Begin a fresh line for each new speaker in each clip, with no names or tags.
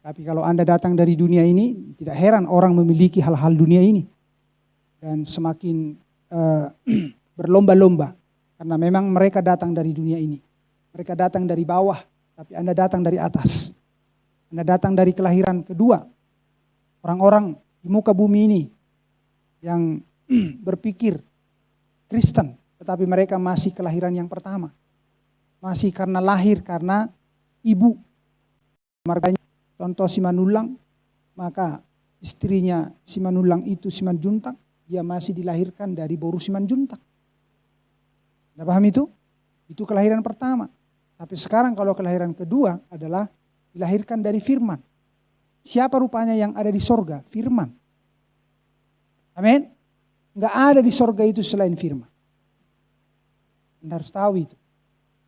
Tapi kalau Anda datang dari dunia ini, tidak heran orang memiliki hal-hal dunia ini. Dan semakin berlomba-lomba. Karena memang mereka datang dari dunia ini. Mereka datang dari bawah, tapi Anda datang dari atas. Anda datang dari kelahiran kedua. Orang-orang di muka bumi ini yang berpikir Kristen, tetapi mereka masih kelahiran yang pertama. Masih karena lahir, karena ibu. Marganya contoh Simanulang, maka istrinya Simanulang itu Simanjuntak, dia masih dilahirkan dari Boru Simanjuntak. Anda paham itu? Itu kelahiran pertama. Tapi sekarang kalau kelahiran kedua adalah dilahirkan dari firman. Siapa rupanya yang ada di sorga? Firman. Amin. Enggak ada di sorga itu selain firman. Anda harus tahu itu.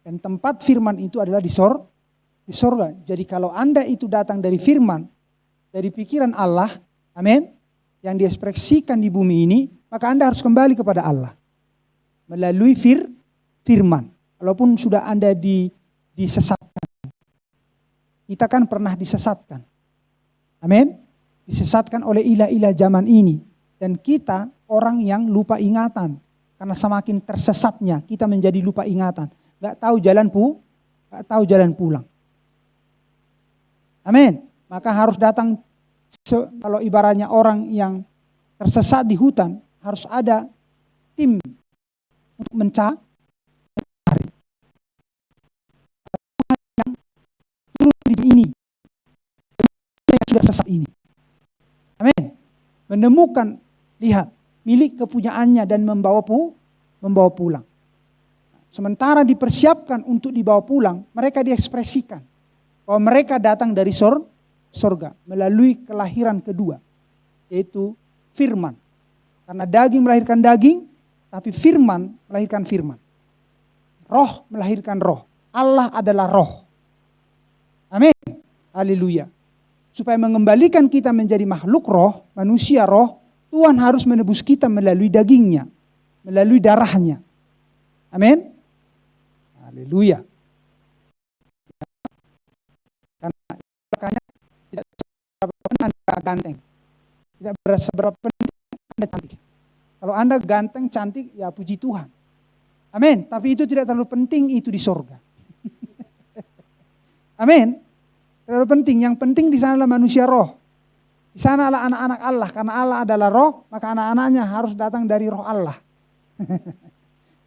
Dan tempat firman itu adalah di sorga. Jadi kalau Anda itu datang dari firman, dari pikiran Allah, amin, yang diekspresikan di bumi ini, maka Anda harus kembali kepada Allah. Melalui firman. Walaupun sudah Anda disesatkan. Kita kan pernah disesatkan. Amin. Disesatkan oleh ilah-ilah zaman ini. Dan kita orang yang lupa ingatan. Karena semakin tersesatnya kita menjadi lupa ingatan. Gak tahu jalan pulang. Amin. Maka harus datang, kalau ibaratnya orang yang tersesat di hutan, harus ada tim untuk mencari. Yang turun di ini, yang sudah sesat ini. Amin. Menemukan, lihat, milik kepunyaannya dan membawa pulang. Sementara dipersiapkan untuk dibawa pulang, mereka diekspresikan bahwa mereka datang dari sorga melalui kelahiran kedua, yaitu firman. Karena daging melahirkan daging, tapi firman melahirkan firman. Roh melahirkan roh. Allah adalah roh. Amin. Haleluya. Supaya mengembalikan kita menjadi makhluk roh, manusia roh, Tuhan harus menebus kita melalui dagingnya, melalui darahnya. Amin. Haleluya. Karena tidak seberapa penting Anda ganteng. Tidak seberapa penting Anda cantik. Kalau Anda ganteng, cantik, ya puji Tuhan. Amin. Tapi itu tidak terlalu penting itu di sorga. Amin. Terlalu penting. Yang penting di sana adalah manusia roh. Di sana adalah anak-anak Allah. Karena Allah adalah roh, maka anak-anaknya harus datang dari roh Allah.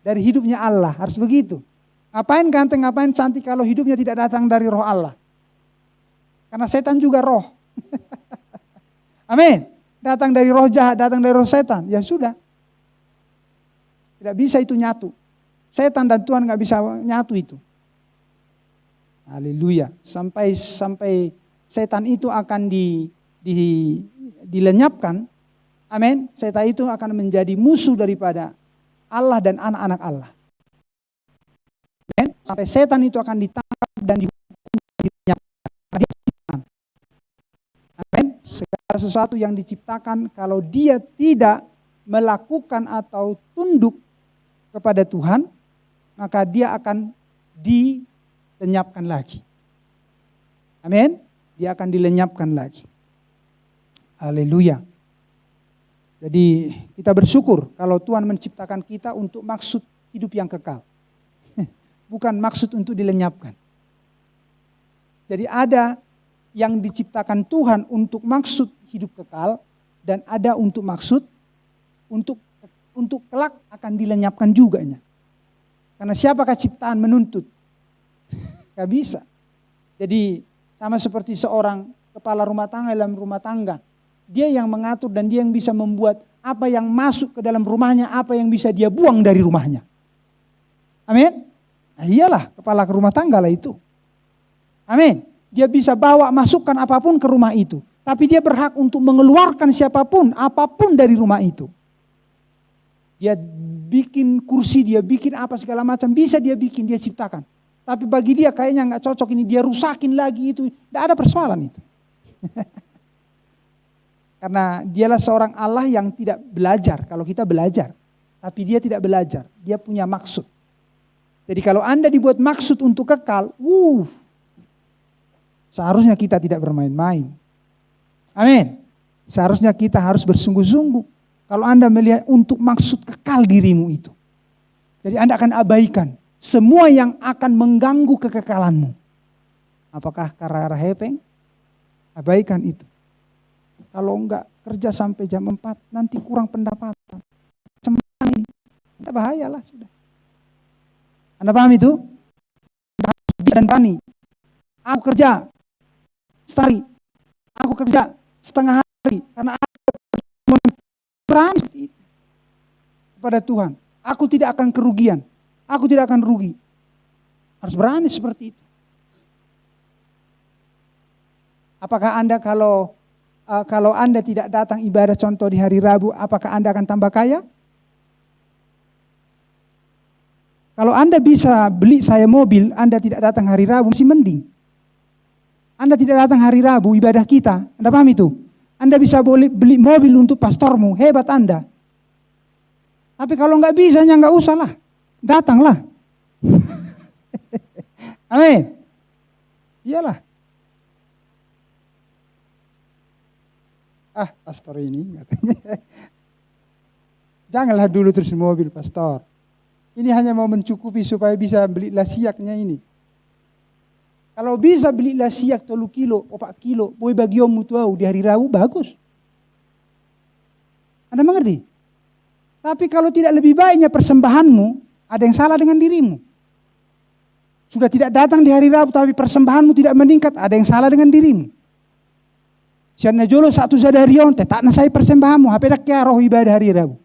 Dari hidupnya Allah. Harus begitu. Ngapain ganteng, ngapain cantik kalau hidupnya tidak datang dari roh Allah. Karena setan juga roh. Amin. Datang dari roh jahat, datang dari roh setan. Ya sudah. Tidak bisa itu nyatu. Setan dan Tuhan gak bisa nyatu itu. Haleluya. Sampai setan itu akan dilenyapkan. Amin. Setan itu akan menjadi musuh daripada Allah dan anak-anak Allah. Amin. Sampai setan itu akan ditangkap dan dihukum. Amin. Segala sesuatu yang diciptakan kalau dia tidak melakukan atau tunduk kepada Tuhan, maka dia akan dilenyapkan lagi. Amin. Dia akan dilenyapkan lagi. Haleluya. Jadi kita bersyukur kalau Tuhan menciptakan kita untuk maksud hidup yang kekal. Bukan maksud untuk dilenyapkan. Jadi ada yang diciptakan Tuhan untuk maksud hidup kekal dan ada untuk maksud untuk kelak akan dilenyapkan juganya. Karena siapakah ciptaan menuntut? Gak bisa. Jadi sama seperti seorang kepala rumah tangga dalam rumah tangga. Dia yang mengatur dan dia yang bisa membuat apa yang masuk ke dalam rumahnya, apa yang bisa dia buang dari rumahnya. Amin. Nah, iyalah kepala rumah tangga lah itu. Amin. Dia bisa bawa masukkan apapun ke rumah itu. Tapi dia berhak untuk mengeluarkan siapapun, apapun dari rumah itu. Dia bikin kursi, dia bikin apa segala macam. Bisa dia bikin, dia ciptakan. Tapi bagi dia kayaknya gak cocok ini, dia rusakin lagi itu. Tidak ada persoalan itu. Karena dialah seorang Allah yang tidak belajar. Kalau kita belajar. Tapi dia tidak belajar. Dia punya maksud. Jadi kalau Anda dibuat maksud untuk kekal, Seharusnya kita tidak bermain-main. Amin. Seharusnya kita harus bersungguh-sungguh. Kalau Anda melihat untuk maksud kekal dirimu itu. Jadi Anda akan abaikan semua yang akan mengganggu kekekalanmu. Apakah kara-kara hepeng? Abaikan itu. Kalau enggak kerja sampai jam 4, nanti kurang pendapatan. Semua ini, tidak bahayalah sudah. Anda paham itu? Anda harus dan berani. Aku kerja setari, aku kerja setengah hari, karena aku berani seperti itu kepada Tuhan. Aku tidak akan kerugian, aku tidak akan rugi. Harus berani seperti itu. Apakah Anda kalau Anda tidak datang ibadah contoh di hari Rabu, apakah Anda akan tambah kaya? Kalau Anda bisa beli saya mobil, Anda tidak datang hari Rabu, masih mending. Anda tidak datang hari Rabu ibadah kita, Anda paham itu? Anda bisa beli mobil untuk pastormu, hebat Anda. Tapi kalau nggak bisa, nggak usah lah, datanglah. Amin. Iyalah. Pastor ini katanya. Janganlah dulu terus mobil pastor. Ini hanya mau mencukupi supaya bisa beli lasiaknya ini. Kalau bisa beli lasiak 3 kilo, 4 kilo, boleh bagi om mutuau di hari Rabu, bagus. Anda mengerti? Tapi kalau tidak lebih baiknya persembahanmu, ada yang salah dengan dirimu. Sudah tidak datang di hari Rabu, tapi persembahanmu tidak meningkat, ada yang salah dengan dirimu. Sianna jolo satu sadarion, tak nasai persembahanmu, HP dak ya roh ibadah hari Rabu.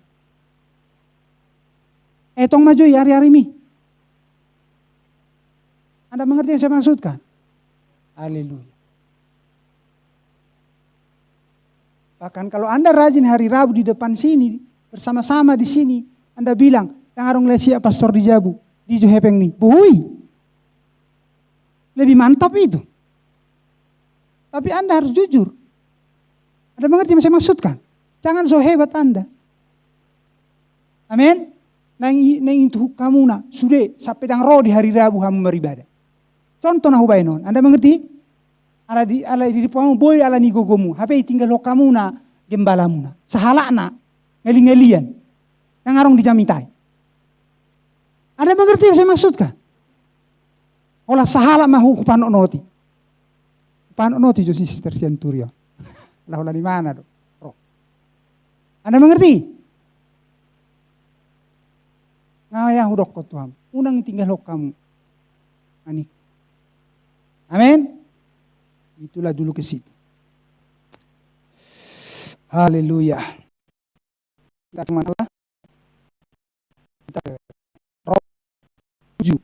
Tong maju hari-hari mi. Anda mengerti yang saya maksudkan? Haleluya. Bahkan kalau Anda rajin hari Rabu di depan sini, bersama-sama di sini, Anda bilang, yang arung lesia pastor di Jabu, di Johepeng nih, buhui. Lebih mantap itu. Tapi Anda harus jujur. Anda mengerti yang saya maksudkan? Jangan so hebat Anda. Amin. Nang itu kamu na, sudah sampai dang roh di hari Rabu kamu beribadah. Contoh nah hubainon, Anda mengerti? Ala di kamu boy ala ni gogomu, HP tinggal lo kamu na gembalamu na, sahala na ngeli-ngelian, yang arong dijamitai. Anda mengerti yang saya maksudkan? Olah sahala mahu panok noti jo si Sister Centurion. Lah olah di mana do? Anda mengerti? Ngaya hudok ko Tuhan, unang tinggal lo kamu, anik. Amin. Itulah dulu ke situ. Haleluya. Kita kemana lah? Kita ke Roma 7.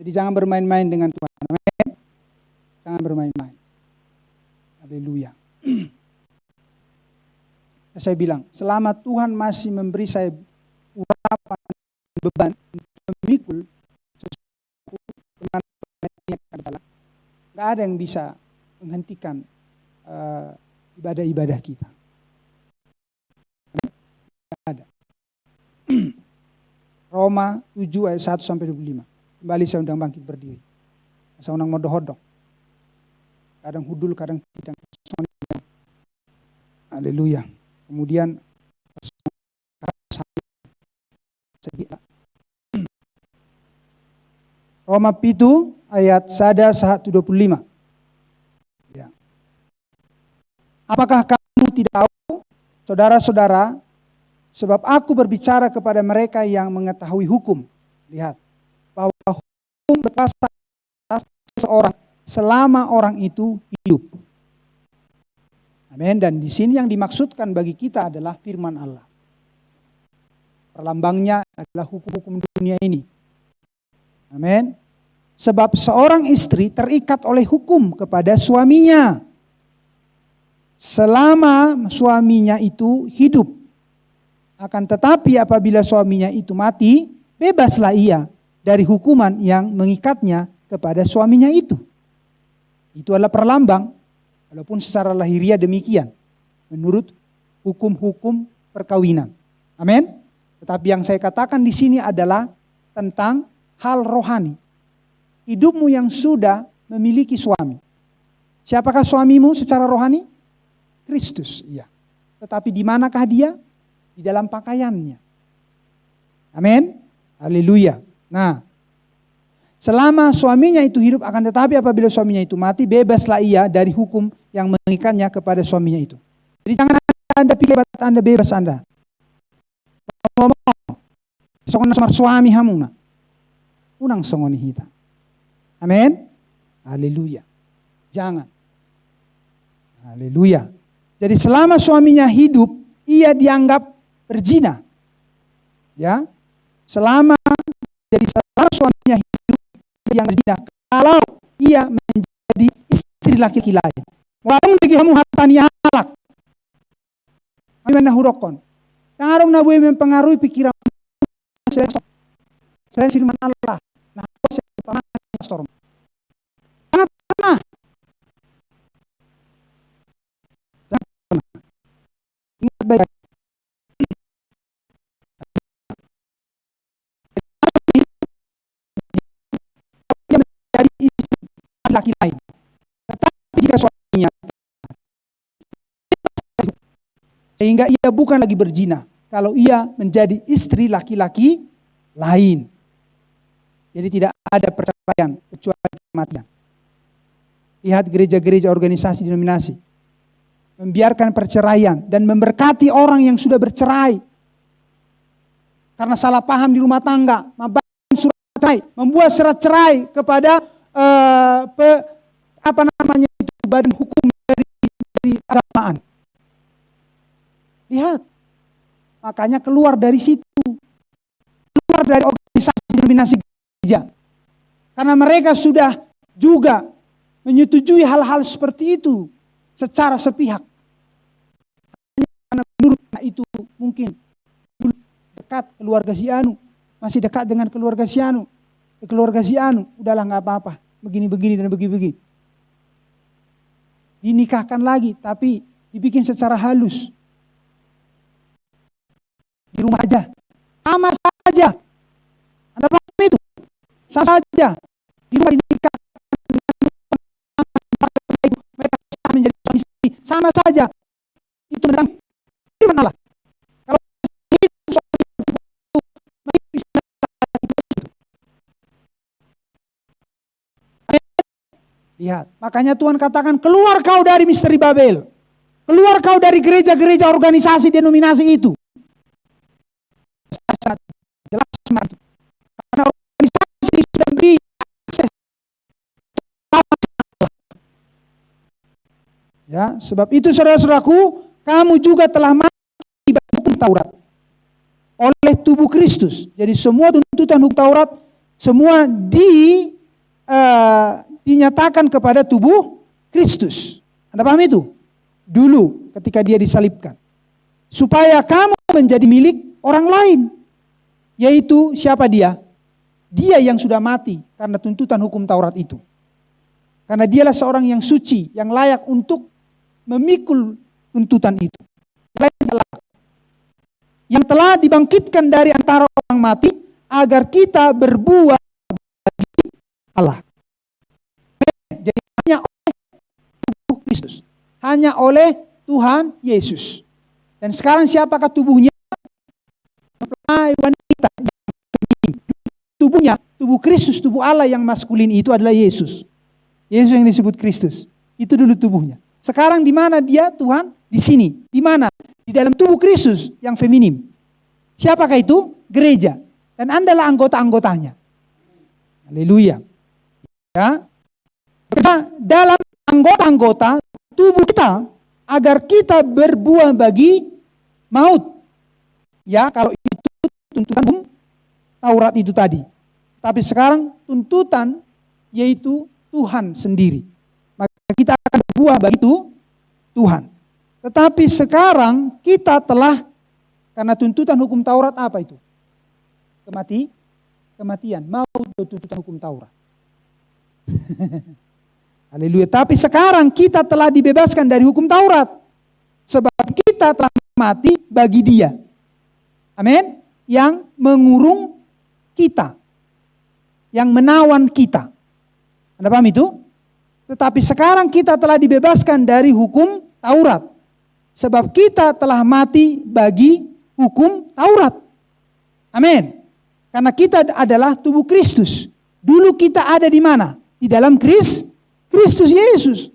Jadi jangan bermain-main dengan Tuhan. Amin. Jangan bermain-main. Haleluya. Saya bilang, selama Tuhan masih memberi saya urapan beban untuk memikul sesuatu adalah nggak ada yang bisa menghentikan ibadah-ibadah kita. Nggak ada. Roma 7 ayat 1 sampai 25. Kembali saya undang bangkit berdiri. Saya undang modohodok. Kadang hudul, kadang tidak. Haleluya. Kemudian Roma 7 ayat 1-25. Ya. Apakah kamu tidak tahu, saudara-saudara, sebab aku berbicara kepada mereka yang mengetahui hukum. Lihat, bahwa hukum berkuasa atas seseorang selama orang itu hidup. Amin. Dan di sini yang dimaksudkan bagi kita adalah firman Allah. Perlambangnya adalah hukum-hukum dunia ini. Amin. Sebab seorang istri terikat oleh hukum kepada suaminya selama suaminya itu hidup. Akan tetapi apabila suaminya itu mati, bebaslah ia dari hukuman yang mengikatnya kepada suaminya itu. Itu adalah perlambang. Walaupun secara lahiriah demikian, menurut hukum-hukum perkawinan. Amin. Tetapi yang saya katakan di sini adalah tentang hal rohani. Hidupmu yang sudah memiliki suami. Siapakah suamimu secara rohani? Kristus, iya. Tetapi di manakah dia? Di dalam pakaiannya. Amin. Haleluya. Nah, selama suaminya itu hidup, akan tetapi apabila suaminya itu mati, bebaslah ia dari hukum yang mengikatnya kepada suaminya itu. Jadi jangan Anda pikir Anda bebas Anda. Songon sama suami hamuna. Unang songoni hita. Amin. Haleluya. Jangan. Haleluya. Jadi selama suaminya hidup, ia dianggap berzina. Ya. Selama suaminya hidup yang berzina, kalau ia menjadi istri laki-laki lain. Warung lagi kamu hatani halak. Kami menahurokon. Tangarong na boleh mempengaruhi pikiran saya firman Allah. Nah, saya pemahaman pastor. Sangat pernah. Ingat baik. Dia menjadi istri laki lain. Tetapi jika suaminya sehingga ia bukan lagi berzina kalau ia menjadi istri laki-laki lain. Jadi tidak ada perceraian kecuali kematian. Lihat gereja-gereja organisasi denominasi membiarkan perceraian dan memberkati orang yang sudah bercerai karena salah paham di rumah tangga, surat cerai, membuat surat cerai kepada badan hukum dari agamaan. Lihat, makanya keluar dari situ, keluar dari organisasi denominasi gereja, karena mereka sudah juga menyetujui hal-hal seperti itu secara sepihak. Karena menurut itu mungkin dekat keluarga si anu, masih dekat dengan keluarga si anu, udahlah nggak apa-apa, begini-begini dan begini-begini. Dinikahkan lagi, tapi dibikin secara halus. Di rumah aja, sama saja. Anda paham itu? Sama saja. Di rumah dinikahkan, mereka menjadi suami istri, sama saja. Itu menang firman Allah. Kalau lihat, makanya Tuhan katakan, keluar kau dari misteri Babel. Keluar kau dari gereja-gereja organisasi denominasi itu. Jelas itu. Karena organisasi sudah beri akses. Ya, sebab itu saudara-saudaraku, kamu juga telah mati bagi hukum Taurat oleh tubuh Kristus. Jadi semua tuntutan hukum Taurat semua dinyatakan kepada tubuh Kristus. Anda paham itu? Dulu ketika dia disalibkan. Supaya kamu menjadi milik orang lain. Yaitu siapa dia? Dia yang sudah mati karena tuntutan hukum Taurat itu. Karena dialah seorang yang suci, yang layak untuk memikul tuntutan itu. Yang telah dibangkitkan dari antara orang mati agar kita berbuat bagi Allah. Jadi hanya oleh tubuh Kristus, hanya oleh Tuhan Yesus. Dan sekarang siapakah tubuhnya? Wanita yang feminin. Tubuhnya, tubuh Kristus, tubuh Allah yang maskulin itu adalah Yesus. Yesus yang disebut Kristus. Itu dulu tubuhnya. Sekarang di mana dia Tuhan? Di sini. Di mana? Di dalam tubuh Kristus yang feminim. Siapakah itu? Gereja. Dan Andalah anggota-anggotanya. Haleluya. Ya. Dalam anggota-anggota tubuh kita agar kita berbuah bagi maut. Ya, kalau itu tuntutan hukum Taurat itu tadi. Tapi sekarang tuntutan yaitu Tuhan sendiri. Maka kita akan berbuah bagi itu Tuhan. Tetapi sekarang kita telah, karena tuntutan hukum Taurat apa itu? Kematian. Maut tuntutan hukum Taurat. Haleluya. Tapi sekarang kita telah dibebaskan dari hukum Taurat. Sebab kita telah mati bagi dia. Amin. yang mengurung kita, yang menawan kita. Anda paham itu? Tetapi sekarang kita telah dibebaskan dari hukum Taurat. Sebab kita telah mati bagi hukum Taurat. Amin. Karena kita adalah tubuh Kristus. Dulu kita ada di mana? Di dalam Kristus Yesus.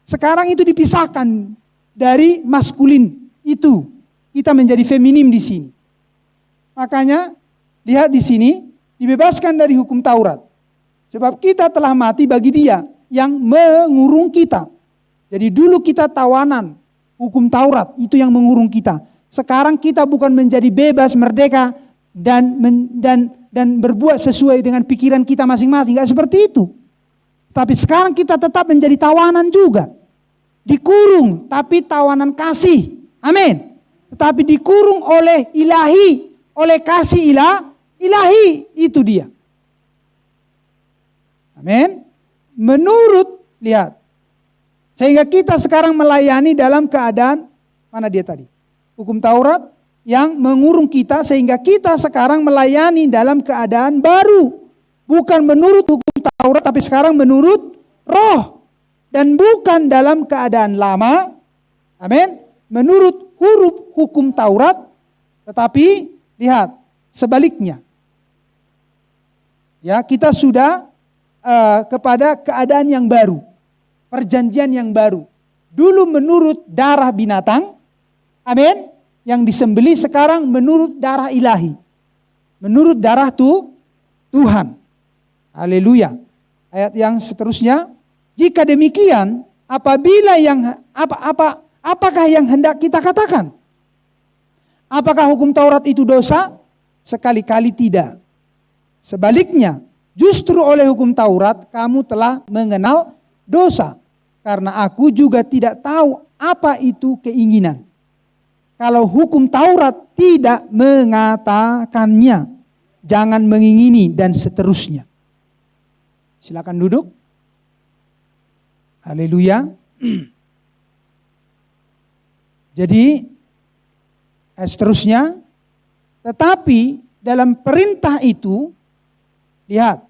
Sekarang itu dipisahkan dari maskulin itu. Kita menjadi feminim di sini. Makanya lihat di sini dibebaskan dari hukum Taurat. Sebab kita telah mati bagi Dia yang mengurung kita. Jadi dulu kita tawanan hukum Taurat, itu yang mengurung kita. Sekarang kita bukan menjadi bebas, merdeka dan berbuat sesuai dengan pikiran kita masing-masing. Enggak seperti itu. Tapi sekarang kita tetap menjadi tawanan juga. Dikurung, tapi tawanan kasih. Amin. Tetapi dikurung oleh ilahi, oleh kasih ilahi, itu dia. Amin. Menurut, lihat. Sehingga kita sekarang melayani dalam keadaan, mana dia tadi? Hukum Taurat yang mengurung kita, sehingga kita sekarang melayani dalam keadaan baru. Bukan menurut hukum Taurat, tapi sekarang menurut roh. Dan bukan dalam keadaan lama, amin, menurut huruf hukum Taurat, tetapi lihat, sebaliknya. Ya, kita sudah kepada keadaan yang baru, perjanjian yang baru. Dulu menurut darah binatang, amin, yang disembelih sekarang menurut darah ilahi. Menurut darah Tuhan. Haleluya. Ayat yang seterusnya, jika demikian, apabila apakah yang hendak kita katakan? Apakah hukum Taurat itu dosa? Sekali-kali tidak. Sebaliknya, justru oleh hukum Taurat kamu telah mengenal dosa. Karena aku juga tidak tahu apa itu keinginan. Kalau hukum Taurat tidak mengatakannya, jangan mengingini dan seterusnya. Silakan duduk. Haleluya. Jadi seterusnya, tetapi dalam perintah itu, lihat,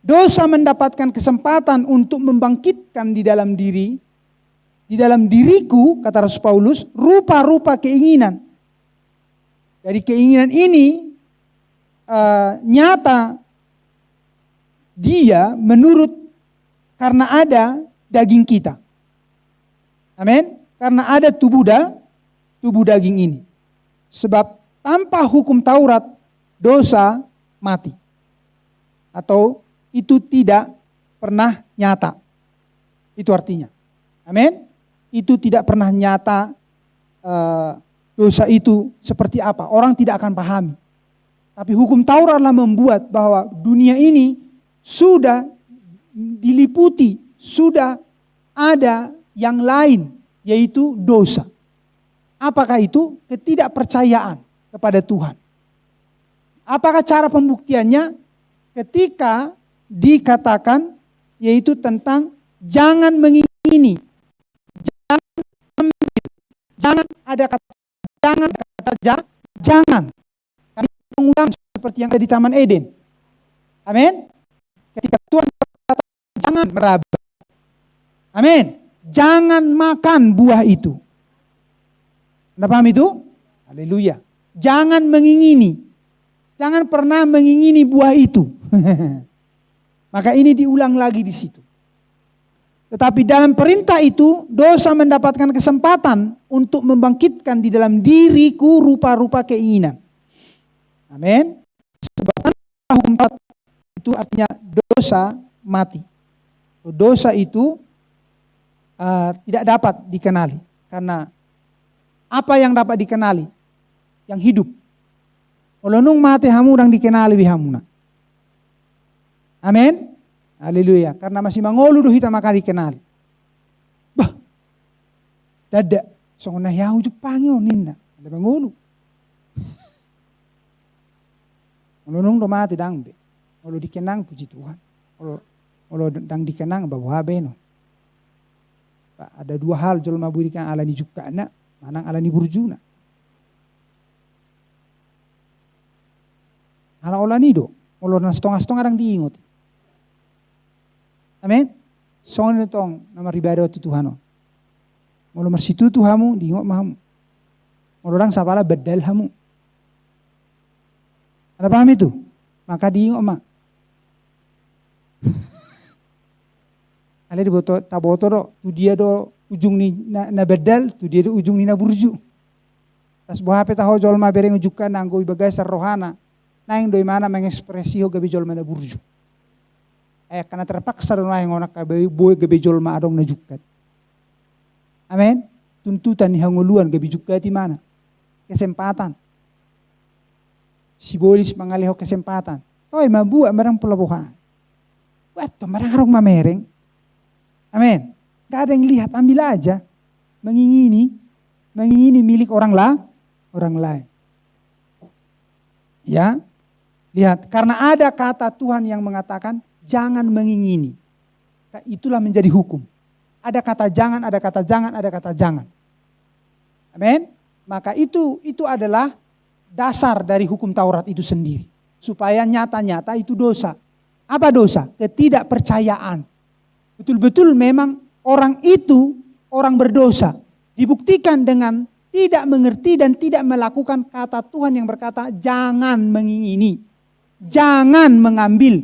dosa mendapatkan kesempatan untuk membangkitkan di dalam diriku, kata Rasul Paulus, rupa-rupa keinginan. Jadi keinginan ini nyata dia menurut karena ada daging kita. Amin. Karena ada tubuh daging ini. Sebab tanpa hukum Taurat dosa mati. Atau itu tidak pernah nyata. Itu artinya. Amin. Itu tidak pernah nyata dosa itu seperti apa. Orang tidak akan pahami. Tapi hukum Tauratlah membuat bahwa dunia ini sudah diliputi, sudah ada yang lain, yaitu dosa. Apakah itu? Ketidakpercayaan kepada Tuhan. Apakah cara pembuktiannya? Ketika dikatakan, yaitu tentang jangan mengingini, jangan ambil, jangan ada kata jangan. Kami mengulang seperti yang ada di Taman Eden. Amin. Ketika Tuhan berkata jangan meraba. Amin. Jangan makan buah itu. Anda paham itu? Haleluya. Jangan mengingini. Jangan pernah mengingini buah itu. Maka ini diulang lagi di situ. Tetapi dalam perintah itu, dosa mendapatkan kesempatan untuk membangkitkan di dalam diriku rupa-rupa keinginan. Amin. Sebab hukum Taurat itu artinya dosa mati. Dosa itu tidak dapat dikenali. Karena apa yang dapat dikenali? Yang hidup. Kalau nung mati hamu dan dikenali bihamuna. Amin. Haleluya. Karena masih mangolu doh kita maka dikenali. Bah. Dadak. Songona yahu Jepangyo ninda. Ada mangolu. Kalau nung do mati dang be. Kalau dikenang puji Tuhan. Kalau dang dikenang bahwa beno. Ada dua hal jelma burikan alani juga anak, manang alani burjuna. Hala ola nido. Molor na setengah-setengah orang diingot. Amin. Songon tong nama ribadah tu Tuhan. Molo marsitu tu hamu diingot mahamu. Molo orang sapala bedal hamu. Ada paham itu? Maka diingot mak. Ale di boto taboto do tu dia do ujung ni na bedal tu dia do ujung ni na burju. Tas buah apa tahu jolma bereng ujukan nanggo ibagai rohana. Nang doi mana mengekspresi ho gabi jolma na burju. Karena terpaksa do nang ngonak kabe boy gabi jolma adong na jukat. Amin. Tuntutan ni hanguluan gabi jukat di mana? Kesempatan. Simbolis mangaliho kesempatan. Toy mabuat marang pelabuhan. Wato marang harong mamereng. Amin. Gak ada yang lihat, ambil aja. Mengingini milik orang lain. Ya, lihat. Karena ada kata Tuhan yang mengatakan jangan mengingini. Itulah menjadi hukum. Ada kata jangan, ada kata jangan, ada kata jangan. Amin. Maka itu adalah dasar dari hukum Taurat itu sendiri. Supaya nyata-nyata itu dosa. Apa dosa? Ketidakpercayaan. Betul-betul memang orang itu orang berdosa. Dibuktikan dengan tidak mengerti dan tidak melakukan kata Tuhan yang berkata jangan mengingini. Jangan mengambil.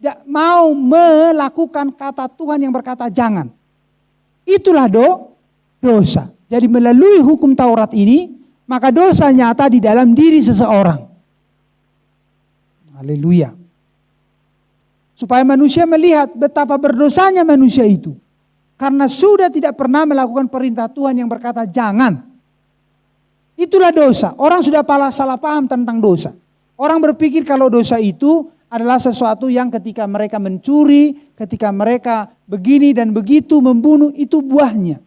Tidak mau melakukan kata Tuhan yang berkata jangan. Itulah dosa. Jadi melalui hukum Taurat ini, maka dosa nyata di dalam diri seseorang. Haleluya. Supaya manusia melihat betapa berdosanya manusia itu. Karena sudah tidak pernah melakukan perintah Tuhan yang berkata jangan. Itulah dosa. Orang sudah salah paham tentang dosa. Orang berpikir kalau dosa itu adalah sesuatu yang ketika mereka mencuri, ketika mereka begini dan begitu membunuh, itu buahnya.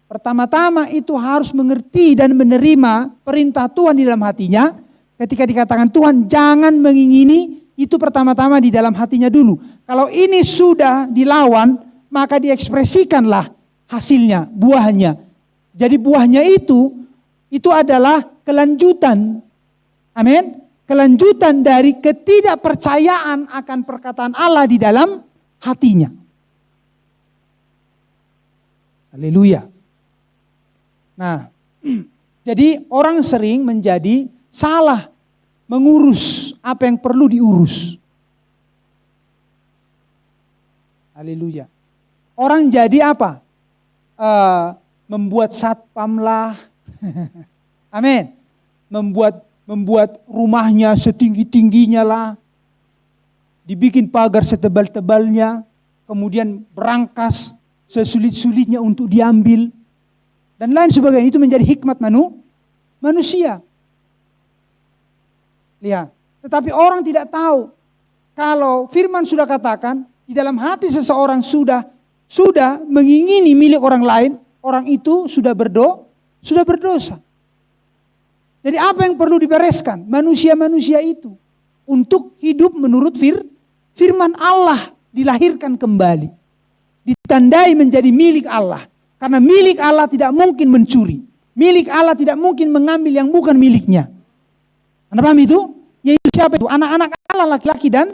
Pertama-tama itu harus mengerti dan menerima perintah Tuhan di dalam hatinya. Ketika dikatakan Tuhan jangan mengingini, itu pertama-tama di dalam hatinya dulu. Kalau ini sudah dilawan, maka diekspresikanlah hasilnya, buahnya. Jadi buahnya itu adalah kelanjutan. Amin. Kelanjutan dari ketidakpercayaan akan perkataan Allah di dalam hatinya. Haleluya. Nah, jadi orang sering menjadi salah mengurus apa yang perlu diurus. Haleluya. Orang jadi apa? Membuat satpam lah. Amin. Membuat rumahnya setinggi-tingginya lah. Dibikin pagar setebal-tebalnya. Kemudian berangkas sesulit-sulitnya untuk diambil. Dan lain sebagainya. Itu menjadi hikmat manusia. Lihat. Tetapi orang tidak tahu. Kalau firman sudah katakan. Di dalam hati seseorang sudah mengingini milik orang lain. Orang itu sudah berdosa. Jadi apa yang perlu dibereskan? Manusia-manusia itu. Untuk hidup menurut firman Allah. Dilahirkan kembali. Ditandai menjadi milik Allah. Karena milik Allah tidak mungkin mencuri. Milik Allah tidak mungkin mengambil yang bukan miliknya. Anda paham itu? Yaitu siapa itu? Anak-anak Allah laki-laki dan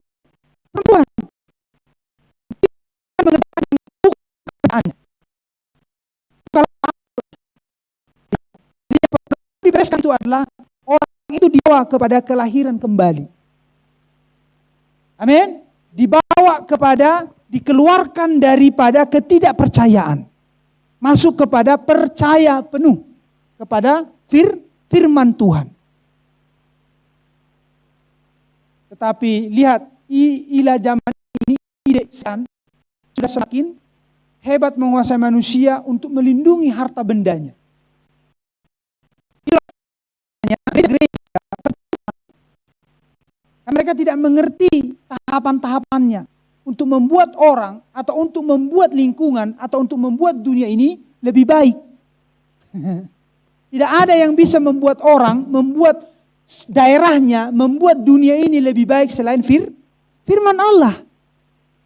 perempuan. Kalau dibereskan itu adalah orang itu dibawa kepada kelahiran kembali. Amin. Dibawa kepada, dikeluarkan daripada ketidakpercayaan. Masuk kepada percaya penuh kepada firman Tuhan. Tetapi lihat, ilah zaman ini sudah semakin hebat menguasai manusia untuk melindungi harta bendanya. Mereka tidak mengerti tahapan-tahapannya untuk membuat orang atau untuk membuat lingkungan atau untuk membuat dunia ini lebih baik. Tidak ada yang bisa membuat orang, membuat daerahnya, membuat dunia ini lebih baik selain firman Allah.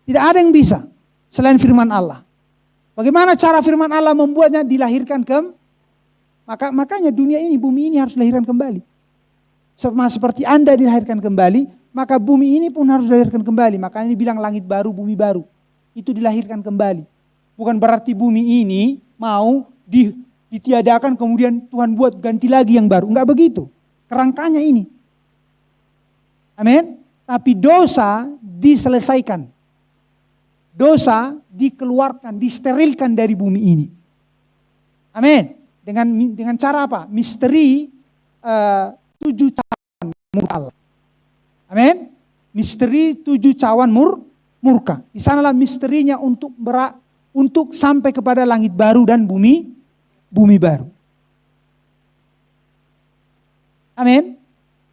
Tidak ada yang bisa selain firman Allah. Bagaimana cara firman Allah membuatnya dilahirkan makanya dunia ini, bumi ini harus dilahirkan kembali. Sama seperti Anda dilahirkan kembali, maka bumi ini pun harus dilahirkan kembali. Makanya dibilang langit baru, bumi baru. Itu dilahirkan kembali. Bukan berarti bumi ini mau ditiadakan kemudian Tuhan buat ganti lagi yang baru. Enggak begitu. Kerangkanya ini. Amin. Tapi dosa diselesaikan. Dosa dikeluarkan, disterilkan dari bumi ini. Amin. Dengan cara apa? Misteri 7 cawan murka Allah. Amin. Misteri 7 cawan murka. Di sanalah misterinya untuk sampai kepada langit baru dan bumi baru. Amin.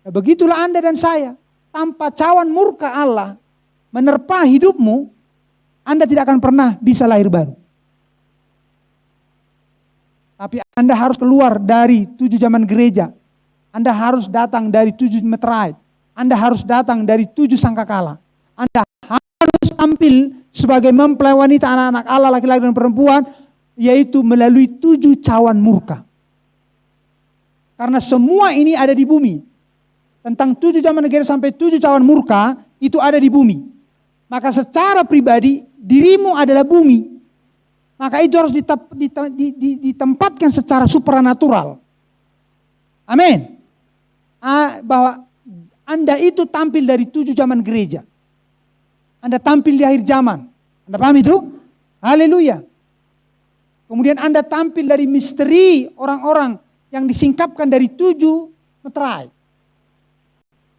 Nah, begitulah Anda dan saya. Tanpa cawan murka Allah menerpa hidupmu, Anda tidak akan pernah bisa lahir baru. Tapi Anda harus keluar dari 7 zaman gereja. Anda harus datang dari 7 meterai. Anda harus datang dari 7 sangkakala. Anda harus tampil sebagai mempelai wanita, anak-anak Allah, laki-laki dan perempuan, yaitu melalui 7 cawan murka. Karena semua ini ada di bumi. Tentang 7 zaman gereja sampai 7 cawan murka, itu ada di bumi. Maka secara pribadi, dirimu adalah bumi. Maka itu harus ditempatkan secara supranatural. Amin. Bahwa Anda itu tampil dari 7 zaman gereja. Anda tampil di akhir zaman. Anda paham itu? Haleluya. Kemudian Anda tampil dari misteri orang-orang yang disingkapkan dari 7 meterai.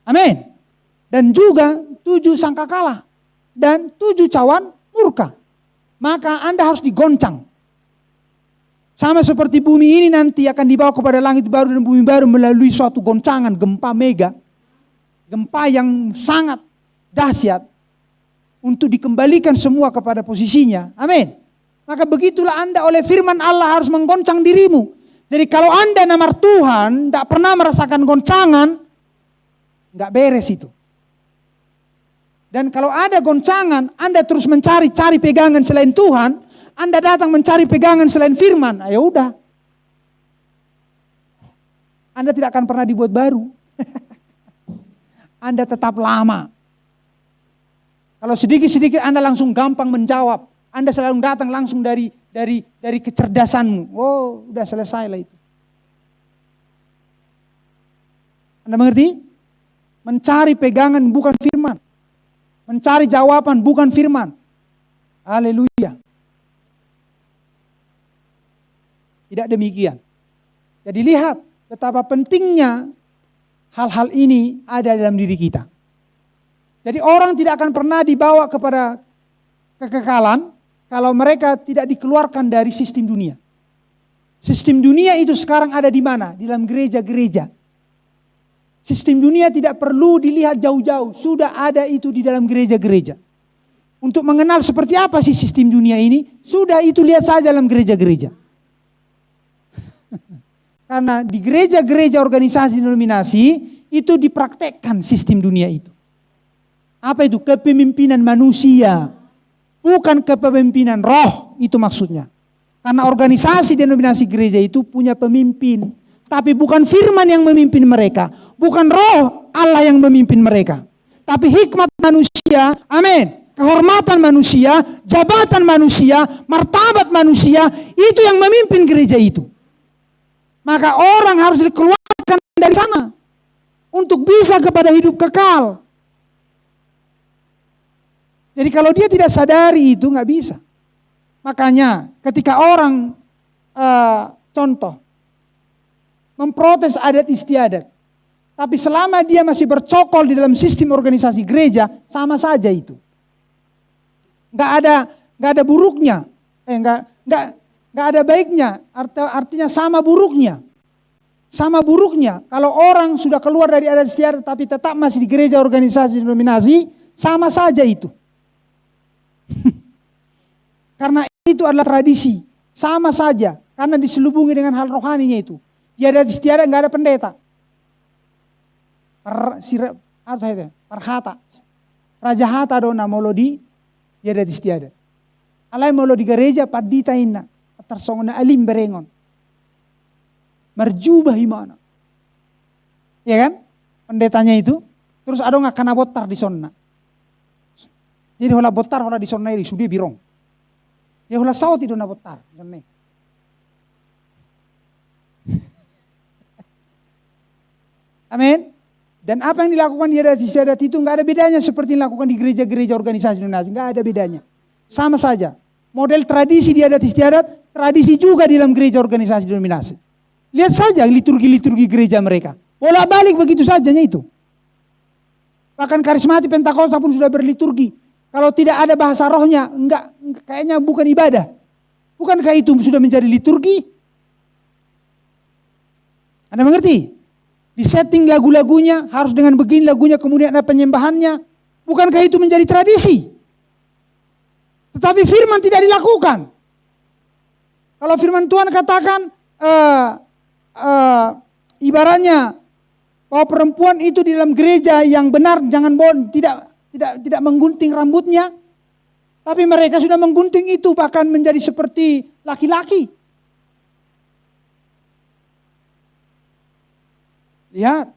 Amin. Dan juga 7 sangkakala. Dan 7 cawan murka. Maka Anda harus digoncang. Sama seperti bumi ini nanti akan dibawa kepada langit baru dan bumi baru melalui suatu goncangan, gempa mega. Gempa yang sangat dahsyat. Untuk dikembalikan semua kepada posisinya. Amin. Maka begitulah Anda oleh firman Allah harus menggoncang dirimu. Jadi kalau Anda namar Tuhan, tidak pernah merasakan goncangan, nggak beres itu. Dan kalau ada goncangan, Anda terus mencari pegangan selain Tuhan, Anda datang mencari pegangan selain firman, ya udah. Anda tidak akan pernah dibuat baru. Anda tetap lama. Kalau sedikit-sedikit Anda langsung gampang menjawab. Anda selalu datang langsung dari kecerdasanmu. Oh, udah selesai lah itu. Anda mengerti? Mencari pegangan bukan firman. Mencari jawaban bukan firman. Haleluya. Tidak demikian. Jadi lihat betapa pentingnya hal-hal ini ada dalam diri kita. Jadi orang tidak akan pernah dibawa kepada kekekalan kalau mereka tidak dikeluarkan dari sistem dunia. Sistem dunia itu sekarang ada di mana? Di dalam gereja-gereja. Sistem dunia tidak perlu dilihat jauh-jauh. Sudah ada itu di dalam gereja-gereja. Untuk mengenal seperti apa sih sistem dunia ini, sudah itu lihat saja dalam gereja-gereja. Karena di gereja-gereja organisasi denominasi itu dipraktekkan sistem dunia itu. Apa itu? Kepemimpinan manusia. Bukan kepemimpinan roh, itu maksudnya. Karena organisasi denominasi gereja itu punya pemimpin. Tapi bukan firman yang memimpin mereka. Bukan roh Allah yang memimpin mereka. Tapi hikmat manusia, amin. Kehormatan manusia, jabatan manusia, martabat manusia, itu yang memimpin gereja itu. Maka orang harus dikeluarkan dari sana. Untuk bisa kepada hidup kekal. Jadi kalau dia tidak sadari itu nggak bisa. Makanya ketika orang contoh memprotes adat istiadat, tapi selama dia masih bercokol di dalam sistem organisasi gereja, sama saja itu. Nggak ada buruknya, nggak ada baiknya. Artinya sama buruknya. Sama buruknya. Kalau orang sudah keluar dari adat istiadat tapi tetap masih di gereja organisasi denominasi, sama saja itu. Karena itu adalah tradisi, sama saja, karena diselubungi dengan hal rohaninya itu. Dia ada istiadat, nggak ada pendeta. Parhata, Raja Hata dona molodi, dia ada istiadat. Alai molodi gereja padita inna, tersongona alim berengon, merjubah imana, ya kan? pendetanya itu. Terus ada nggak kana botar di sonna. Jadi hola botar hola di sonna ini sudah birong. Ya hola saut itu na botar. Amin. Dan apa yang dilakukan di adat istiadat itu nggak ada bedanya seperti yang dilakukan di gereja-gereja organisasi donasi, nggak ada bedanya. Sama saja. Model tradisi di adat istiadat, tradisi juga di dalam gereja organisasi denominasi. Lihat saja liturgi-liturgi gereja mereka. Bolak-balik begitu sajanya itu. Bahkan karismatik Pentakosta pun sudah berliturgi. Kalau tidak ada bahasa rohnya, enggak, kayaknya bukan ibadah. Bukankah itu sudah menjadi liturgi? Anda mengerti? Di setting lagu-lagunya, harus dengan begini lagunya, kemudian ada penyembahannya. Bukankah itu menjadi tradisi? Tetapi firman tidak dilakukan. Kalau firman Tuhan katakan, ibaratnya, bahwa perempuan itu di dalam gereja yang benar, jangan tidak menggunting rambutnya. Tapi mereka sudah menggunting itu, bahkan menjadi seperti laki-laki. Lihat.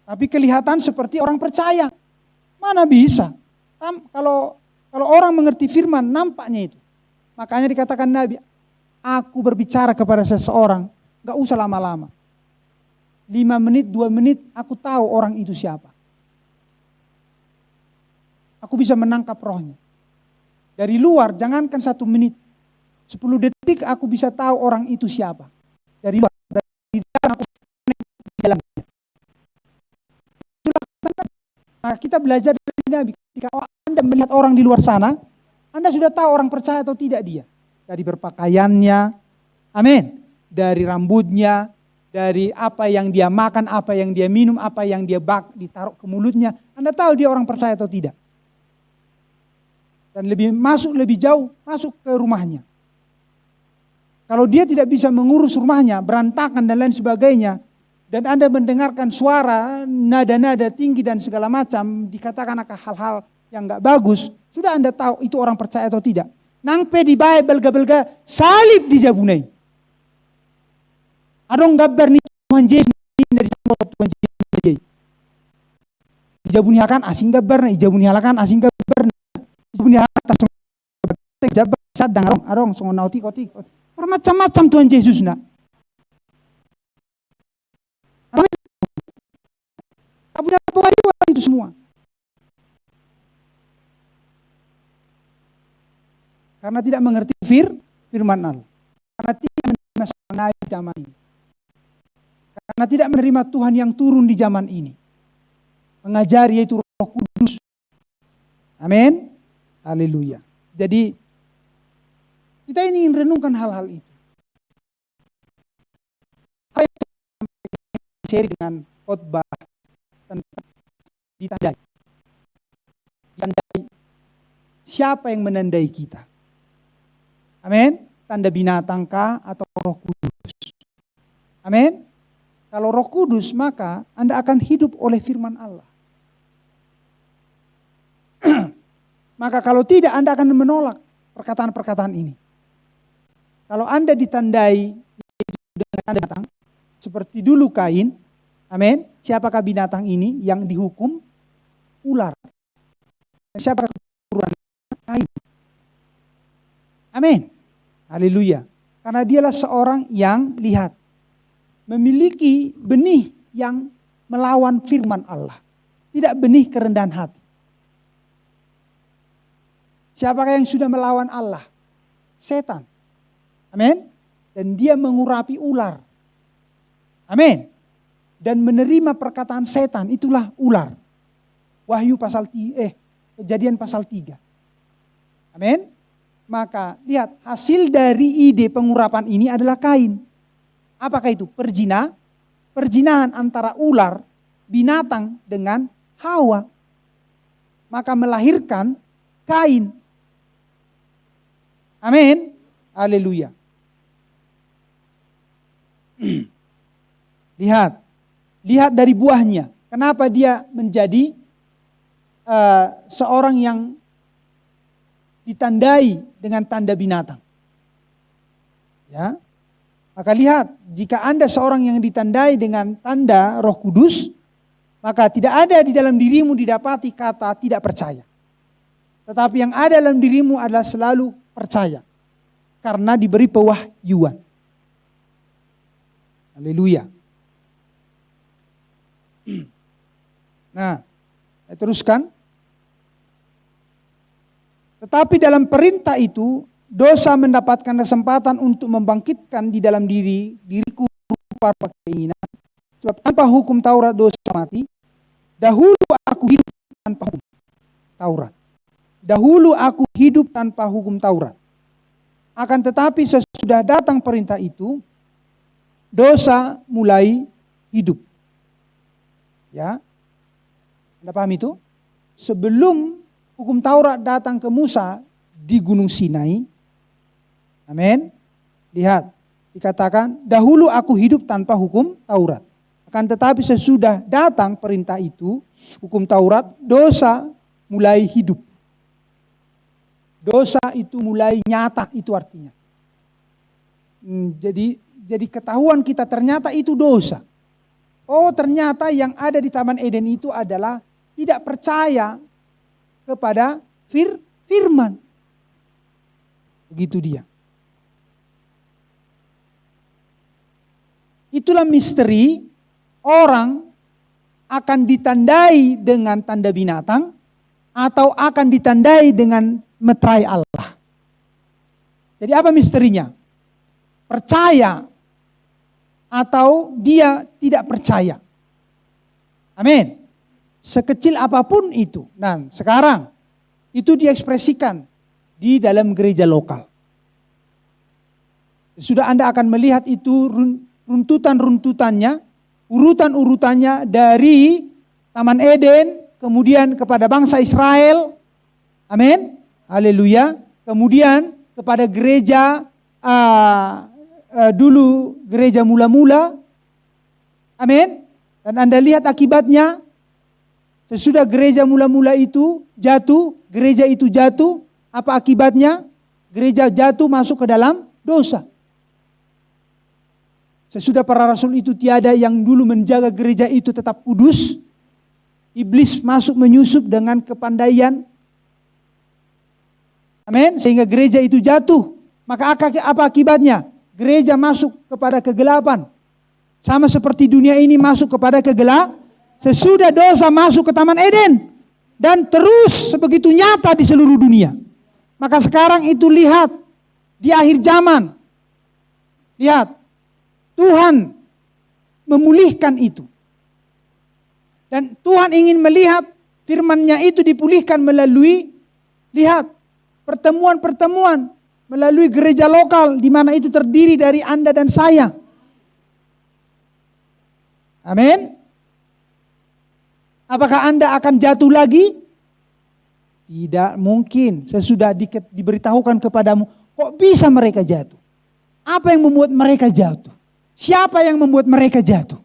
Tapi kelihatan seperti orang percaya. Mana bisa? Kalau orang mengerti firman, nampaknya itu. Makanya dikatakan Nabi, aku berbicara kepada seseorang, gak usah lama-lama. 5 menit, 2 menit, aku tahu orang itu siapa. Aku bisa menangkap rohnya. Dari luar, jangankan 1 menit. 10 detik aku bisa tahu orang itu siapa. Dari luar, dari dalam aku di dalamnya. Nah, kita belajar dari Nabi. Ketika Anda melihat orang di luar sana, Anda sudah tahu orang percaya atau tidak dia. Dari berpakaiannya, amin. Dari rambutnya, dari apa yang dia makan, apa yang dia minum, apa yang dia ditaruh ke mulutnya. Anda tahu dia orang percaya atau tidak. Dan lebih jauh, masuk ke rumahnya. Kalau dia tidak bisa mengurus rumahnya, berantakan dan lain sebagainya, dan Anda mendengarkan suara, nada-nada tinggi dan segala macam, dikatakan akan hal-hal yang enggak bagus, sudah Anda tahu itu orang percaya atau tidak. Nangpe di bae belga-belga salib di jabunai. Adong gambar ni Tuhan Yesus dari Tuhan Yesus. Ijabunihakan asing gambar na, ijabunihalakan asing gambar na. Ijabunihakan atas jabat sadang arong songo nauti koti. Macam-macam Tuhan Yesus na. Apa itu semua? Karena tidak mengerti firman Allah. Karena tidak menerima sang zaman ini. Karena tidak menerima Tuhan yang turun di zaman ini. Mengajari yaitu Roh Kudus. Amin. Haleluya. Jadi kita ini ingin renungkan hal-hal itu. Apa yang saya share dengan khotbah tentang ditandai. Ditandai. Siapa yang menandai kita? Amin. Tanda binatangkah atau Roh Kudus? Amin. Kalau Roh Kudus, maka Anda akan hidup oleh firman Allah. Maka kalau tidak, Anda akan menolak perkataan-perkataan ini. Kalau Anda ditandai dengan binatang, seperti dulu Kain, amin. Siapakah binatang ini yang dihukum? Ular. Siapakah keturunan Kain? Amin. Haleluya. Karena dialah seorang yang lihat, memiliki benih yang melawan firman Allah. Tidak benih kerendahan hati. Siapakah yang sudah melawan Allah? Setan. Amin. Dan dia mengurapi ular. Amin. Dan menerima perkataan setan, itulah ular. Kejadian pasal 3. Amin. Maka lihat, hasil dari ide pengurapan ini adalah Kain. Apakah itu? Perjinahan antara ular, binatang dengan Hawa. Maka melahirkan Kain. Amin. Haleluya. Lihat dari buahnya. Kenapa dia menjadi seorang yang ditandai dengan tanda binatang. Ya. Maka lihat, jika Anda seorang yang ditandai dengan tanda Roh Kudus, maka tidak ada di dalam dirimu didapati kata tidak percaya. Tetapi yang ada dalam dirimu adalah selalu percaya. Karena diberi pewahyuan. Haleluya. Nah, saya teruskan. Tetapi dalam perintah itu, dosa mendapatkan kesempatan untuk membangkitkan di dalam diriku rupa keinginan. Sebab tanpa hukum Taurat dosa mati. Dahulu aku hidup tanpa hukum Taurat. Dahulu aku hidup tanpa hukum Taurat. Akan tetapi sesudah datang perintah itu, dosa mulai hidup. Ya, Anda paham itu? Sebelum hukum Taurat datang ke Musa di Gunung Sinai, amin. Lihat, dikatakan dahulu aku hidup tanpa hukum Taurat. Akan tetapi sesudah datang perintah itu, hukum Taurat, dosa mulai hidup. Dosa itu mulai nyata, itu artinya. Jadi ketahuan kita ternyata itu dosa. Oh, ternyata yang ada di Taman Eden itu adalah tidak percaya kepada firman. Begitu dia. Itulah misteri orang akan ditandai dengan tanda binatang atau akan ditandai dengan meterai Allah. Jadi apa misterinya? Percaya atau dia tidak percaya. Amin. Sekecil apapun itu. Nah, sekarang itu diekspresikan di dalam gereja lokal. Sudah Anda akan melihat itu runtutan-runtutannya, urutan-urutannya dari Taman Eden, kemudian kepada bangsa Israel. Amin. Haleluya. Kemudian kepada gereja dulu gereja mula-mula. Amin. Dan Anda lihat akibatnya. Sesudah gereja mula-mula itu jatuh, gereja itu jatuh, apa akibatnya? Gereja jatuh masuk ke dalam dosa. Sesudah para rasul itu tiada yang dulu menjaga gereja itu tetap kudus, iblis masuk menyusup dengan kepandaian. Amin. Sehingga gereja itu jatuh. Maka apa akibatnya? Gereja masuk kepada kegelapan. Sama seperti dunia ini masuk kepada kegelapan. Sesudah dosa masuk ke Taman Eden. Dan terus sebegitu nyata di seluruh dunia. Maka sekarang itu lihat. Di akhir zaman. Lihat. Tuhan memulihkan itu. Dan Tuhan ingin melihat firman-Nya itu dipulihkan melalui, lihat, pertemuan-pertemuan. Melalui gereja lokal di mana itu terdiri dari Anda dan saya. Amin. Apakah Anda akan jatuh lagi? Tidak mungkin. Sesudah diberitahukan kepadamu, kok bisa mereka jatuh? Apa yang membuat mereka jatuh? Siapa yang membuat mereka jatuh?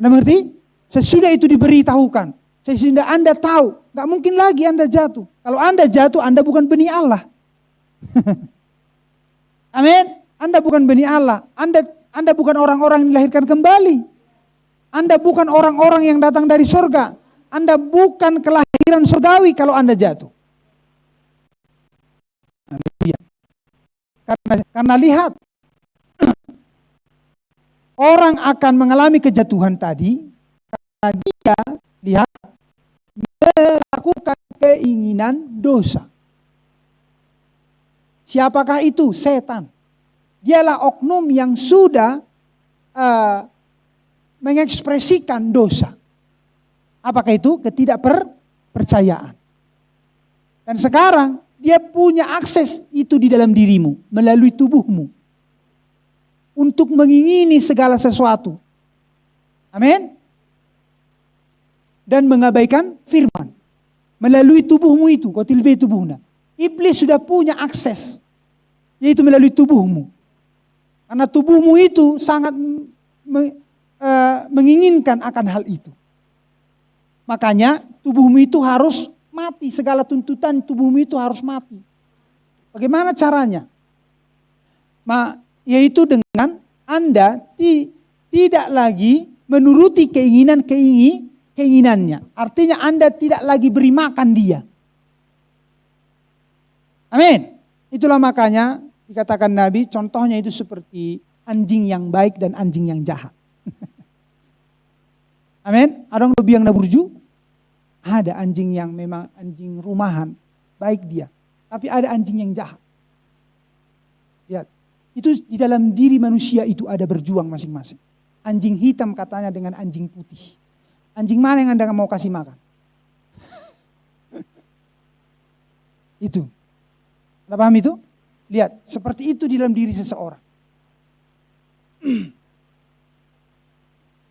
Anda mengerti? Sesudah itu diberitahukan. Sehingga Anda tahu, gak mungkin lagi Anda jatuh. Kalau Anda jatuh, Anda bukan benih Allah. Amin. Anda bukan benih Allah. Anda bukan orang-orang yang dilahirkan kembali. Anda bukan orang-orang yang datang dari surga. Anda bukan kelahiran surgawi kalau Anda jatuh. Karena lihat, orang akan mengalami kejatuhan tadi karena dia lihat melakukan keinginan dosa. Siapakah itu? Setan. Dialah oknum yang sudah mengekspresikan dosa. Apakah itu? Ketidakpercayaan. Dan sekarang dia punya akses itu di dalam dirimu melalui tubuhmu untuk mengingini segala sesuatu. Amin. Dan mengabaikan firman melalui tubuhmu itu, kotilbe tubuhna. Iblis sudah punya akses, yaitu melalui tubuhmu. Karena tubuhmu itu sangat menginginkan akan hal itu. Makanya tubuhmu itu harus mati, segala tuntutan tubuhmu itu harus mati. Bagaimana caranya? Yaitu dengan Anda tidak lagi menuruti keinginannya. Artinya Anda tidak lagi beri makan dia. Amin. Itulah makanya dikatakan Nabi, contohnya itu seperti anjing yang baik dan anjing yang jahat. Amin. Ada yang lebih yang naburju? Ada anjing yang memang anjing rumahan, baik dia. Tapi ada anjing yang jahat. Lihat, itu di dalam diri manusia itu ada berjuang masing-masing. Anjing hitam katanya dengan anjing putih. Anjing mana yang Anda mau kasih makan? Itu. Anda paham itu? Lihat, seperti itu di dalam diri seseorang.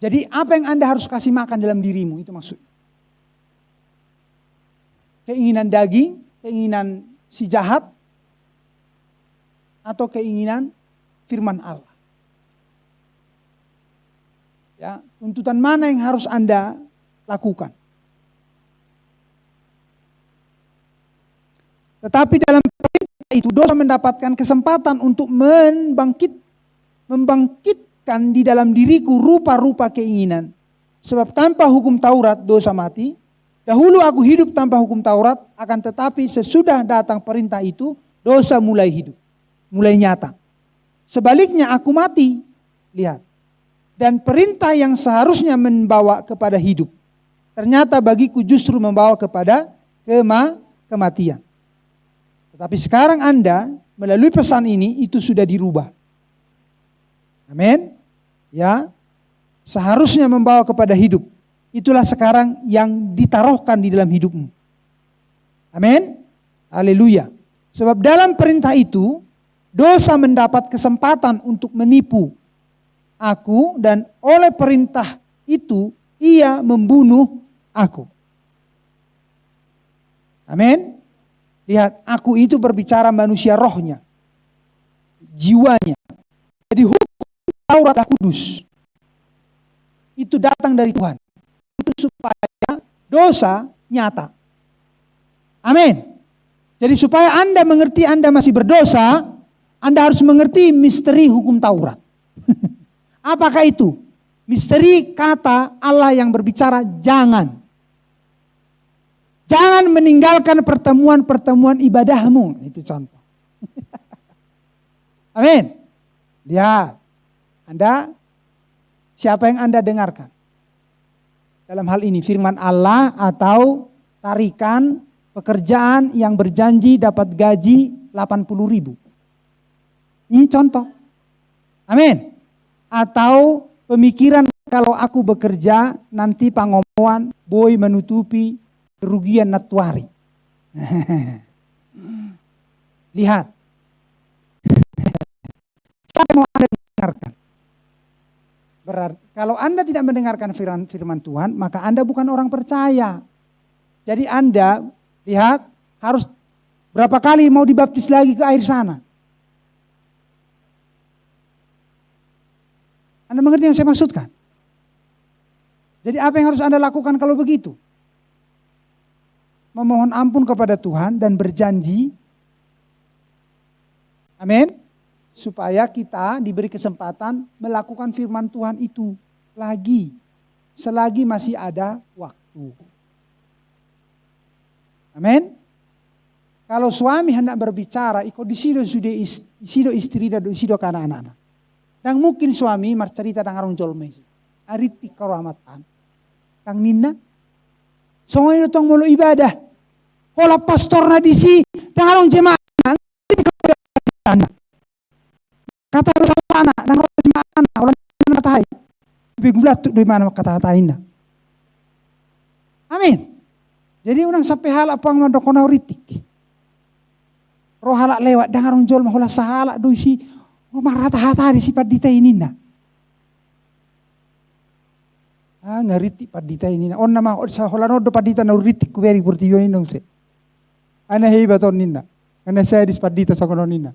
Jadi apa yang Anda harus kasih makan dalam dirimu, itu maksud. Keinginan daging, keinginan si jahat, atau keinginan firman Allah. Ya, tuntutan mana yang harus Anda lakukan? Tetapi dalam perintah itu dosa mendapatkan kesempatan untuk membangkitkan di dalam diriku rupa-rupa keinginan. Sebab tanpa hukum Taurat dosa mati. Dahulu aku hidup tanpa hukum Taurat, akan tetapi sesudah datang perintah itu dosa mulai hidup, mulai nyata. Sebaliknya aku mati, lihat. Dan perintah yang seharusnya membawa kepada hidup, ternyata bagiku justru membawa kepada kematian. Tetapi sekarang Anda melalui pesan ini itu sudah dirubah. Amin. Ya, seharusnya membawa kepada hidup. Itulah sekarang yang ditaruhkan di dalam hidupmu. Amin. Haleluya. Sebab dalam perintah itu dosa mendapat kesempatan untuk menipu aku, dan oleh perintah itu ia membunuh aku. Amin. Lihat, aku itu berbicara manusia rohnya, jiwanya. Jadi hukum Taurat kudus itu datang dari Tuhan, itu supaya dosa nyata. Amin. Jadi supaya Anda mengerti Anda masih berdosa, Anda harus mengerti misteri hukum Taurat. Apakah itu? Misteri kata Allah yang berbicara jangan. Jangan meninggalkan pertemuan-pertemuan ibadahmu. Itu contoh. Amin. Lihat. Anda, siapa yang Anda dengarkan? Dalam hal ini firman Allah atau tarikan pekerjaan yang berjanji dapat gaji 80.000. Ini contoh. Amin. Atau pemikiran kalau aku bekerja nanti pangomoan boy menutupi kerugian natuari. Lihat. Siapa yang mau Anda dengarkan? Berarti kalau Anda tidak mendengarkan firman Tuhan, maka Anda bukan orang percaya. Jadi Anda, lihat, harus berapa kali mau dibaptis lagi ke air sana? Anda mengerti yang saya maksudkan? Jadi apa yang harus Anda lakukan kalau begitu? Memohon ampun kepada Tuhan dan berjanji, amin, supaya kita diberi kesempatan melakukan firman Tuhan itu lagi, selagi masih ada waktu. Amin. Kalau suami hendak berbicara, ikut disido istri dan disido ke anak-anak. Dan mungkin suami cerita dengan orang jolme, aritik karamatan, kang Nina, soalnya tong mulu ibadah. Kalau pastor nadisi dengan orang jemaah, kata salah anak, dan orang jemaah anak, orang kata hai, bingung tuh dari mana kata haina. Amin. Jadi orang sampai hal apa yang mandokona ritik. Roh halak lewat dengan orang jol mahola sahala doisi, marata-hata di sifat dita ini na. Ngariti padita ini na. On nama sa hola no do padita na ritik ku veri kurtiyo ini nong se. Ana hebat on nina. Karena saya di padita sa kono nina.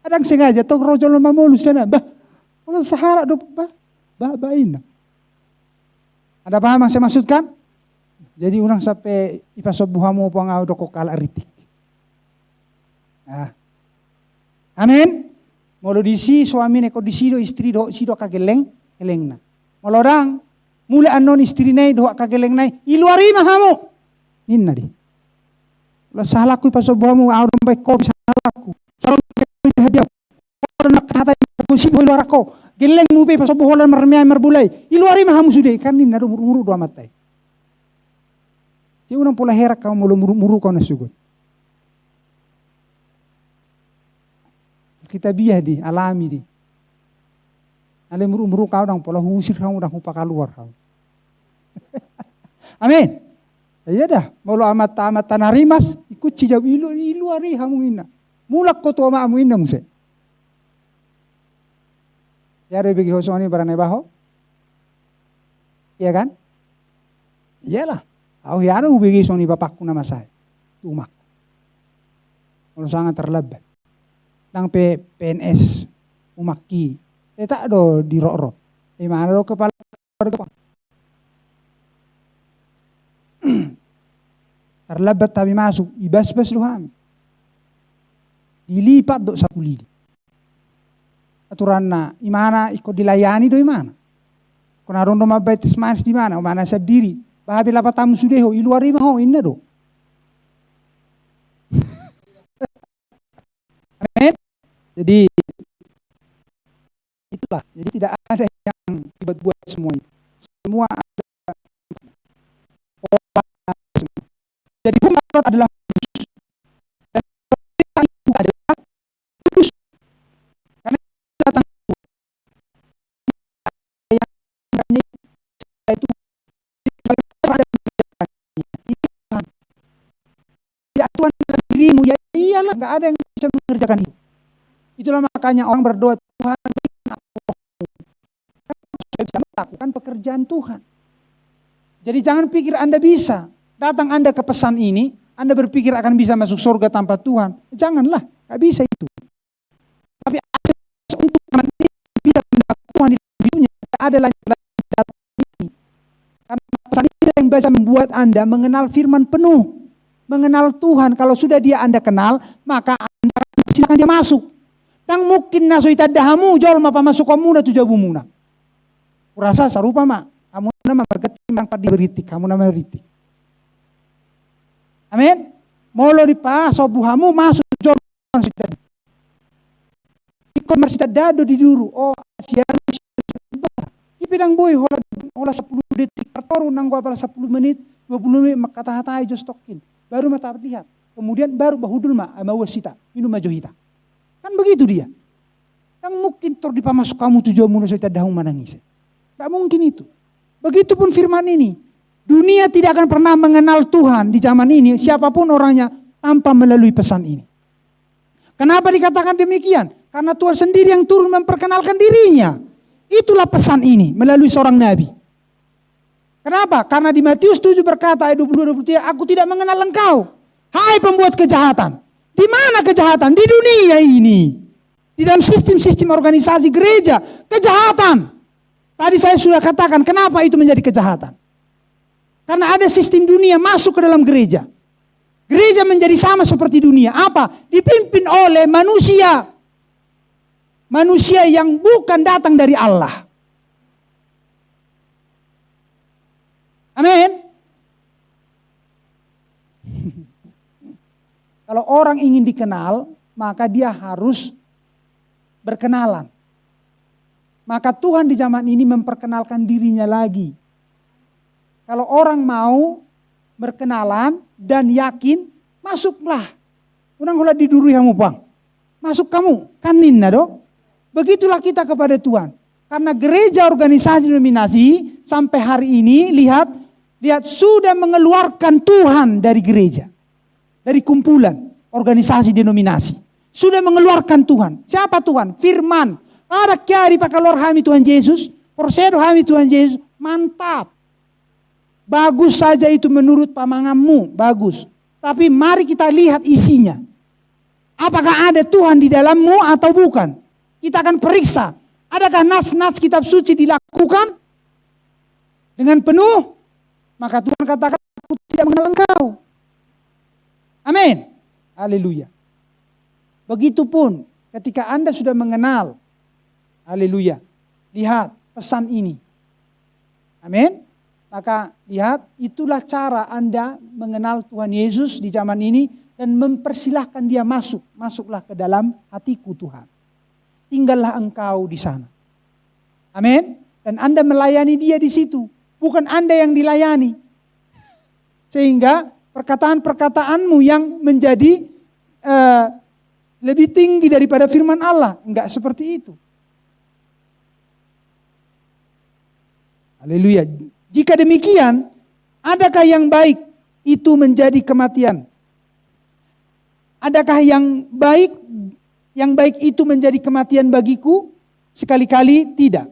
Adang sengaja tong rojol mamulu sana. Bah, hola sahala do ba ina. Ada paham yang saya maksudkan? Jadi orang sampai ipasobuhamu pangau doko kala ritik. Nah. Amin. Molo di si suami neko di sido istri do sido kageleng na. Molo orang mulai anon istri nai do kageleng nai iluari mahamu. Ninna di. Lah salah ku paso bomu audon baik ko salah ku. Sarong hadiah. Nak kata ku si luar ako. Geleng mu pe paso boholan marmia marbulai. Iluari mahamu sude kan ninna do muru do amatai. Ci unang pola herak kau mulu muru kau nasugot. Kita biah di, alami di. Ale muru kau dang pola husir kau dang hupa keluar kau. Amin. Ya dah, malu amat tanarimas ikut cijau ilu ari kamu ina. Mulak ko to maamu ina muse. Ya re bagi hosoni barane baho. Iya kan? Iyalah. Aku ya anu bagi soni bapakku nama saya. Tumak. Kalau sangat terlebat. Tang PNS umaki, tak do di rok-rok. Di mana do kepala keluarga. Terlebat tapi masuk, ibas-bas lu ham. Dilipat do sakuli. Aturan na, imana ikut dilayani do imana. Kena rondo mabaitis manis di mana, mana sendiri. Bahabi lapat tamu sudeho, iluari maho inna do. Amin. Jadi itulah, jadi tidak ada yang dibuat-buat semua itu. Semua ada. Jadi umat adalah kudus. Dan itu adalah kudus. Karena datang yang itu tidak Tuhan dalam dirimu, ya iyalah, nggak ada yang bisa mengerjakan itu. Itulah makanya orang berdoa, Tuhan bisa melakukan pekerjaan Tuhan. Jadi jangan pikir Anda bisa. Datang Anda ke pesan ini, Anda berpikir akan bisa masuk surga tanpa Tuhan. Janganlah, nggak bisa itu. Tapi untuk ini bisa mendapat Tuhan di dunia, ada lagi datang ini. Karena pesan ini yang bisa membuat Anda mengenal firman penuh. Mengenal Tuhan, kalau sudah dia Anda kenal, maka Anda silakan dia masuk. Nang mungkin naso itadahamu jol mapa masuk kamu na tujabu muna. Kurasa sarupa mak, kamu nama berketimbang padi beritik, kamu nama beritik. Amin. Molo di pa sobuhamu masuk jol masuk. Ikut marsita dado di duru. Oh siang ipidang boy hola 10 detik pertoru nang gua pala 10 menit 20 menit makata-hatai jos tokin. Baru mata lihat. Kemudian baru bahudul ma ama wasita minum majohita. Kan begitu dia. Yang mungkin di pamasuk kamu tujuan manusia dahung menangis. Gak mungkin itu. Begitupun firman ini. Dunia tidak akan pernah mengenal Tuhan di zaman ini. Siapapun orangnya tanpa melalui pesan ini. Kenapa dikatakan demikian? Karena Tuhan sendiri yang turun memperkenalkan dirinya. Itulah pesan ini melalui seorang nabi. Kenapa? Karena di Matius 7 berkata ayat 22-23, aku tidak mengenal engkau. Hai pembuat kejahatan. Di mana kejahatan? Di dunia ini. Di dalam sistem-sistem organisasi gereja. Kejahatan. Tadi saya sudah katakan kenapa itu menjadi kejahatan. Karena ada sistem dunia masuk ke dalam gereja. Gereja menjadi sama seperti dunia. Apa? Dipimpin oleh manusia. Manusia yang bukan datang dari Allah. Amin. Kalau orang ingin dikenal, maka dia harus berkenalan. Maka Tuhan di zaman ini memperkenalkan dirinya lagi. Kalau orang mau berkenalan dan yakin, masuklah. Unang hula diduru yang bang. Masuk kamu, kan ninna do. Begitulah kita kepada Tuhan. Karena gereja organisasi denominasi sampai hari ini lihat sudah mengeluarkan Tuhan dari gereja. Dari kumpulan organisasi denominasi. Sudah mengeluarkan Tuhan. Siapa Tuhan? Firman. Ada kiari pakalor kami Tuhan Yesus. Porsedo kami Tuhan Yesus. Mantap. Bagus saja itu menurut pamanganmu. Bagus. Tapi mari kita lihat isinya. Apakah ada Tuhan di dalammu atau bukan? Kita akan periksa. Adakah nas-nas kitab suci dilakukan dengan penuh? Maka Tuhan katakan aku tidak mengenal engkau. Amin. Haleluya. Begitupun ketika Anda sudah mengenal, haleluya, lihat pesan ini. Amin. Maka lihat, itulah cara Anda mengenal Tuhan Yesus di zaman ini dan mempersilahkan dia masuk. Masuklah ke dalam hatiku Tuhan. Tinggallah engkau di sana. Amin. Dan Anda melayani dia di situ. Bukan Anda yang dilayani. Sehingga perkataan-perkataanmu yang menjadi lebih tinggi daripada firman Allah. Enggak seperti itu. Haleluya. Jika demikian, adakah yang baik itu menjadi kematian? Adakah yang baik itu menjadi kematian bagiku? Sekali-kali tidak.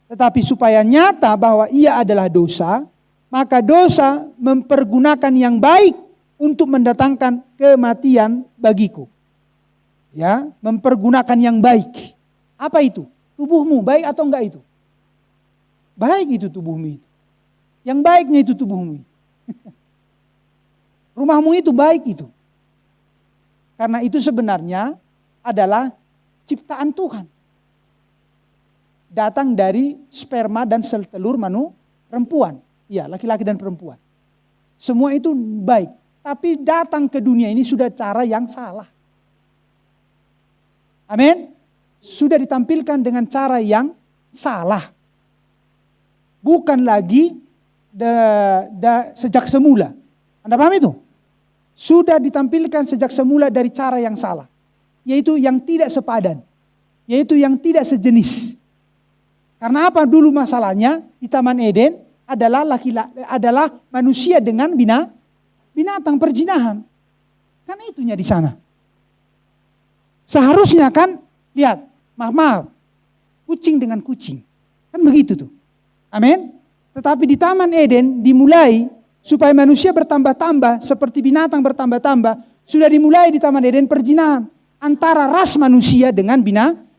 Tetapi supaya nyata bahwa ia adalah dosa, maka dosa mempergunakan yang baik untuk mendatangkan kematian bagiku. Ya, mempergunakan yang baik. Apa itu? Tubuhmu baik atau enggak itu? Baik itu tubuhmu itu. Yang baiknya itu tubuhmu. Rumahmu itu baik itu. Karena itu sebenarnya adalah ciptaan Tuhan. Datang dari sperma dan sel telur perempuan. Iya, laki-laki dan perempuan. Semua itu baik. Tapi datang ke dunia ini sudah cara yang salah. Amin. Sudah ditampilkan dengan cara yang salah. Bukan lagi sejak semula. Anda paham itu? Sudah ditampilkan sejak semula dari cara yang salah. Yaitu yang tidak sepadan. Yaitu yang tidak sejenis. Karena apa dulu masalahnya di Taman Eden adalah manusia dengan binatang perzinahan. Kan itunya di sana. Seharusnya kan, lihat, maaf, kucing dengan kucing. Kan begitu tuh. Amin. Tetapi di Taman Eden dimulai supaya manusia bertambah-tambah seperti binatang bertambah-tambah. Sudah dimulai di Taman Eden perzinahan antara ras manusia dengan binatang.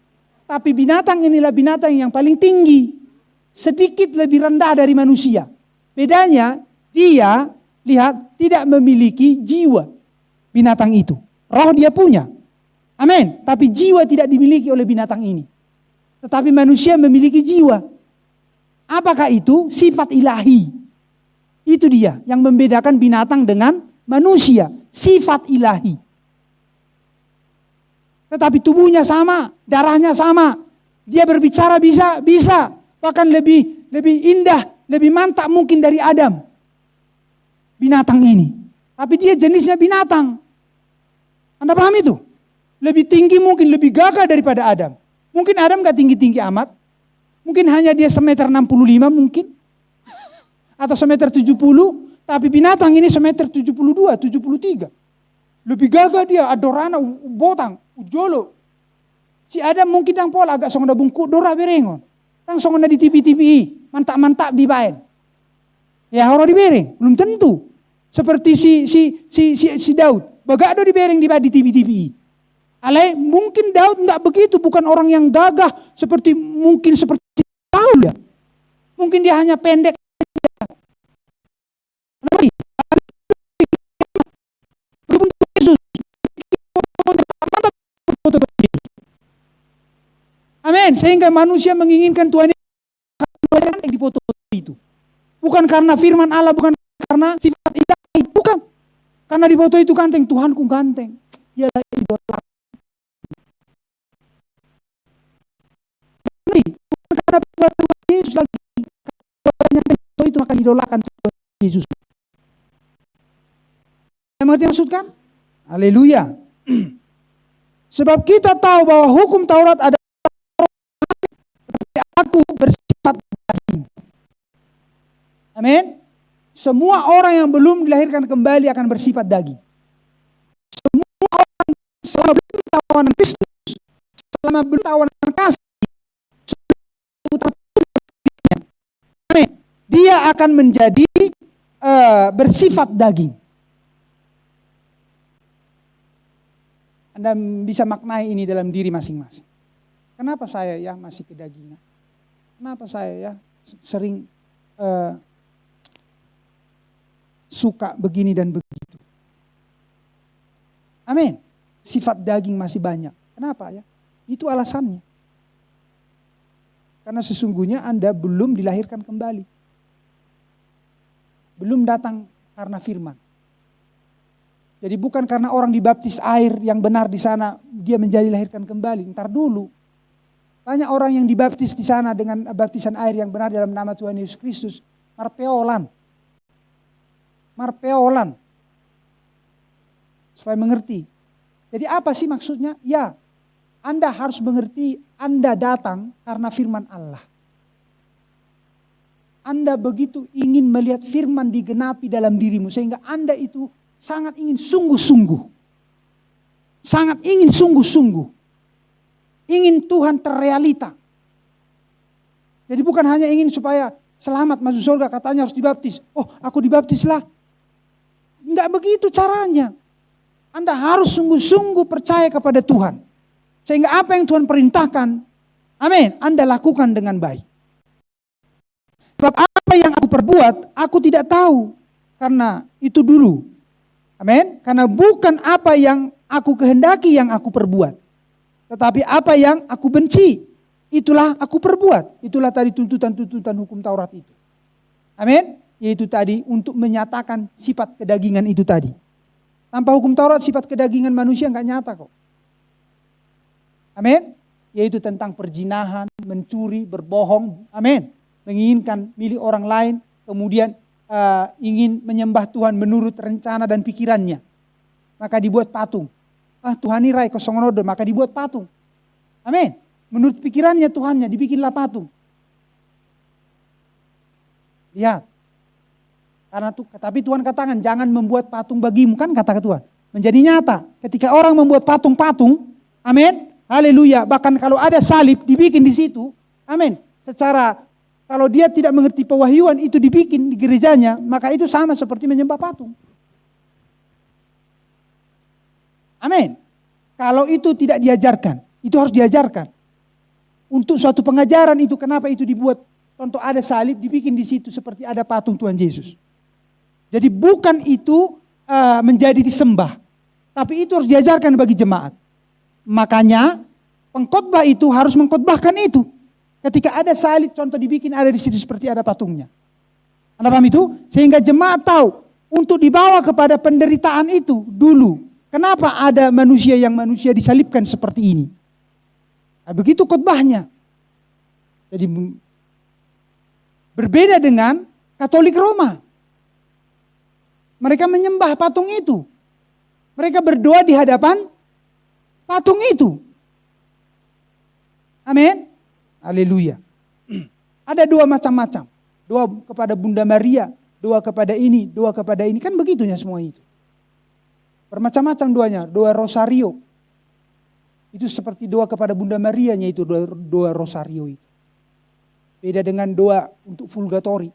Tapi binatang inilah binatang yang paling tinggi. Sedikit lebih rendah dari manusia. Bedanya dia, lihat, tidak memiliki jiwa binatang itu. Roh dia punya. Amin. Tapi jiwa tidak dimiliki oleh binatang ini. Tetapi manusia memiliki jiwa. Apakah itu? Sifat ilahi. Itu dia yang membedakan binatang dengan manusia. Sifat ilahi. Tetapi tubuhnya sama, darahnya sama. Dia berbicara bisa. Bahkan lebih indah, lebih mantap mungkin dari Adam. Binatang ini. Tapi dia jenisnya binatang. Anda paham itu? Lebih tinggi mungkin, lebih gagah daripada Adam. Mungkin Adam gak tinggi-tinggi amat. Mungkin hanya dia 1,65 meter mungkin. Atau 1,70 meter. Tapi binatang ini 1,72 meter, 73. Lebih gagah dia, adorana, botang, ujolo. Si Adam mungkin yang pola agak songon da bungkuk dora berengon. Tang songon di TV, mantap-mantap di baen. Ya orang di bereng, belum tentu. Seperti si Daud, bagado di bereng di TV. Alai mungkin Daud enggak begitu, bukan orang yang gagah seperti Daud ya. Mungkin dia hanya pendek. Amin. Sehingga manusia menginginkan Tuhan yang dipoto itu. Bukan karena firman Allah, bukan karena sifat ilahi, bukan. Karena di foto itu ganteng, Tuhanku ganteng. Ialah idola. Karena Tuhan Yesus lagi yang foto itu akan idolakan Tuhan Yesus. Yang mengerti maksudkan? Haleluya. Sebab kita tahu bahwa hukum Taurat ada aku bersifat daging. Amin. Semua orang yang belum dilahirkan kembali akan bersifat daging. Semua orang selama belum tawanan Kristus, selama belum tawanan kasih, amin, dia akan menjadi bersifat daging. Anda bisa maknai ini dalam diri masing-masing. Kenapa saya ya masih kedagingan? Kenapa saya ya sering suka begini dan begitu? Amin. Sifat daging masih banyak. Kenapa ya? Itu alasannya. Karena sesungguhnya Anda belum dilahirkan kembali. Belum datang karena firman. Jadi bukan karena orang dibaptis air yang benar di sana dia menjadi lahirkan kembali. Ntar dulu. Banyak orang yang dibaptis di sana dengan baptisan air yang benar dalam nama Tuhan Yesus Kristus. Marpeolan. Supaya mengerti. Jadi apa sih maksudnya? Ya, Anda harus mengerti Anda datang karena firman Allah. Anda begitu ingin melihat firman digenapi dalam dirimu sehingga Anda itu sangat ingin sungguh-sungguh. Sangat ingin sungguh-sungguh. Ingin Tuhan terrealita. Jadi bukan hanya ingin supaya selamat masuk surga katanya harus dibaptis. Oh, aku dibaptislah. Enggak begitu caranya. Anda harus sungguh-sungguh percaya kepada Tuhan. Sehingga apa yang Tuhan perintahkan, amin, Anda lakukan dengan baik. Sebab apa yang aku perbuat, aku tidak tahu. Karena itu dulu. Amin. Karena bukan apa yang aku kehendaki yang aku perbuat. Tetapi apa yang aku benci, itulah aku perbuat. Itulah tadi tuntutan-tuntutan hukum Taurat itu. Amin. Yaitu tadi untuk menyatakan sifat kedagingan itu tadi. Tanpa hukum Taurat sifat kedagingan manusia enggak nyata kok. Amin. Yaitu tentang perzinahan, mencuri, berbohong. Amin. Menginginkan milik orang lain, kemudian ingin menyembah Tuhan menurut rencana dan pikirannya. Maka dibuat patung. Tuhan ini rai kosongonodo, maka dibuat patung. Amin. Menurut pikirannya Tuhannya, dibikinlah patung. Lihat. Tapi Tuhan katakan jangan membuat patung bagimu, kan kata Tuhan. Menjadi nyata. Ketika orang membuat patung-patung, amin. Haleluya. Bahkan kalau ada salib dibikin di situ, amin. Secara kalau dia tidak mengerti pewahyuan itu dibikin di gerejanya, maka itu sama seperti menyembah patung. Amin. Kalau itu tidak diajarkan, itu harus diajarkan. Untuk suatu pengajaran itu, kenapa itu dibuat? Contoh ada salib dibikin di situ seperti ada patung Tuhan Yesus. Jadi bukan itu menjadi disembah, tapi itu harus diajarkan bagi jemaat. Makanya pengkhotbah itu harus mengkhotbahkan itu. Ketika ada salib, contoh dibikin ada di situ seperti ada patungnya. Anda paham itu? Sehingga jemaat tahu untuk dibawa kepada penderitaan itu dulu. Kenapa ada manusia yang manusia disalibkan seperti ini? Nah, begitu khotbahnya. Jadi berbeda dengan Katolik Roma. Mereka menyembah patung itu. Mereka berdoa di hadapan patung itu. Amin. Haleluya. Ada dua macam-macam. Doa kepada Bunda Maria, doa kepada ini, doa kepada ini. Kan begitunya semua itu. Bermacam-macam doanya. Doa rosario. Itu seperti doa kepada Bunda Marianya itu doa rosario itu. Beda dengan doa untuk vulgatori.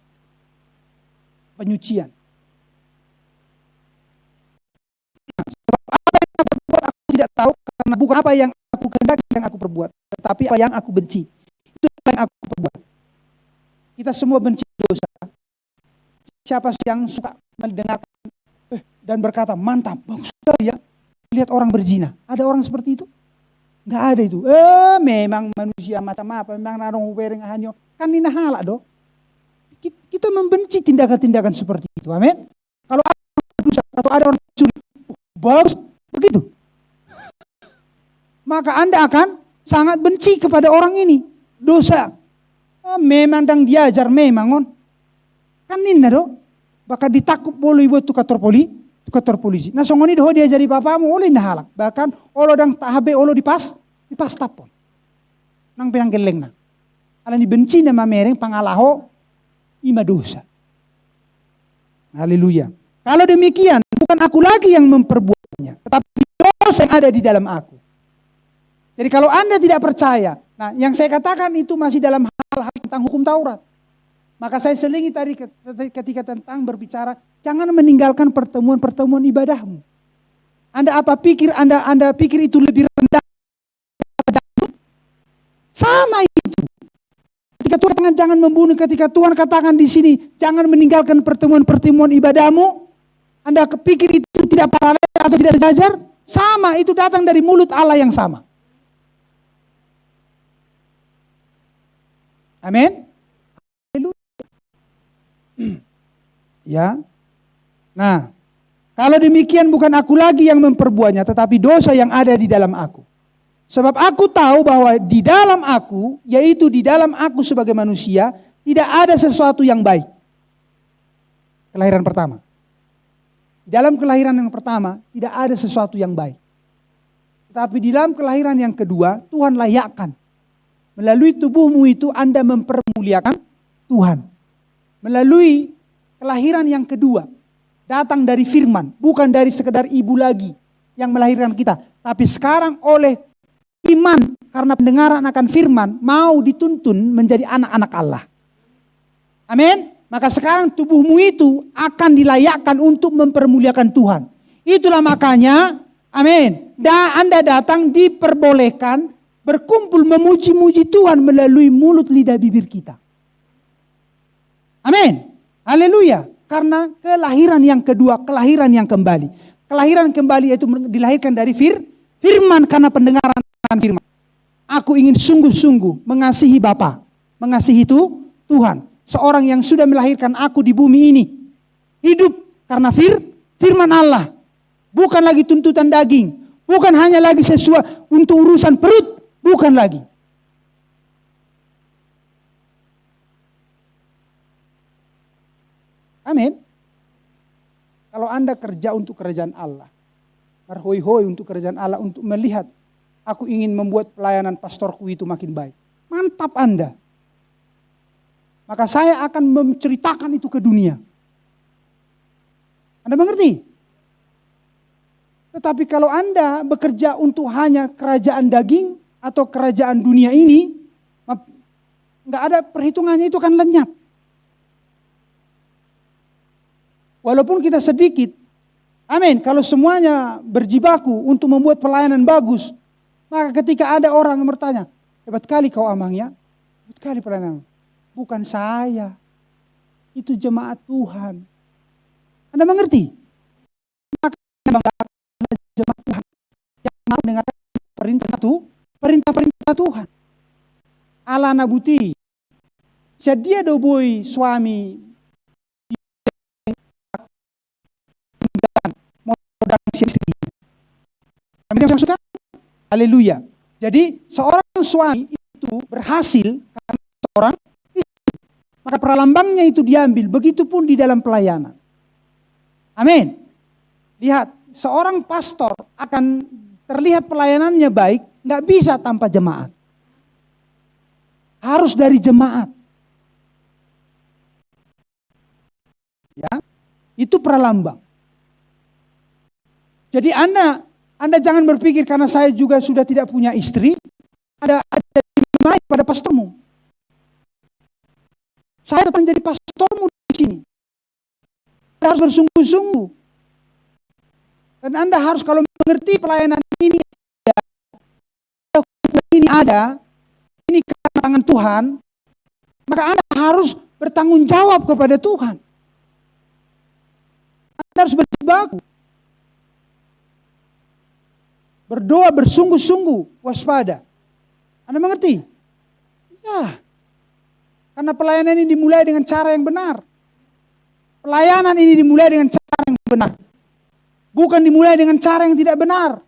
Penyucian. Sebab apa yang aku perbuat aku tidak tahu karena bukan apa yang aku kehendaki yang aku perbuat. Tetapi apa yang aku benci. Itu yang aku perbuat. Kita semua benci dosa. Siapa sih yang suka mendengarkan dan berkata mantap, bagus sekali ya. Lihat orang berzina. Ada orang seperti itu? Enggak ada itu. Memang manusia macam apa? Memang narong ubereng hanyo. Kan ini halak do. Kita membenci tindakan-tindakan seperti itu. Amin. Kalau ada dosa atau ada orang curi, bagus begitu. Maka Anda akan sangat benci kepada orang ini. Dosa. Memang dang diajar memang on. Kan ini do. Bahkan ditakut boleh buat tukar polisi. Nah songoni doh dia jadi bapamu oleh nah halak. Bahkan olo dang tahabe olo dipas tapon. Nang pinang geleng na. Alang dibenci nama mereng pangalaho ima dosa. Haleluya. Kalau demikian bukan aku lagi yang memperbuatnya, tetapi dosa yang ada di dalam aku. Jadi kalau Anda tidak percaya, nah yang saya katakan itu masih dalam hal-hal tentang hukum Taurat. Maka saya selingi tadi ketika tentang berbicara, jangan meninggalkan pertemuan-pertemuan ibadahmu. Anda apa pikir Anda pikir itu lebih rendah? Sama itu. Ketika Tuhan katakan jangan membunuh, ketika Tuhan katakan di sini jangan meninggalkan pertemuan-pertemuan ibadahmu, Anda pikir itu tidak paralel atau tidak sejajar? Sama, itu datang dari mulut Allah yang sama. Amin. Ya. Nah, kalau demikian bukan aku lagi yang memperbuatnya, tetapi dosa yang ada di dalam aku. Sebab aku tahu bahwa di dalam aku, yaitu di dalam aku sebagai manusia, tidak ada sesuatu yang baik. Kelahiran pertama. Di dalam kelahiran yang pertama, tidak ada sesuatu yang baik. Tetapi di dalam kelahiran yang kedua, Tuhan layakkan. Melalui tubuhmu itu Anda mempermuliakan Tuhan. Melalui kelahiran yang kedua, datang dari firman, bukan dari sekedar ibu lagi yang melahirkan kita. Tapi sekarang oleh iman, karena pendengaran akan firman, mau dituntun menjadi anak-anak Allah. Amin. Maka sekarang tubuhmu itu akan dilayakkan untuk mempermuliakan Tuhan. Itulah makanya, amin, Anda datang diperbolehkan berkumpul memuji-muji Tuhan melalui mulut lidah bibir kita. Amin. Haleluya. Karena kelahiran yang kedua, kelahiran yang kembali. Kelahiran kembali itu dilahirkan dari firman, karena pendengaran firman. Aku ingin sungguh-sungguh mengasihi Bapa, mengasihi itu Tuhan. Seorang yang sudah melahirkan aku di bumi ini. Hidup karena firman Allah. Bukan lagi tuntutan daging. Bukan hanya lagi sesuatu untuk urusan perut. Bukan lagi. Amin. Kalau Anda kerja untuk kerajaan Allah. Berhoi-hoi untuk kerajaan Allah. Untuk melihat. Aku ingin membuat pelayanan pastorku itu makin baik. Mantap Anda. Maka saya akan menceritakan itu ke dunia. Anda mengerti? Tetapi kalau Anda bekerja untuk hanya kerajaan daging atau kerajaan dunia ini, nggak ada perhitungannya, itu akan lenyap. Walaupun kita sedikit, amin, kalau semuanya berjibaku untuk membuat pelayanan bagus, maka ketika ada orang yang bertanya, hebat kali kau Amang ya, hebat kali pelayanan. Bukan saya, itu jemaat Tuhan. Anda mengerti? Maka jemaat Tuhan yang mau mendengarkan perintah Tuhan. Allah nabuti, sedia doboi suami modal istri. Kami maksudkan, haleluya. Jadi seorang suami itu berhasil karena seorang istri. Maka pralambangnya itu diambil, begitupun di dalam pelayanan. Amin. Lihat, seorang pastor akan terlihat pelayanannya baik, nggak bisa tanpa jemaat. Harus dari jemaat. Ya, itu pralambang. Jadi Anda jangan berpikir karena saya juga sudah tidak punya istri, ada baik pada pastormu. Saya datang jadi pastormu di sini. Anda harus bersungguh-sungguh. Dan Anda harus kalau mengerti pelayanan ini ada, ini tangan Tuhan, maka Anda harus bertanggung jawab kepada Tuhan. Anda harus berjibaku. Berdoa bersungguh-sungguh, waspada. Anda mengerti? Ya. Karena pelayanan ini dimulai dengan cara yang benar. Pelayanan ini dimulai dengan cara yang benar. Bukan dimulai dengan cara yang tidak benar.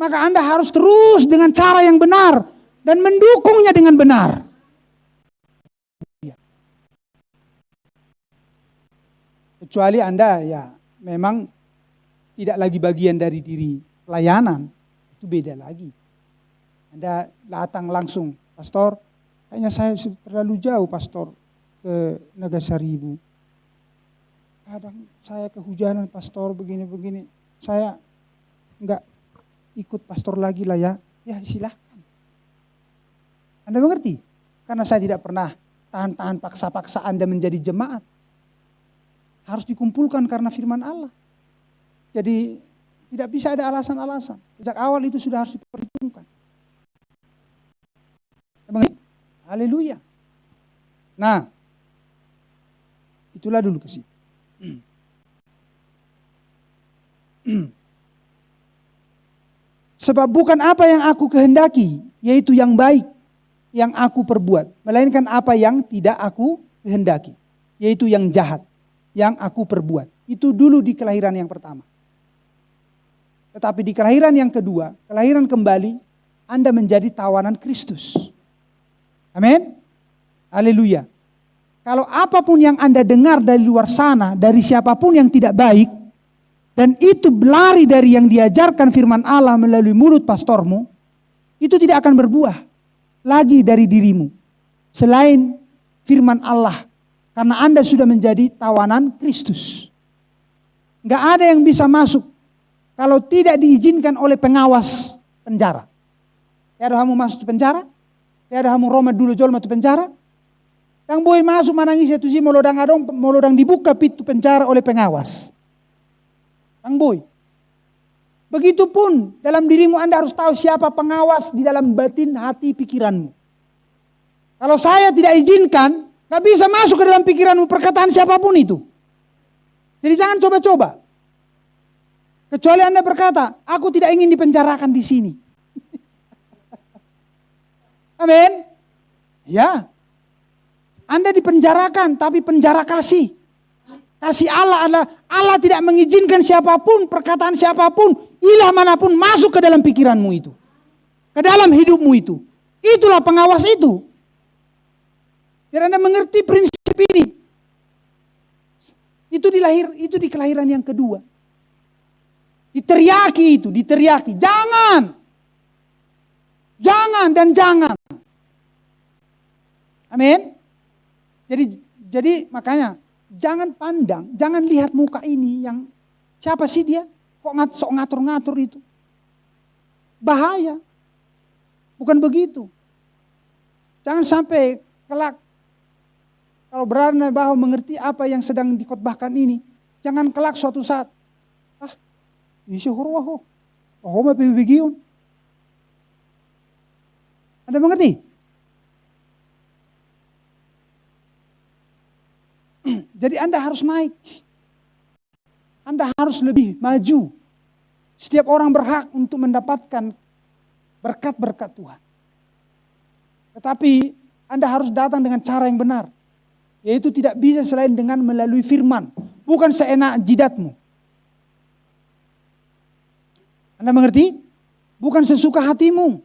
Maka Anda harus terus dengan cara yang benar. Dan mendukungnya dengan benar. Kecuali Anda ya memang tidak lagi bagian dari diri pelayanan. Itu beda lagi. Anda datang langsung, pastor, kayaknya saya terlalu jauh pastor ke Nagasari. Kadang saya kehujanan pastor begini-begini. Saya enggak ikut pastor lagi lah ya. Ya silahkan. Anda mengerti? Karena saya tidak pernah tahan-tahan paksa-paksa Anda menjadi jemaat. Harus dikumpulkan karena firman Allah. Jadi tidak bisa ada alasan-alasan. Sejak awal itu sudah harus diperhitungkan. Haleluya. Nah, itulah dulu ke situ. Sebab bukan apa yang aku kehendaki, yaitu yang baik. yang aku perbuat, melainkan apa yang tidak aku kehendaki, yaitu yang jahat yang aku perbuat. Itu dulu di kelahiran yang pertama. Tetapi di kelahiran yang kedua, kelahiran kembali, Anda menjadi tawanan Kristus. Amin. Haleluya. Kalau apapun yang Anda dengar dari luar sana, dari siapapun yang tidak baik, dan itu berlari dari yang diajarkan firman Allah melalui mulut pastormu, itu tidak akan berbuah lagi dari dirimu. Selain firman Allah, karena Anda sudah menjadi tawanan Kristus. Enggak ada yang bisa masuk kalau tidak diizinkan oleh pengawas penjara. Tiada kamu masuk ke penjara, tiada kamu Roma dulu jol masuk penjara. Yang boleh masuk manangis itu sih molodang dibuka pintu penjara oleh pengawas. Yang boleh. Begitupun dalam dirimu Anda harus tahu siapa pengawas di dalam batin hati pikiranmu. Kalau saya tidak izinkan, gak bisa masuk ke dalam pikiranmu perkataan siapapun itu. Jadi jangan coba-coba. Kecuali Anda berkata, aku tidak ingin dipenjarakan di sini. Amin. Ya. Anda dipenjarakan, tapi penjara kasih. Kasih Allah adalah Allah tidak mengizinkan siapapun, perkataan siapapun, ilah manapun masuk ke dalam pikiranmu itu. Ke dalam hidupmu itu. Itulah pengawas itu. Biar Anda mengerti prinsip ini. Itu di kelahiran yang kedua. Diteriaki itu, diteriaki. Jangan. Jangan dan jangan. Amin. Jadi makanya jangan pandang, jangan lihat muka ini yang siapa sih dia? Kok sok ngatur-ngatur itu? Bahaya. Bukan begitu. Jangan sampai kelak kalau berani bahwa mengerti apa yang sedang dikhotbahkan ini, jangan kelak suatu saat Isu hurwaho. Oh, ma pibigiyon. Anda mengerti? Jadi Anda harus naik. Anda harus lebih maju. Setiap orang berhak untuk mendapatkan berkat-berkat Tuhan. Tetapi Anda harus datang dengan cara yang benar. Yaitu tidak bisa selain dengan melalui firman. Bukan seenak jidatmu. Anda mengerti? Bukan sesuka hatimu.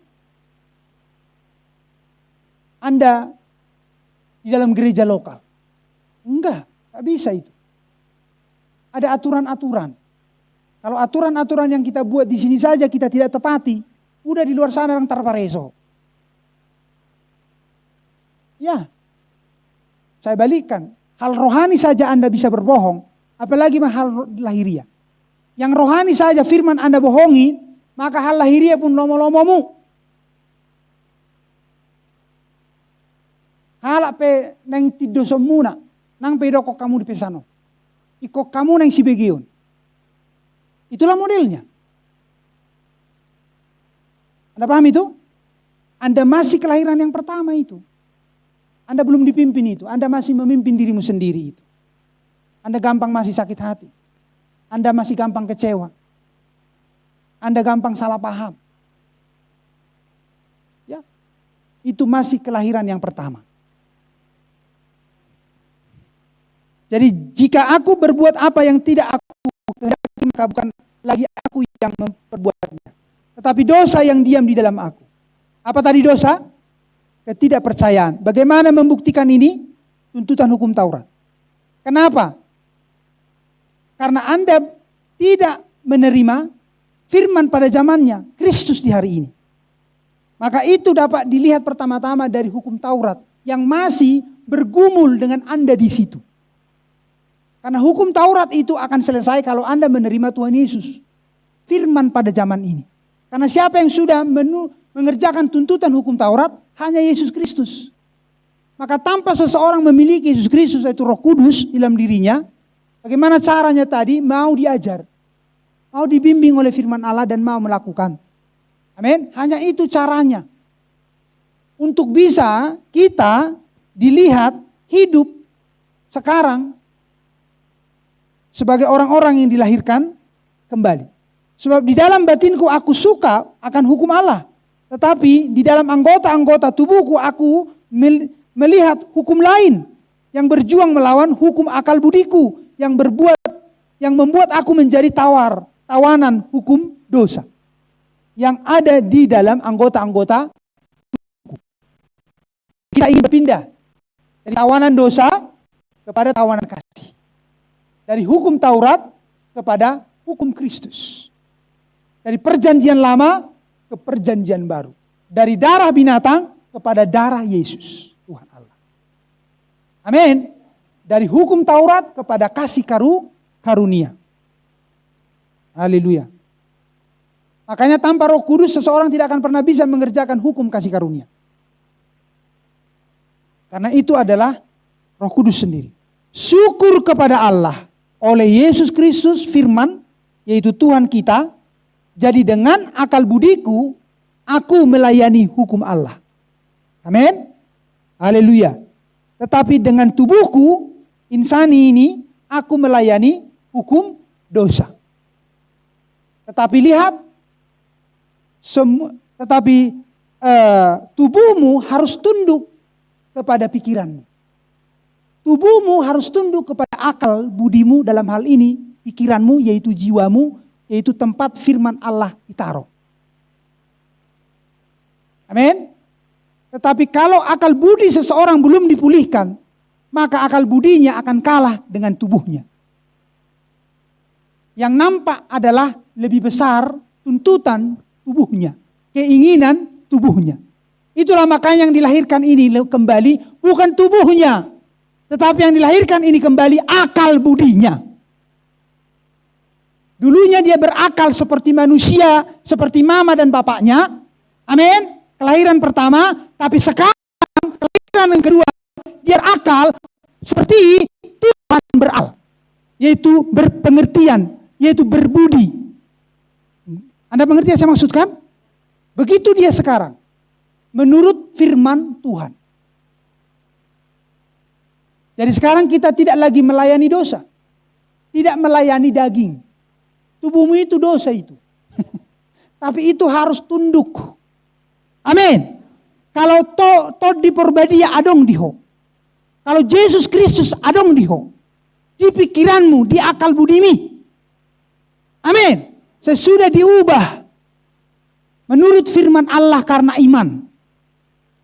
Anda di dalam gereja lokal. Enggak, tak bisa itu. Ada aturan-aturan. Kalau aturan-aturan yang kita buat di sini saja kita tidak tepati, udah di luar sana orang tarpareso. Ya, saya balikkan. Hal rohani saja Anda bisa berbohong, apalagi hal lahiriah. Yang rohani saja firman Anda bohongi, maka hal lahiriah pun lomo-lomomu. Halak pe neng tido semuna, nang pedoko kamu di pesano. Iko kamu neng sibegion. Itulah modelnya. Anda paham itu? Anda masih kelahiran yang pertama itu. Anda belum dipimpin itu. Anda masih memimpin dirimu sendiri itu. Anda gampang masih sakit hati. Anda masih gampang kecewa. Anda gampang salah paham. Ya, itu masih kelahiran yang pertama. Jadi jika aku berbuat apa yang tidak aku kehendaki, maka bukan lagi aku yang memperbuatnya, tetapi dosa yang diam di dalam aku. Apa tadi dosa? Ketidakpercayaan. Bagaimana membuktikan ini? Tuntutan hukum Taurat. Kenapa? Karena Anda tidak menerima firman pada zamannya, Kristus di hari ini. Maka itu dapat dilihat pertama-tama dari hukum Taurat yang masih bergumul dengan Anda di situ. Karena hukum Taurat itu akan selesai kalau Anda menerima Tuhan Yesus. Firman pada zaman ini. Karena siapa yang sudah mengerjakan tuntutan hukum Taurat? Hanya Yesus Kristus. Maka tanpa seseorang memiliki Yesus Kristus, yaitu Roh Kudus di dalam dirinya, bagaimana caranya tadi? Mau diajar. Mau dibimbing oleh firman Allah dan mau melakukan. Amin. Hanya itu caranya. Untuk bisa kita dilihat hidup sekarang sebagai orang-orang yang dilahirkan kembali. Sebab di dalam batinku aku suka akan hukum Allah. Tetapi di dalam anggota-anggota tubuhku aku melihat hukum lain yang berjuang melawan hukum akal budiku yang membuat aku menjadi tawanan hukum dosa yang ada di dalam anggota-anggota. Kita ingin berpindah dari tawanan dosa kepada tawanan kasih. Dari hukum Taurat kepada hukum Kristus. Dari perjanjian lama ke perjanjian baru. Dari darah binatang kepada darah Yesus, Tuhan Allah. Amin. Dari hukum Taurat kepada kasih karunia. Haleluya. Makanya tanpa Roh Kudus seseorang tidak akan pernah bisa mengerjakan hukum kasih karunia. Karena itu adalah Roh Kudus sendiri. Syukur kepada Allah oleh Yesus Kristus firman, yaitu Tuhan kita. Jadi dengan akal budiku, aku melayani hukum Allah. Amin. Haleluya. Tetapi dengan tubuhku, insani ini, aku melayani hukum dosa. Tetapi lihat, tubuhmu harus tunduk kepada pikiranmu. Tubuhmu harus tunduk kepada akal budimu dalam hal ini, pikiranmu yaitu jiwamu, yaitu tempat firman Allah ditaruh. Amin. Tetapi kalau akal budi seseorang belum dipulihkan, maka akal budinya akan kalah dengan tubuhnya. Yang nampak adalah lebih besar tuntutan tubuhnya, keinginan tubuhnya. Itulah makanya yang dilahirkan ini kembali bukan tubuhnya, tetapi yang dilahirkan ini kembali akal budinya. Dulunya dia berakal seperti manusia, seperti mama dan bapaknya. Amin. Kelahiran pertama, tapi sekarang kelahiran yang kedua, dia akal seperti Tuhan berakal, yaitu berpengertian, yaitu berbudi. Anda mengerti yang saya maksudkan? Begitu dia sekarang, menurut firman Tuhan. Jadi sekarang kita tidak lagi melayani dosa, tidak melayani daging. Tubuhmu itu dosa itu. Tapi itu harus tunduk. Amin. Kalau to di porbadia adong diho. Kalau Yesus Kristus adong diho. Di pikiranmu, di akal budimi. Amin. Sesudah diubah menurut firman Allah karena iman.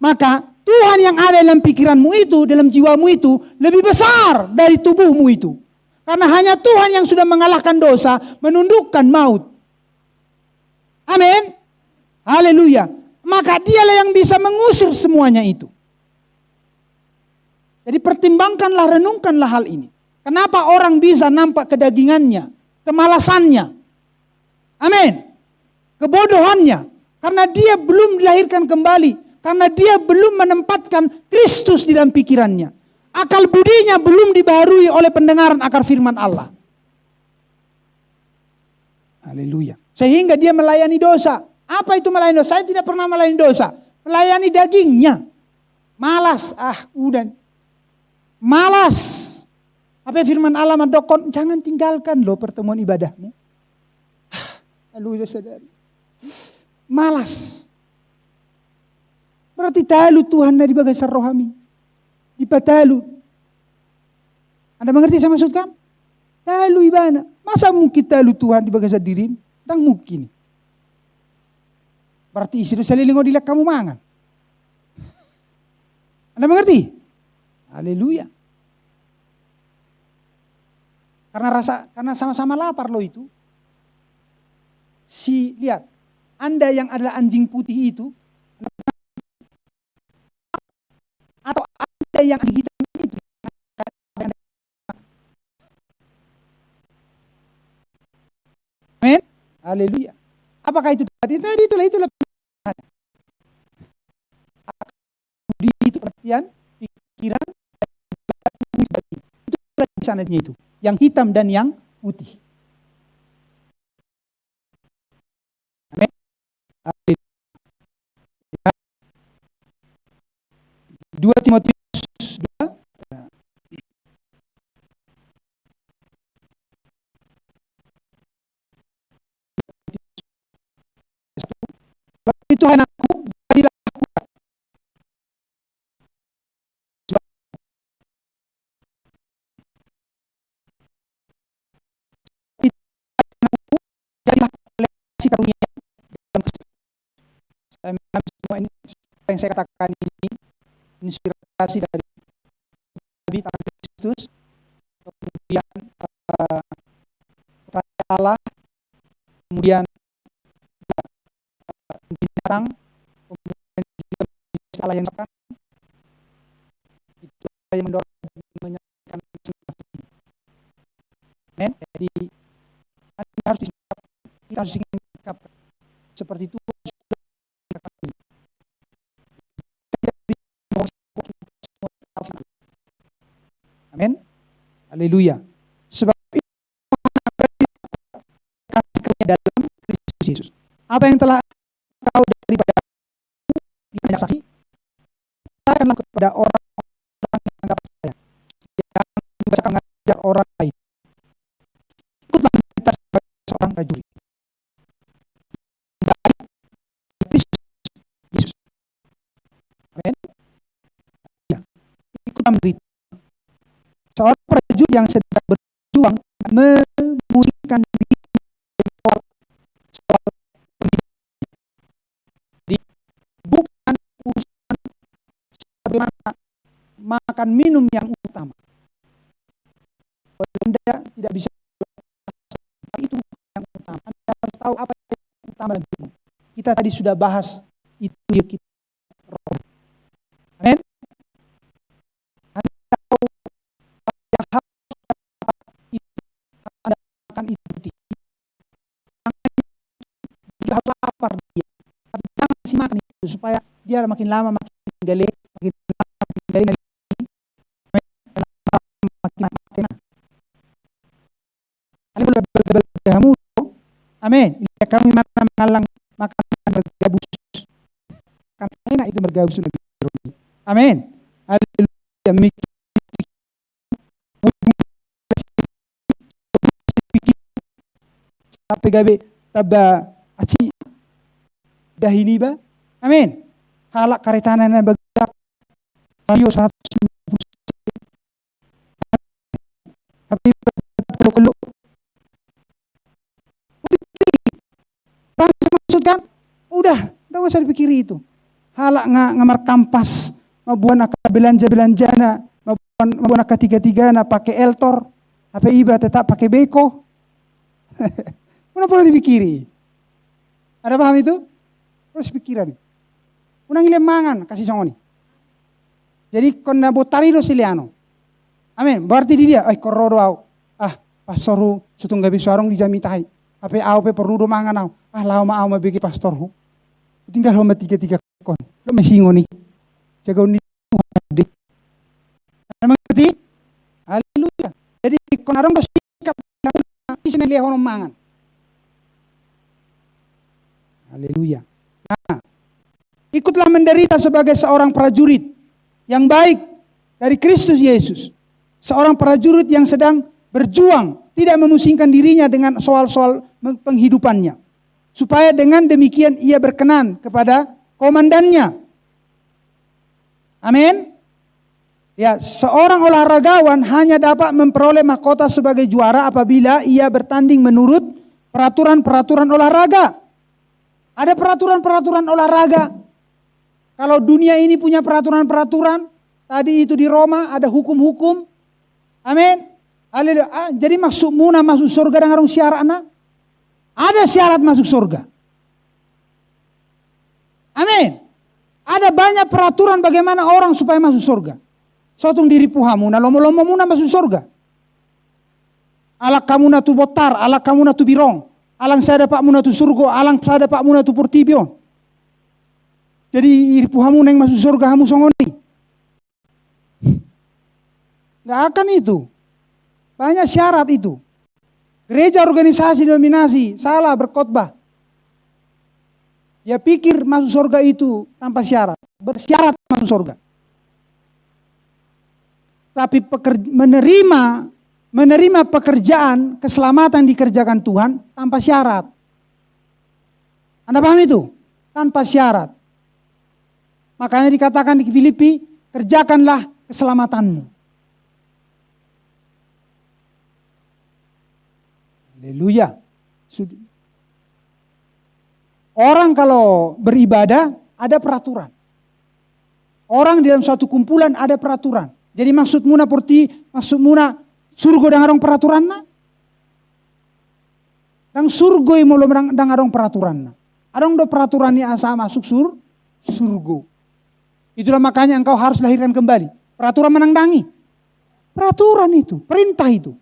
Maka Tuhan yang ada dalam pikiranmu itu, dalam jiwamu itu lebih besar dari tubuhmu itu. Karena hanya Tuhan yang sudah mengalahkan dosa, menundukkan maut. Amin. Haleluya. Maka dialah yang bisa mengusir semuanya itu. Jadi pertimbangkanlah, renungkanlah hal ini. Kenapa orang bisa nampak kedagingannya, kemalasannya. Amin. Kebodohannya. Karena dia belum dilahirkan kembali. Karena dia belum menempatkan Kristus di dalam pikirannya. Akal budinya belum dibaharui oleh pendengaran akar firman Allah. Haleluya. Sehingga dia melayani dosa. Apa itu melayani dosa? Saya tidak pernah melayani dosa. Melayani dagingnya. Malas. Udah. Malas. Apa firman Allah mendokon? Jangan tinggalkan loh pertemuan ibadahmu. Haleluya saudari. Malas. Berarti talu Tuhan dari bagasar rohami. Dipatalu. Anda mengerti saya maksudkan? Talu ibana. Masa mungkin talu Tuhan di bagasar diri? Dan mungkin. Berarti istri salilingo dilak kamu mangan. Anda mengerti? Haleluya. Karena sama-sama lapar loh itu. Lihat, Anda yang adalah anjing putih itu, atau Anda yang anjing hitam itu, amin. Haleluya. Apakah itu tadi? Tadi itulah itu perhatian, pikiran, itu sanadnya itu, yang hitam dan yang putih. Amin. 2 Timotius 2. Itu anakku, Saya mengalami semua ini, apa yang saya katakan ini inspirasi dari Nabi Kristus, kemudian putra Allah, kemudian binatang, kemudian juga Allah yang sekarang, itu yang mendorong menyampaikan presentasi ini. Amen. Jadi Anda harus disikapkan, kita harus disikapkan seperti itu. Amin. Haleluya. Sebab itu kasih dalam Kristus Yesus. Apa yang telah kau daripada banyak saksi, katakanlah kepada orang-orang yang anggap saya, yang bisa mengajar orang lain. Ikutlah kita sebagai seorang prajurit. Baik Kristus Yesus. Amin. Ya. Ikutlah menderita. Seorang prajurit yang sedang berjuang memusingkan diri soal bukan urusan bagaimana makan minum yang utama. Anda tidak bisa itu yang utama. Anda harus tahu apa yang utama dan bingung. Kita tadi sudah bahas itu kita. Amin. Anda tahu yang harus Anda akan ikuti. Juga harus lapar dia. Tapi jangan kasih makan itu supaya dia makin lama makin gale, makin lama makin gale, makin kamu, amin. Ya, kami mana mengalang makanan bergabus, kan enak itu bergabus lebih. Amin. Haleluya. Sampai gabe taba aci dahini ba. Amin. Halak karetana na bagak Mario 150. Tapi perlu maksudkan udah usah dipikiri itu. Halak ngamar kampas, mabuan aka belanja-belanjana, mabuan aka tiga-tiga na pakai eltor, apa iba tetap pakai beko. Una perlu dipikiri. Ada paham itu? Terus pikiran. Unang ile mangan kasih songoni. Jadi konna botari do siliano. Amin. Berarti dia, kororo au. Pastoru sutungga bisorong di jamitai. Apa au pe perlu do mangan au. Lau ma au ma bagi pastorhu. Tinggal homa tiga-tiga kon. Lo mesingoni. Jaga uni Tuhan. Mengerti? Haleluya. Jadi kon arong do sikap isine liya hono mangan. Haleluya. Nah, ikutlah menderita sebagai seorang prajurit yang baik dari Kristus Yesus. Seorang prajurit yang sedang berjuang, tidak memusingkan dirinya dengan soal-soal penghidupannya. Supaya dengan demikian ia berkenan kepada komandannya. Amin. Ya, seorang olahragawan hanya dapat memperoleh mahkota sebagai juara apabila ia bertanding menurut peraturan-peraturan olahraga. Ada peraturan-peraturan olahraga. Kalau dunia ini punya peraturan-peraturan, tadi itu di Roma ada hukum-hukum. Amin. Haleluya. Jadi masuk surga dengan orang syarat na? Ada syarat masuk surga. Amin. Ada banyak peraturan bagaimana orang supaya masuk surga. Sotong diri puhamu na lomo-lomo muna masuk surga. Alak kamu na tu botar, alak kamu na tu birong. Alang saya dapat muna tu surga, alang saya dapat muna tu portibion. Jadi iripuhamu neng masuk surga hamu songoni. Nggak akan itu. Banyak syarat itu. Gereja, organisasi, denominasi salah berkhotbah. Dia pikir masuk surga itu tanpa syarat, bersyarat masuk surga. Tapi menerima pekerjaan keselamatan dikerjakan Tuhan tanpa syarat. Anda paham itu? Tanpa syarat. Makanya dikatakan di Filipi, kerjakanlah keselamatanmu. Haleluya. Orang kalau beribadah ada peraturan. Orang di dalam suatu kumpulan ada peraturan. Jadi maksud muna surga dengan orang peraturan na? Dan surga yang mau dengan orang peraturan na. Adong do peraturan yang asa masuk surga. Itulah makanya engkau harus lahirkan kembali. Peraturan menangdangi. Peraturan itu, perintah itu.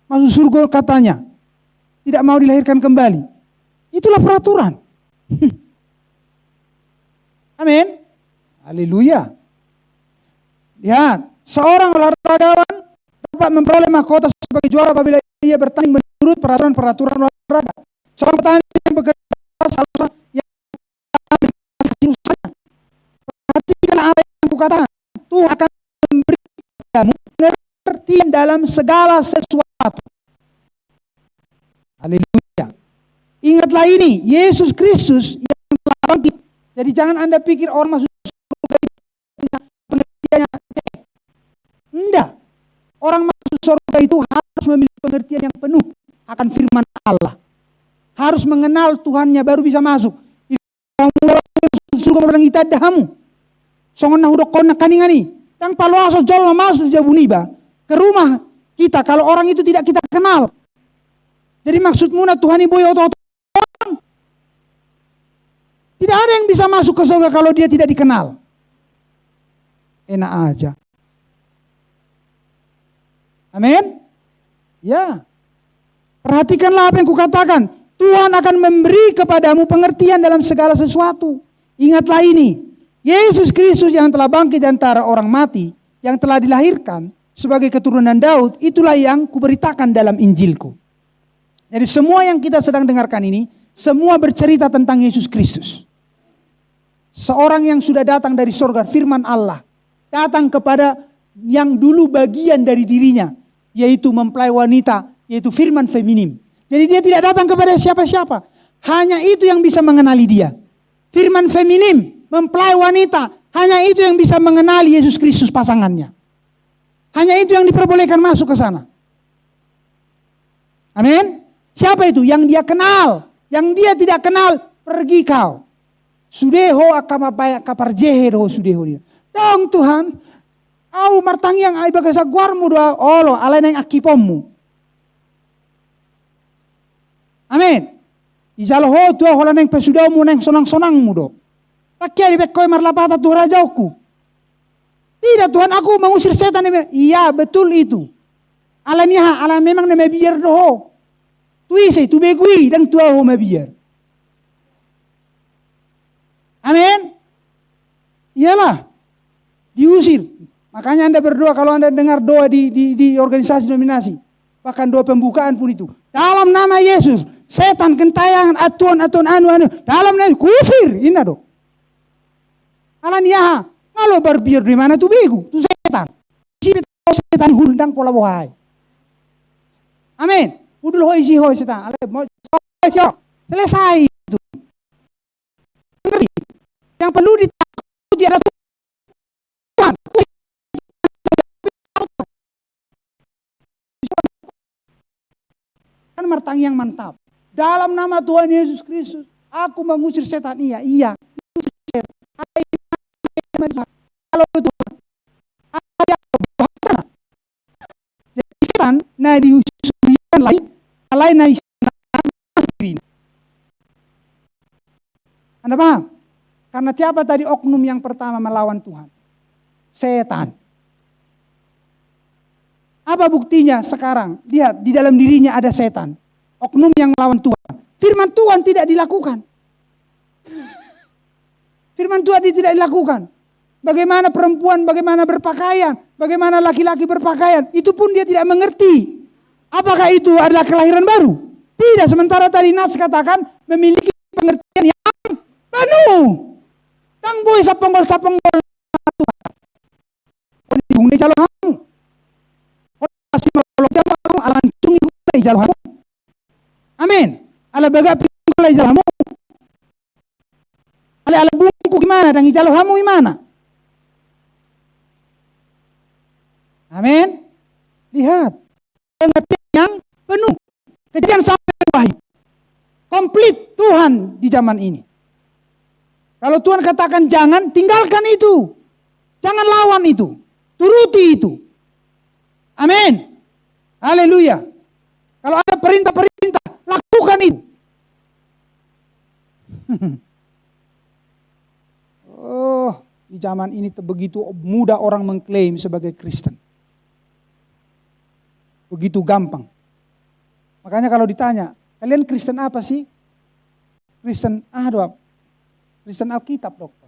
Masuk surga katanya. Tidak mau dilahirkan kembali. Itulah peraturan. Amin. Haleluya. Lihat, seorang olahragawan dapat memperoleh mahkota sebagai juara apabila ia bertanding menurut peraturan olahraga. Seorang petani yang bekerja harus yang usahanya. Perhatikan apa yang kukatakan. Tuhan akan memberi kepadamu pengertian dalam segala sesuatu. Haleluya. Ingatlah ini, Yesus Kristus yang telah bangkit. Jadi jangan Anda pikir orang masuk surga punya pengertiannya. Enggak. Orang masuk surga itu harus memiliki pengertian yang penuh akan firman Allah. Harus mengenal Tuhannya baru bisa masuk. Surga orang kita dahamu. Songon na hudok kona kaningani. Tang paloaso jol masuk jabuniba ke rumah kita kalau orang itu tidak kita kenal. Jadi maksud muna Tuhan ibu orang. Tidak ada yang bisa masuk ke surga kalau dia tidak dikenal. Enak aja. Amin. Ya. Perhatikanlah apa yang kukatakan. Tuhan akan memberi kepadamu pengertian dalam segala sesuatu. Ingatlah ini. Yesus Kristus yang telah bangkit antara orang mati, yang telah dilahirkan sebagai keturunan Daud, itulah yang kuberitakan dalam Injilku. Jadi semua yang kita sedang dengarkan ini, semua bercerita tentang Yesus Kristus. Seorang yang sudah datang dari surga, firman Allah. Datang kepada yang dulu bagian dari dirinya, yaitu mempelai wanita, yaitu firman feminim. Jadi dia tidak datang kepada siapa-siapa. Hanya itu yang bisa mengenali dia. Firman feminim, mempelai wanita, hanya itu yang bisa mengenali Yesus Kristus pasangannya. Hanya itu yang diperbolehkan masuk ke sana. Amin. Siapa itu? Yang dia kenal. Yang dia tidak kenal, pergi kau. Sudeho akamabaya kaparjehe roh sudeho dia. Dong Tuhan, au martangi yang ai bagai sagwarmu doa olo alai nang akipommu. Amin. Ijalo ho tuh hola nang pesudamu nang sonang-sonangmu do. Rakyat di bekoi marlapata tuh rajauku. Tidak Tuhan, aku mengusir setan. Iya betul itu. Alaniha ala memang nama biar doho. Tuise tu begui dan tua ho biar. Amin. Iyalah. Diusir. Makanya Anda berdoa kalau Anda dengar doa di organisasi denominasi. Bahkan doa pembukaan pun itu. Dalam nama Yesus. Setan kentayangan atuan anu. Dalam nama kusir. Ini dong. Alaniaha. Kalau berbiar di mana tuh begu. Itu setan. Setan hundang pola bohai. Amin. Udul hoi si hoi setan. Selesai itu. Yang perlu ditakuti adalah Tuhan. Kan martangi yang mantap. Dalam nama Tuhan Yesus Kristus, aku mengusir setan. Iya. Kalau Tuhan, jadi setan, nah diusulkan lain na Anda paham? Karena siapa tadi oknum yang pertama melawan Tuhan? Setan. Apa buktinya sekarang? Lihat, di dalam dirinya ada setan. Oknum yang melawan Tuhan. Firman Tuhan tidak dilakukan. Firman Tuhan tidak dilakukan. Bagaimana perempuan, bagaimana berpakaian, bagaimana laki-laki berpakaian. Itu pun dia tidak mengerti. Apakah itu adalah kelahiran baru? Tidak, sementara tadi Nats katakan memiliki pengertian yang penuh. Tang boy saponggol Tuhan. Kung ni calo hamu. Kasi malolok jam hamu alancung iku lay jalo hamu. Amin. Ala baga pingko lay jalo hamu. Ala bungku gimana dan ijalo hamu gimana? Amin. Lihat. Pengertian yang penuh. Kejadian sampai Wahyu. komplit Tuhan di zaman ini. Kalau Tuhan katakan jangan, tinggalkan itu. Jangan lawan itu. Turuti itu. Amin. Haleluya. Kalau ada perintah-perintah, lakukan itu. Oh, di zaman ini begitu mudah orang mengklaim sebagai Kristen. Begitu gampang. Makanya kalau ditanya, kalian Kristen apa sih? Kristen Kristen Alkitab, dokter.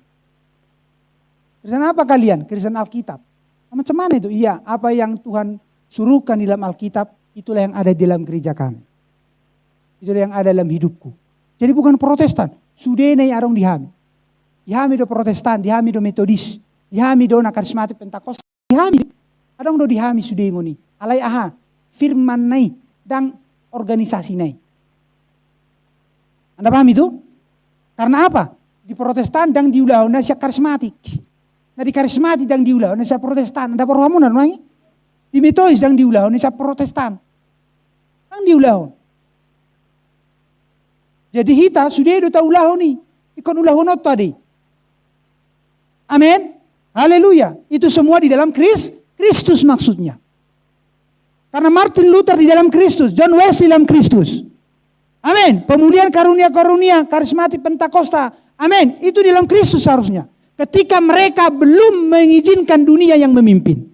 Kristen apa kalian? Kristen Alkitab. Macam mana itu? Iya, apa yang Tuhan suruhkan di dalam Alkitab, itulah yang ada di dalam gereja kami. Itulah yang ada dalam hidupku. Jadi bukan Protestan. Sudene arong dihami. Dihami do Protestan, dihami do Metodis, dihami do na karismatik Pentakosta, dihami. Adong do dihami sudengo ni. Alay aha, firman nai dan organisasi nai. Anda paham itu? Karena apa? Di Protestan dan diulah na siya karismatik. Nah di karismatik dan diulah na siya Protestan. Ada perhamunan nai? Di Metodis dan diulah na siya Protestan. Dan diulah. Jadi hita sudah do tahu ulah ni. Ikon ulah not tadi. Amin. Haleluya. Itu semua di dalam Kristus maksudnya. Karena Martin Luther di dalam Kristus, John Wesley dalam Kristus. Amin. Pemulihan karunia-karunia, karismatik Pentakosta. Amin. Itu di dalam Kristus harusnya. Ketika mereka belum mengizinkan dunia yang memimpin.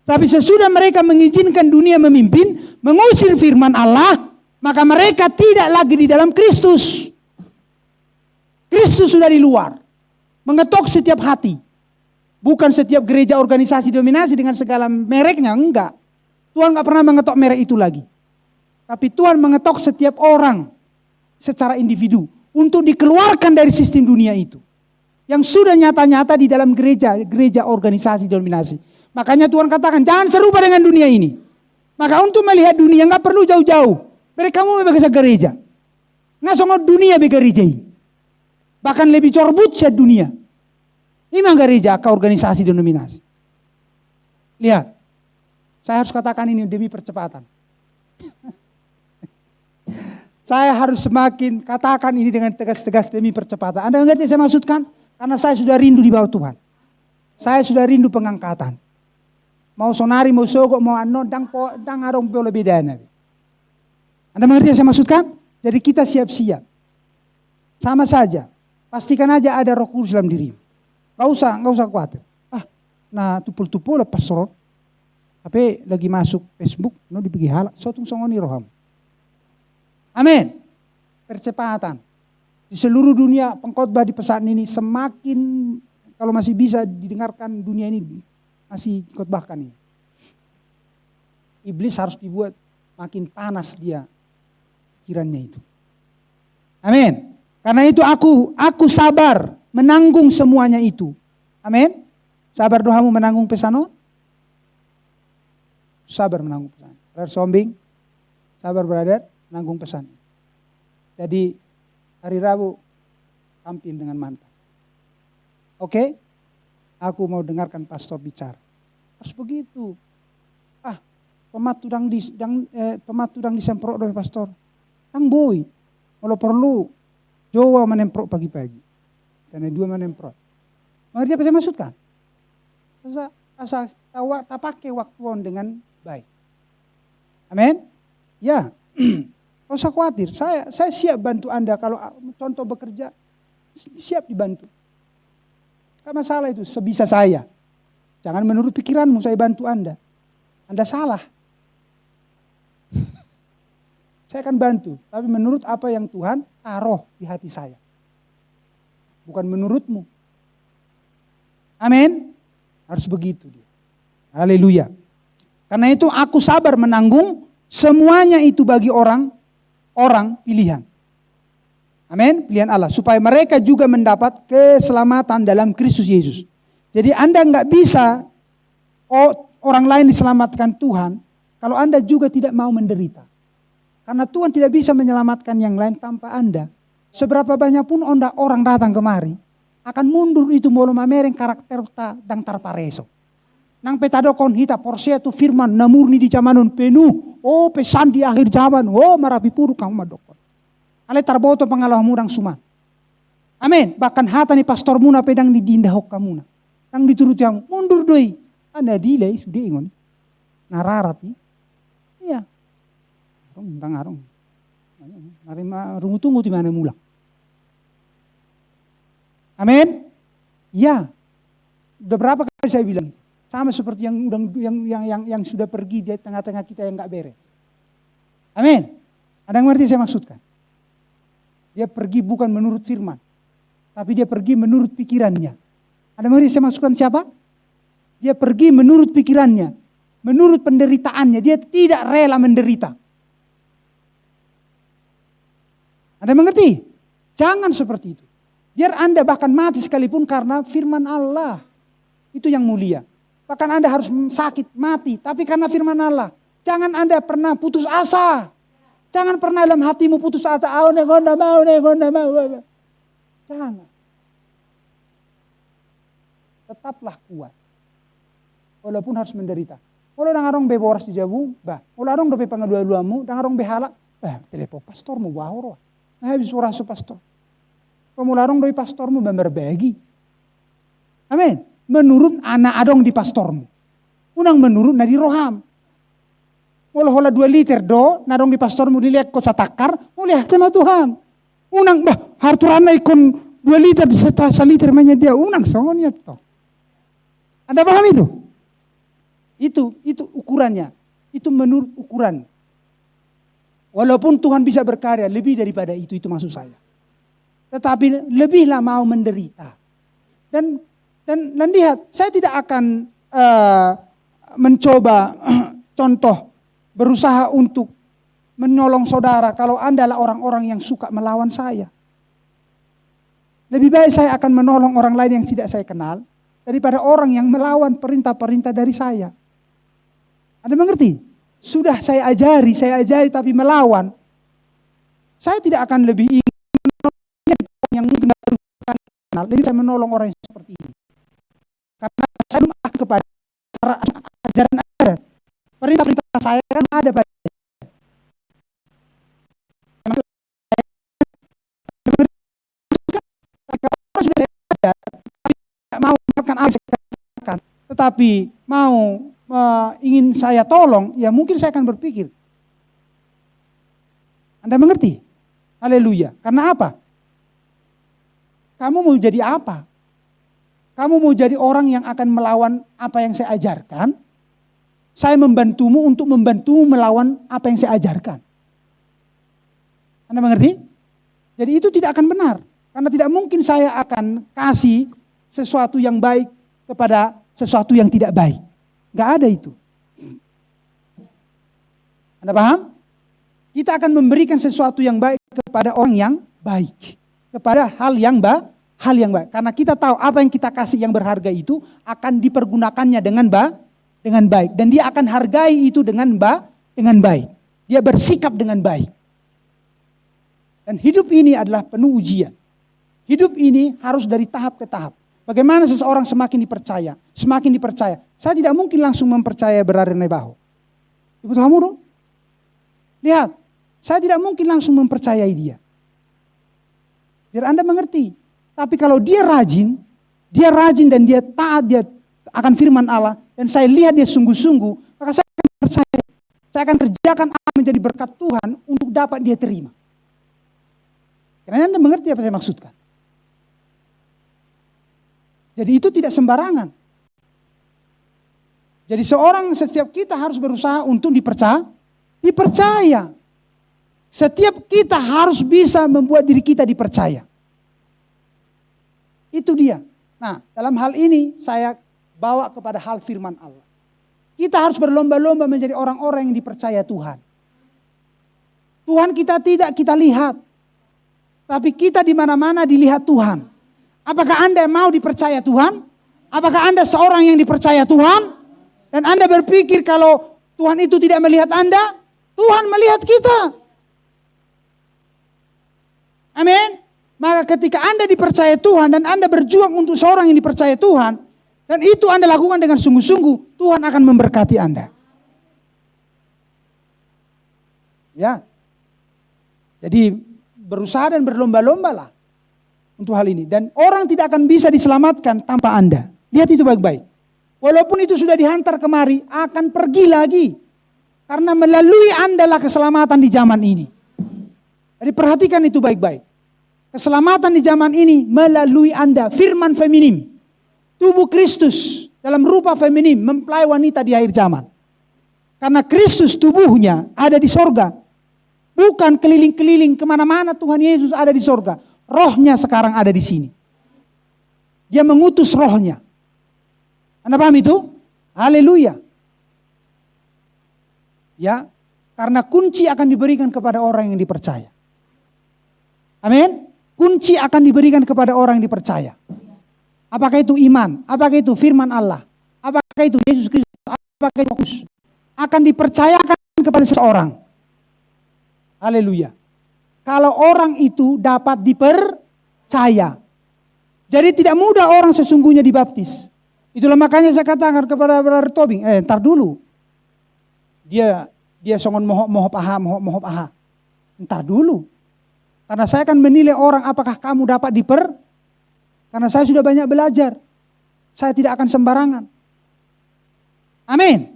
Tapi sesudah mereka mengizinkan dunia memimpin, mengusir firman Allah, maka mereka tidak lagi di dalam Kristus. Kristus sudah di luar. Mengetok setiap hati. Bukan setiap gereja organisasi dominasi dengan segala mereknya, enggak. Tuhan enggak pernah mengetok merek itu lagi. Tapi Tuhan mengetok setiap orang secara individu untuk dikeluarkan dari sistem dunia itu. Yang sudah nyata-nyata di dalam gereja organisasi dominasi. Makanya Tuhan katakan jangan serupa dengan dunia ini. Maka untuk melihat dunia enggak perlu jauh-jauh. Mereka mau bekerja gereja. Nggak songok dunia bekerjai. Bahkan lebih corbut sih dunia. Ini mah gereja ke organisasi denominasi. Lihat. Saya harus katakan ini demi percepatan. Saya harus semakin katakan ini dengan tegas-tegas demi percepatan. Anda mengerti yang saya maksudkan? Karena saya sudah rindu di bawah Tuhan. Saya sudah rindu pengangkatan. Mau sonari, mau sogok, mau ano, dang arong po lebih dana. Anda mengerti yang saya maksudkan? Jadi kita siap-siap. Sama saja. Pastikan aja ada Roh Kudus dalam diri. Gak usah khawatir. Nah tupul-tupul lepas sorot. Tapi lagi masuk Facebook, no dipegi halak, sotung songoni roham. Amin. Percepatan. Di seluruh dunia pengkhotbah di pesan ini semakin, kalau masih bisa didengarkan dunia ini, masih khotbahkan ini. Iblis harus dibuat makin panas dia pikirannya itu. Amin. Karena itu aku sabar menanggung semuanya itu. Amin. Sabar doamu menanggung pesan. Sabar menanggung pesan. Brother Sombing, sabar brother, menanggung pesan. Jadi hari Rabu tampil dengan mantap. Oke? Aku mau dengarkan pastor bicara. Harus begitu. Pematudang disemprot oleh pastor. Tang boy. Kalau perlu Jawa menemprot pagi-pagi. Karena dua menemprot. Mengerti apa saya maksudkan? Asa tak pakai waktuan dengan baik. Amin? Ya. Gak usah khawatir. Saya siap bantu Anda. Kalau contoh bekerja, siap dibantu. Gak masalah itu. Sebisa saya. Jangan menurut pikiranmu saya bantu Anda. Anda salah. Saya akan bantu, tapi menurut apa yang Tuhan taruh di hati saya. Bukan menurutmu. Amin. Harus begitu dia. Haleluya. Karena itu aku sabar menanggung semuanya itu bagi orang pilihan. Amin. Pilihan Allah. Supaya mereka juga mendapat keselamatan dalam Kristus Yesus. Jadi Anda enggak bisa orang lain diselamatkan Tuhan kalau Anda juga tidak mau menderita. Karena Tuhan tidak bisa menyelamatkan yang lain tanpa Anda. Seberapa banyak pun orang datang kemari, akan mundur itu molo mamereng karakter ta dan tarpareso. Nang petadokon hita porsia tu firman namurni di zamanon penuh. Oh pesan di akhir zaman. Oh marapi puru kang madokon. Ale tarboto pangalah murang suman. Amin. Bahkan hata ni pastor muna pedang di dindah hok kamuna. Nang dituruti yang mundur doi. Anda delay sudah ingon. Nararati. Iya. Arong. Narima rungu-tunggu di mana mulak. Amin. Ya. Udah berapa kali saya bilang itu? Sama seperti yang sudah pergi di tengah-tengah kita yang enggak beres. Amin. Ada yang ngerti saya maksudkan? Dia pergi bukan menurut firman. Tapi dia pergi menurut pikirannya. Ada yang ngerti saya maksudkan siapa? Dia pergi menurut pikirannya. Menurut penderitaannya. Dia tidak rela menderita. Ada yang mengerti? Jangan seperti itu. Biar Anda bahkan mati sekalipun karena firman Allah. Itu yang mulia. Bahkan Anda harus sakit, mati. Tapi karena firman Allah. Jangan Anda pernah putus asa. Jangan pernah dalam hatimu putus asa. Mau. Jangan. Tetaplah kuat. Walaupun harus menderita. Kalau dangarong beboras di jabu, kalau arong dope pangadua-duamu, dangarong behala, telepo pastormu wahoro. Habis oraso pastor. Pemularong doi pastormu berbagi. Amin. Menurut anak adong di pastormu. Unang menurut nadi roham. Walau hola 2 liter do, nadong di pastormu dilihat kau satakar, oleh tema Tuhan. Unang harturana ikon 2 liter sa liter mainnya dia unang songonnya to. Anda paham itu? Itu ukurannya. Itu menurut ukuran. Walaupun Tuhan bisa berkarya lebih daripada itu maksud saya. Tetapi lebihlah mau menderita. Dan lihat, saya tidak akan mencoba contoh berusaha untuk menolong saudara kalau Anda adalah orang-orang yang suka melawan saya. Lebih baik saya akan menolong orang lain yang tidak saya kenal daripada orang yang melawan perintah-perintah dari saya. Anda mengerti? Sudah saya ajari tapi melawan. Saya tidak akan lebih ingin yang mungkin baru kenal, lebih saya menolong orang yang seperti ini. Karena saya belum kepada ajaran perintah-perintah saya kan ada pada orang sudah saya ajar, tidak mau makan apa tetapi mau ingin saya tolong, ya mungkin saya akan berpikir. Anda mengerti? Haleluya. Karena apa? Kamu mau jadi apa? Kamu mau jadi orang yang akan melawan apa yang saya ajarkan? Saya membantumu untuk membantumu melawan apa yang saya ajarkan. Anda mengerti? Jadi itu tidak akan benar. Karena tidak mungkin saya akan kasih sesuatu yang baik kepada sesuatu yang tidak baik. Gak ada itu. Anda paham? Kita akan memberikan sesuatu yang baik kepada orang yang baik. Kepada hal yang baik. Karena kita tahu apa yang kita kasih yang berharga itu akan dipergunakannya dengan baik. Dan dia akan hargai itu dengan baik. Dia bersikap dengan baik. Dan hidup ini adalah penuh ujian. Hidup ini harus dari tahap ke tahap. Bagaimana seseorang semakin dipercaya. Saya tidak mungkin langsung mempercaya berada di bahu. Ibu kamu dong? Lihat, saya tidak mungkin langsung mempercayai dia. Biar Anda mengerti. Tapi kalau dia rajin dan dia taat dia akan firman Allah. Dan saya lihat dia sungguh-sungguh, maka saya akan percaya. Saya akan kerjakan apa menjadi berkat Tuhan untuk dapat dia terima. Karena Anda mengerti apa saya maksudkan. Jadi itu tidak sembarangan. Jadi setiap kita harus berusaha untuk dipercaya. Setiap kita harus bisa membuat diri kita dipercaya. Itu dia. Nah, dalam hal ini saya bawa kepada hal firman Allah. Kita harus berlomba-lomba menjadi orang-orang yang dipercaya Tuhan. Tuhan kita tidak kita lihat. Tapi kita di mana-mana dilihat Tuhan. Apakah Anda mau dipercaya Tuhan? Apakah Anda seorang yang dipercaya Tuhan? Dan Anda berpikir kalau Tuhan itu tidak melihat Anda? Tuhan melihat kita. Amin. Maka ketika Anda dipercaya Tuhan dan Anda berjuang untuk seorang yang dipercaya Tuhan. Dan itu Anda lakukan dengan sungguh-sungguh. Tuhan akan memberkati Anda. Ya. Jadi berusaha dan berlomba-lomba lah untuk hal ini. Dan orang tidak akan bisa diselamatkan tanpa Anda. Lihat itu baik-baik. Walaupun itu sudah dihantar kemari, akan pergi lagi. Karena melalui Anda lah keselamatan di zaman ini. Jadi perhatikan itu baik-baik. Keselamatan di zaman ini melalui Anda. Firman feminim. Tubuh Kristus dalam rupa feminim mempelai wanita di akhir zaman. Karena Kristus tubuhnya ada di sorga. Bukan keliling-keliling kemana-mana Tuhan Yesus ada di sorga. Rohnya sekarang ada di sini. Dia mengutus rohnya. Anda paham itu? Haleluya. Ya, karena kunci akan diberikan kepada orang yang dipercaya. Amin. Kunci akan diberikan kepada orang yang dipercaya. Apakah itu iman? Apakah itu firman Allah? Apakah itu Yesus Kristus? Apakah itu Kristus? Akan dipercayakan kepada seseorang. Haleluya. Kalau orang itu dapat dipercaya. Jadi tidak mudah orang sesungguhnya dibaptis. Itulah makanya saya katakan kepada Brother Tobing, ntar dulu. Dia songon mohop aha. Ntar dulu. Karena saya akan menilai orang apakah kamu dapat karena saya sudah banyak belajar. Saya tidak akan sembarangan. Amin.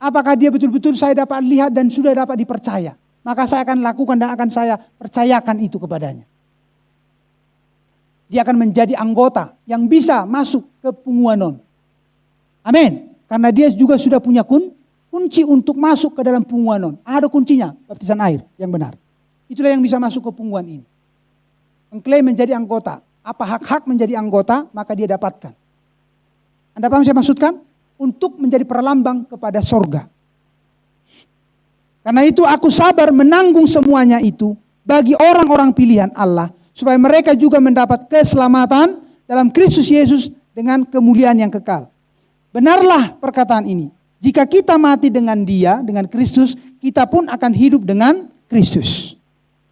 Apakah dia betul-betul saya dapat lihat dan sudah dapat dipercaya. Maka saya akan lakukan dan akan saya percayakan itu kepadanya. Dia akan menjadi anggota yang bisa masuk ke punguanon. Amin. Karena dia juga sudah punya kunci untuk masuk ke dalam punguanon. Ada kuncinya, baptisan air yang benar. Itulah yang bisa masuk ke punguan ini. Mengklaim menjadi anggota. Apa hak-hak menjadi anggota, maka dia dapatkan. Anda paham saya maksudkan? Untuk menjadi perlambang kepada sorga. Karena itu aku sabar menanggung semuanya itu bagi orang-orang pilihan Allah. Supaya mereka juga mendapat keselamatan dalam Kristus Yesus dengan kemuliaan yang kekal. Benarlah perkataan ini. Jika kita mati dengan Dia, dengan Kristus, kita pun akan hidup dengan Kristus.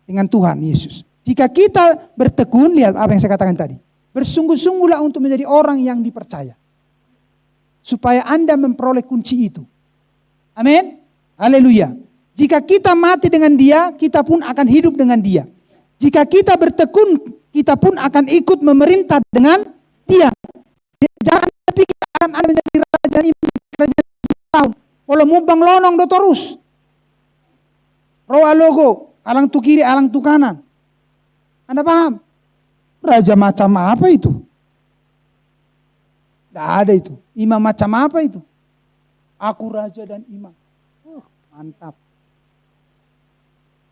Dengan Tuhan Yesus. Jika kita bertekun, lihat apa yang saya katakan tadi. Bersungguh-sungguhlah untuk menjadi orang yang dipercaya. Supaya Anda memperoleh kunci itu. Amin. Haleluya. Jika kita mati dengan Dia, kita pun akan hidup dengan Dia. Jika kita bertekun, kita pun akan ikut memerintah dengan Dia. Jangan pikir akan Anda menjadi raja ini kerajaan tahun. Kalau mubang lonong do terus. Roa logo, alang tu kiri, alang tu kanan. Anda paham? Raja macam apa itu? Tidak ada itu. Imam macam apa itu? Aku raja dan imam. Mantap.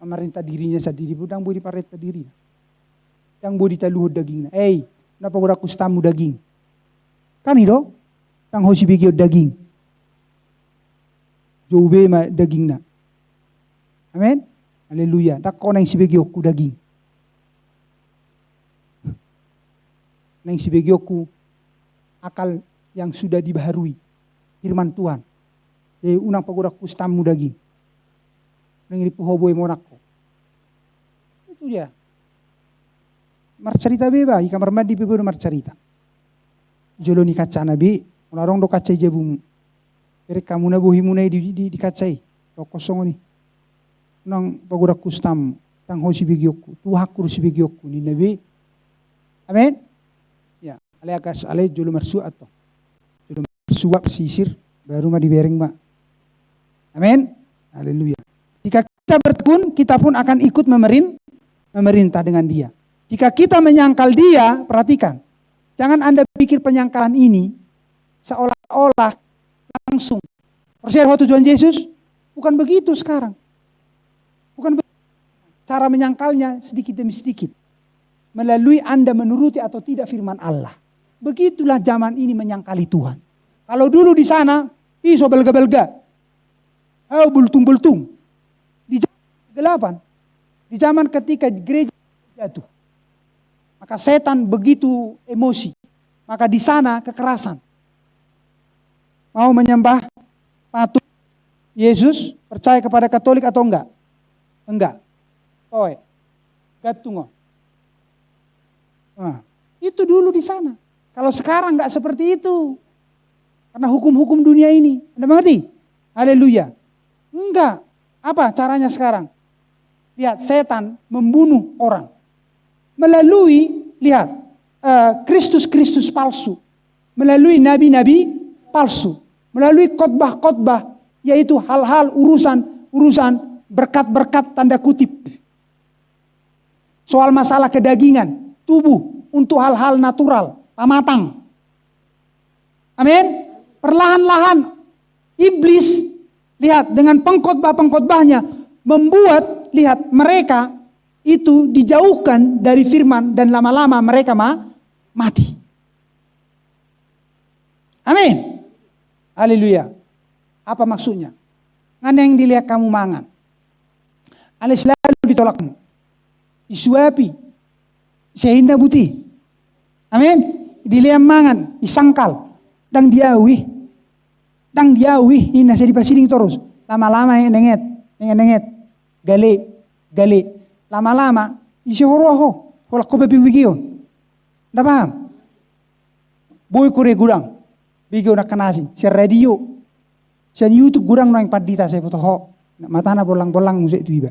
Pemerintah dirinya sendiri. Budang budi pareta diri. Yang budi taluhud daging. Kenapa udah kustamu daging? Kan itu? Tang hosi bigio daging. Jobe ma daging na. Amin? Haleluya. Tak kau nang si bigio ku daging. Nang si bigio ku akal yang sudah dibaharui. Firman Tuhan. Jadi unang pagoda kustamu daging. Nang ipuhoboy mo nako. Itu dia. Marcarita beba, ika marmadi beba marcarita. Jolo ni kaca nabi, unarong do kaca jebum. Pero kamu na buhi muna di kacay. To kosong ni. Nang pagoda kustam, tang hosi bigyoku, tuhakur si bigyoku ni nabi. Amen. Ya, ale akas ale jolo marsu ato. Jolo marsuap sisir baru ma dibereng ma. Amen. Haleluya. Jika kita bertekun, kita pun akan ikut memerintah dengan Dia. Jika kita menyangkal Dia, perhatikan. Jangan Anda pikir penyangkalan ini seolah-olah langsung. Percaya tujuan Yesus? Bukan begitu sekarang. Bukan begitu. Cara menyangkalnya sedikit demi sedikit. Melalui Anda menuruti atau tidak firman Allah. Begitulah zaman ini menyangkali Tuhan. Kalau dulu di sana, pisau belga-belga. Bultung-bultung. Di zaman kegelapan, di zaman ketika gereja jatuh, maka setan begitu emosi, maka di sana kekerasan. Mau menyembah patung Yesus, percaya kepada Katolik atau enggak? Enggak. Oe, gatungo. Nah, itu dulu di sana. Kalau sekarang enggak seperti itu, karena hukum-hukum dunia ini, Anda mengerti? Haleluya. Enggak. Apa caranya sekarang? lihat, setan membunuh orang. Melalui, lihat, Kristus-Kristus palsu. Melalui nabi-nabi palsu. Melalui khotbah-khotbah, yaitu hal-hal urusan berkat-berkat tanda kutip. Soal masalah kedagingan, tubuh, untuk hal-hal natural, pamatang. Amin. Perlahan-lahan iblis, lihat, dengan pengkhotbah-pengkhotbahnya membuat, lihat, mereka itu dijauhkan dari firman dan lama-lama mereka mati. Amin. Haleluya. Apa maksudnya? Ngana yang dilihat kamu mangan. Ale selalu ditolakmu. Isuapi. Sehingga buti. Amin. Dilihat mangan, isangkal. Dang diawi. Ini saya dipasiling terus. Lama-lama nenget. Gale. Lama-lama, isi horoho. Holak ko bebigyo. Nda paham? Boy kure gudang. Bigyo na kanasi. Sa radio. Sa YouTube gudang no yang padita saya foto ho. Mata na bolang-bolang musik itu iba.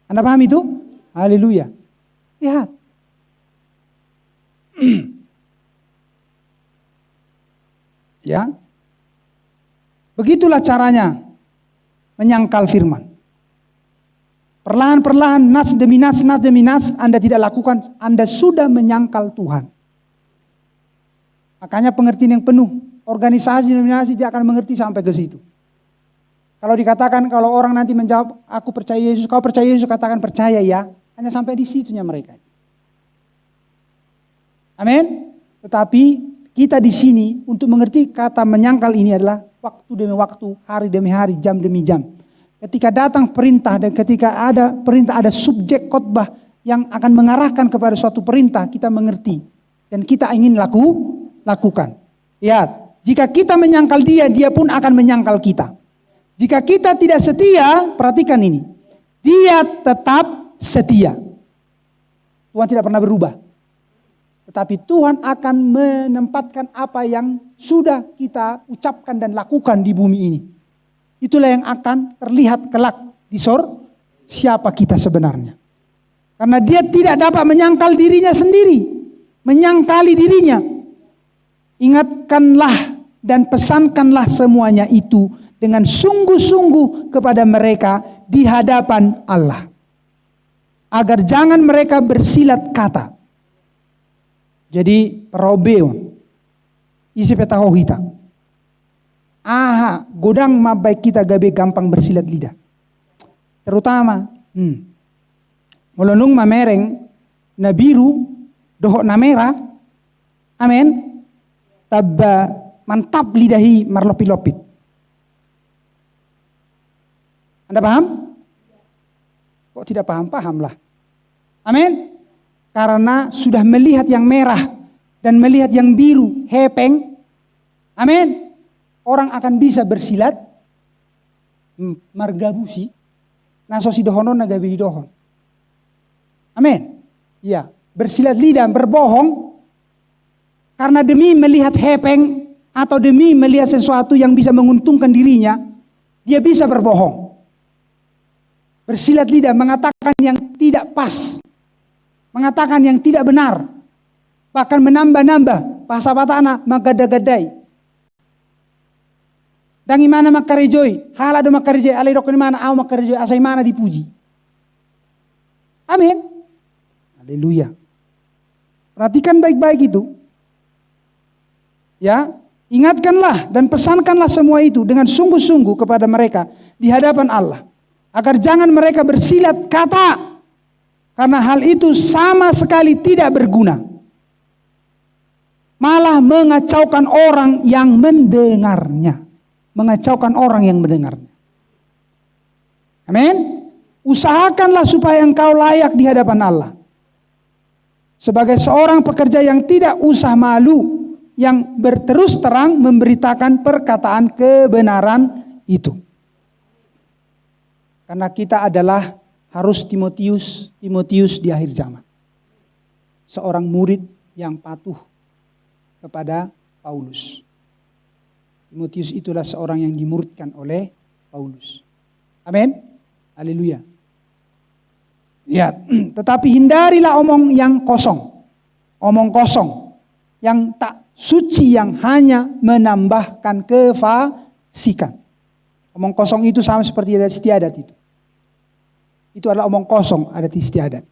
Anda paham itu? Haleluya. Lihat. Ya. Begitulah caranya menyangkal firman. Perlahan-perlahan, nats demi nats Anda tidak lakukan, Anda sudah menyangkal Tuhan. Makanya pengertian yang penuh, organisasi tidak akan mengerti sampai ke situ. Kalau dikatakan, kalau orang nanti menjawab, aku percaya Yesus, kau percaya Yesus, katakan percaya ya, hanya sampai di situnya mereka. Amin. Tetapi kita di sini untuk mengerti kata menyangkal ini adalah waktu demi waktu, hari demi hari, jam demi jam. Ketika datang perintah dan ketika ada perintah, ada subjek khotbah yang akan mengarahkan kepada suatu perintah, kita mengerti dan kita ingin lakukan. Lihat, jika kita menyangkal dia, dia pun akan menyangkal kita. Jika kita tidak setia, perhatikan ini, dia tetap setia. Tuhan tidak pernah berubah. Tetapi Tuhan akan menempatkan apa yang sudah kita ucapkan dan lakukan di bumi ini. Itulah yang akan terlihat kelak di siapa kita sebenarnya. Karena dia tidak dapat menyangkal dirinya sendiri. Menyangkali dirinya. Ingatkanlah dan pesankanlah semuanya itu dengan sungguh-sungguh kepada mereka di hadapan Allah. Agar jangan mereka bersilat kata. Jadi perobeon. Isi petaho kita. Godang mabai kita gabe gampang bersilat lidah. Terutama melonung mamereng na biru dohok na merah. Amin. Tabba mantap lidahi marlopit-lopit. Anda paham? Kok tidak paham-pahamlah. Amin. Karena sudah melihat yang merah dan melihat yang biru, hepeng. Amin. Orang akan bisa bersilat margabusi nasosi dohonon nagabi dohon. Amin. Ya, bersilat lidah, berbohong karena demi melihat hepeng atau demi melihat sesuatu yang bisa menguntungkan dirinya, dia bisa berbohong. Bersilat lidah mengatakan yang tidak pas, mengatakan yang tidak benar, bahkan menambah-nambah bahasa batana magada-gadai. Dan imana makarejoi, halado makarejoi, alirok imana au makarejoi, asai mana dipuji. Amin. Haleluya. Perhatikan baik-baik itu. Ya, ingatkanlah dan pesankanlah semua itu dengan sungguh-sungguh kepada mereka di hadapan Allah. Agar jangan mereka bersilat kata. Karena hal itu sama sekali tidak berguna. Malah mengacaukan orang yang mendengarnya. Mengacaukan orang yang mendengarnya. Amin. Usahakanlah supaya engkau layak di hadapan Allah. Sebagai seorang pekerja yang tidak usah malu, yang berterus terang memberitakan perkataan kebenaran itu. Karena kita adalah harus Timotius di akhir zaman. Seorang murid yang patuh kepada Paulus. Timotius itulah seorang yang dimuridkan oleh Paulus. Amin. Haleluya. Ya, tetapi hindarilah omong yang kosong. Omong kosong yang tak suci, yang hanya menambahkan kefasikan. Omong kosong itu sama seperti adat istiadat itu. Itu adalah omong kosong, adat istiadat.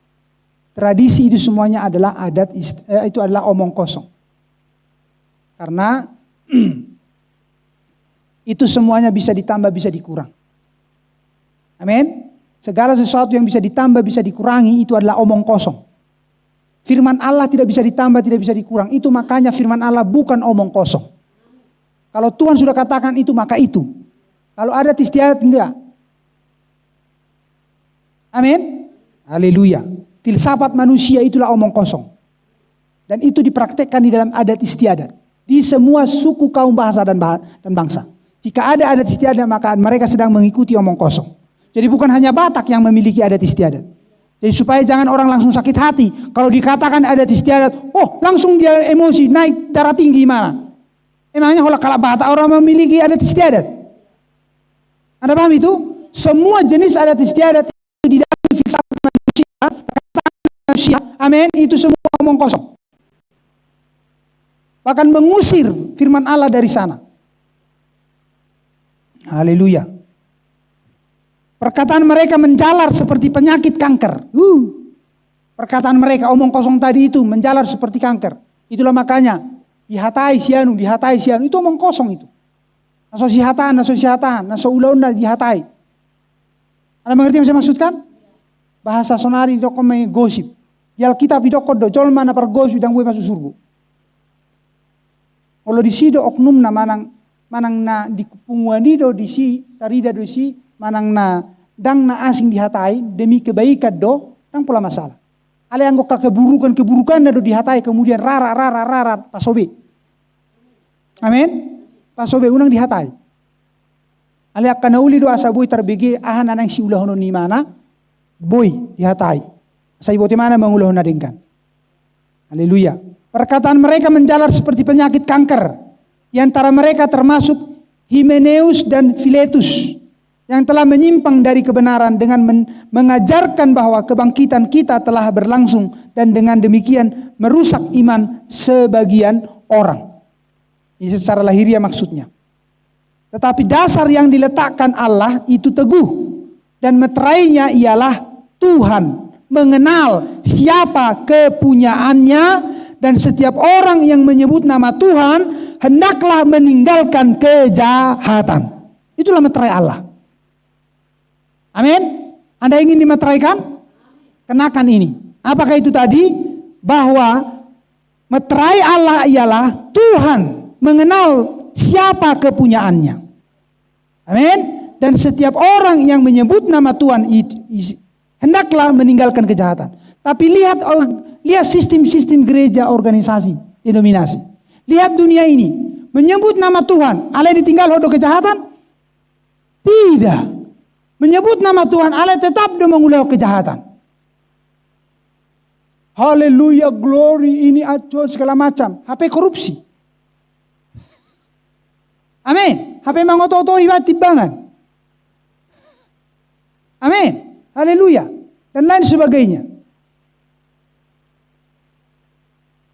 Tradisi itu semuanya adalah itu adalah omong kosong. Karena itu semuanya bisa ditambah, bisa dikurang. Amin. Segala sesuatu yang bisa ditambah, bisa dikurangi, itu adalah omong kosong. Firman Allah tidak bisa ditambah, tidak bisa dikurang. Itu makanya firman Allah bukan omong kosong. Kalau Tuhan sudah katakan itu, maka itu. Kalau adat istiadat, enggak. Amin. Haleluya. Filsafat manusia itulah omong kosong. Dan itu dipraktekkan di dalam adat istiadat. Di semua suku, kaum, bahasa, dan bangsa. Jika ada adat istiadat, maka mereka sedang mengikuti omong kosong. Jadi bukan hanya Batak yang memiliki adat istiadat. Jadi supaya jangan orang langsung sakit hati. Kalau dikatakan adat istiadat, oh langsung dia emosi, naik darah tinggi mana? Emangnya kalau Batak orang memiliki adat istiadat? Anda paham itu? Semua jenis adat istiadat itu di dalam filsafat manusia, amin, itu semua omong kosong. Bahkan mengusir firman Allah dari sana. Haleluya. Perkataan mereka menjalar seperti penyakit kanker. Perkataan mereka omong kosong tadi itu menjalar seperti kanker. Itulah makanya dihatai sianu, itu omong kosong itu. Naso sihatan, naso ulaunda dihatai. Anda mengerti yang saya maksudkan? Bahasa sonari doko gosip. Di Alkitab doko do jolma na pergosip dan gue masuk surga. Kalau di sido oknum na manang na di punguanido di si tarida do si manang na dang na asing dihatai demi kebaikan do dang pula masalah. Ale anggo keburukan na do dihatai kemudian rara pasobe. Amin. Pasobe unang dihatai. Ale akan uli do asaboy terbege ahan anang si ulahono ni mana boy dihatai. Sa ibote mana mangulahon na dengkan. Haleluya. Perkataan mereka menjalar seperti penyakit kanker. Di antara mereka termasuk Himeneus dan Filetus yang telah menyimpang dari kebenaran dengan mengajarkan bahwa kebangkitan kita telah berlangsung dan dengan demikian merusak iman sebagian orang. Ini secara lahiriah maksudnya. Tetapi dasar yang diletakkan Allah itu teguh dan meterainya ialah Tuhan, mengenal siapa kepunyaannya. Dan setiap orang yang menyebut nama Tuhan hendaklah meninggalkan kejahatan. Itulah meterai Allah. Amin. Anda ingin dimeteraikan? Kenakan ini. Apakah itu tadi? Bahwa meterai Allah ialah Tuhan, mengenal siapa kepunyaannya. Amin. Dan setiap orang yang menyebut nama Tuhan hendaklah meninggalkan kejahatan. Tapi lihat sistem-sistem gereja, organisasi, denominasi. Lihat dunia ini. Menyebut nama Tuhan, Allah ditinggal hodo kejahatan? Tidak. Menyebut nama Tuhan, Allah tetap do mengulang kejahatan. Haleluya, glory, ini acuan segala macam. HP korupsi. Amin. HP mangoto-oto ibadah timbangan. Amin. Haleluya. Dan lain sebagainya.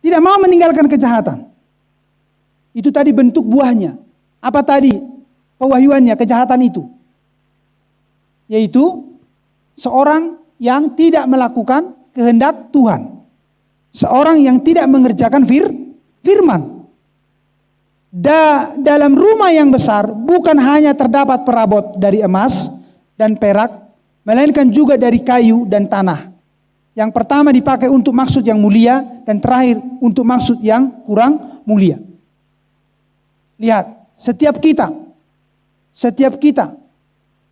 Tidak mau meninggalkan kejahatan. Itu tadi bentuk buahnya. Apa tadi pewahyuannya kejahatan itu? Yaitu seorang yang tidak melakukan kehendak Tuhan. Seorang yang tidak mengerjakan firman. Dalam rumah yang besar bukan hanya terdapat perabot dari emas dan perak, melainkan juga dari kayu dan tanah. Yang pertama dipakai untuk maksud yang mulia dan terakhir untuk maksud yang kurang mulia. Lihat, setiap kita,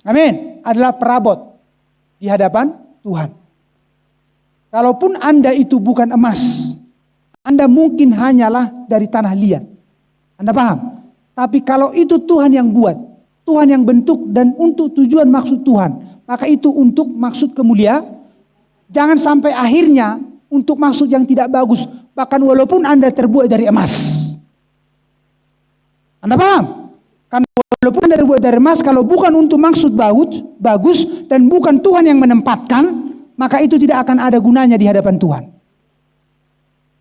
amin, adalah perabot di hadapan Tuhan. Kalaupun Anda itu bukan emas, Anda mungkin hanyalah dari tanah liat. Anda paham? Tapi kalau itu Tuhan yang buat, Tuhan yang bentuk dan untuk tujuan maksud Tuhan, maka itu untuk maksud kemuliaan. Jangan sampai akhirnya untuk maksud yang tidak bagus. Bahkan walaupun Anda terbuat dari emas. Anda paham? Karena walaupun Anda terbuat dari emas, kalau bukan untuk maksud bagus dan bukan Tuhan yang menempatkan, maka itu tidak akan ada gunanya di hadapan Tuhan.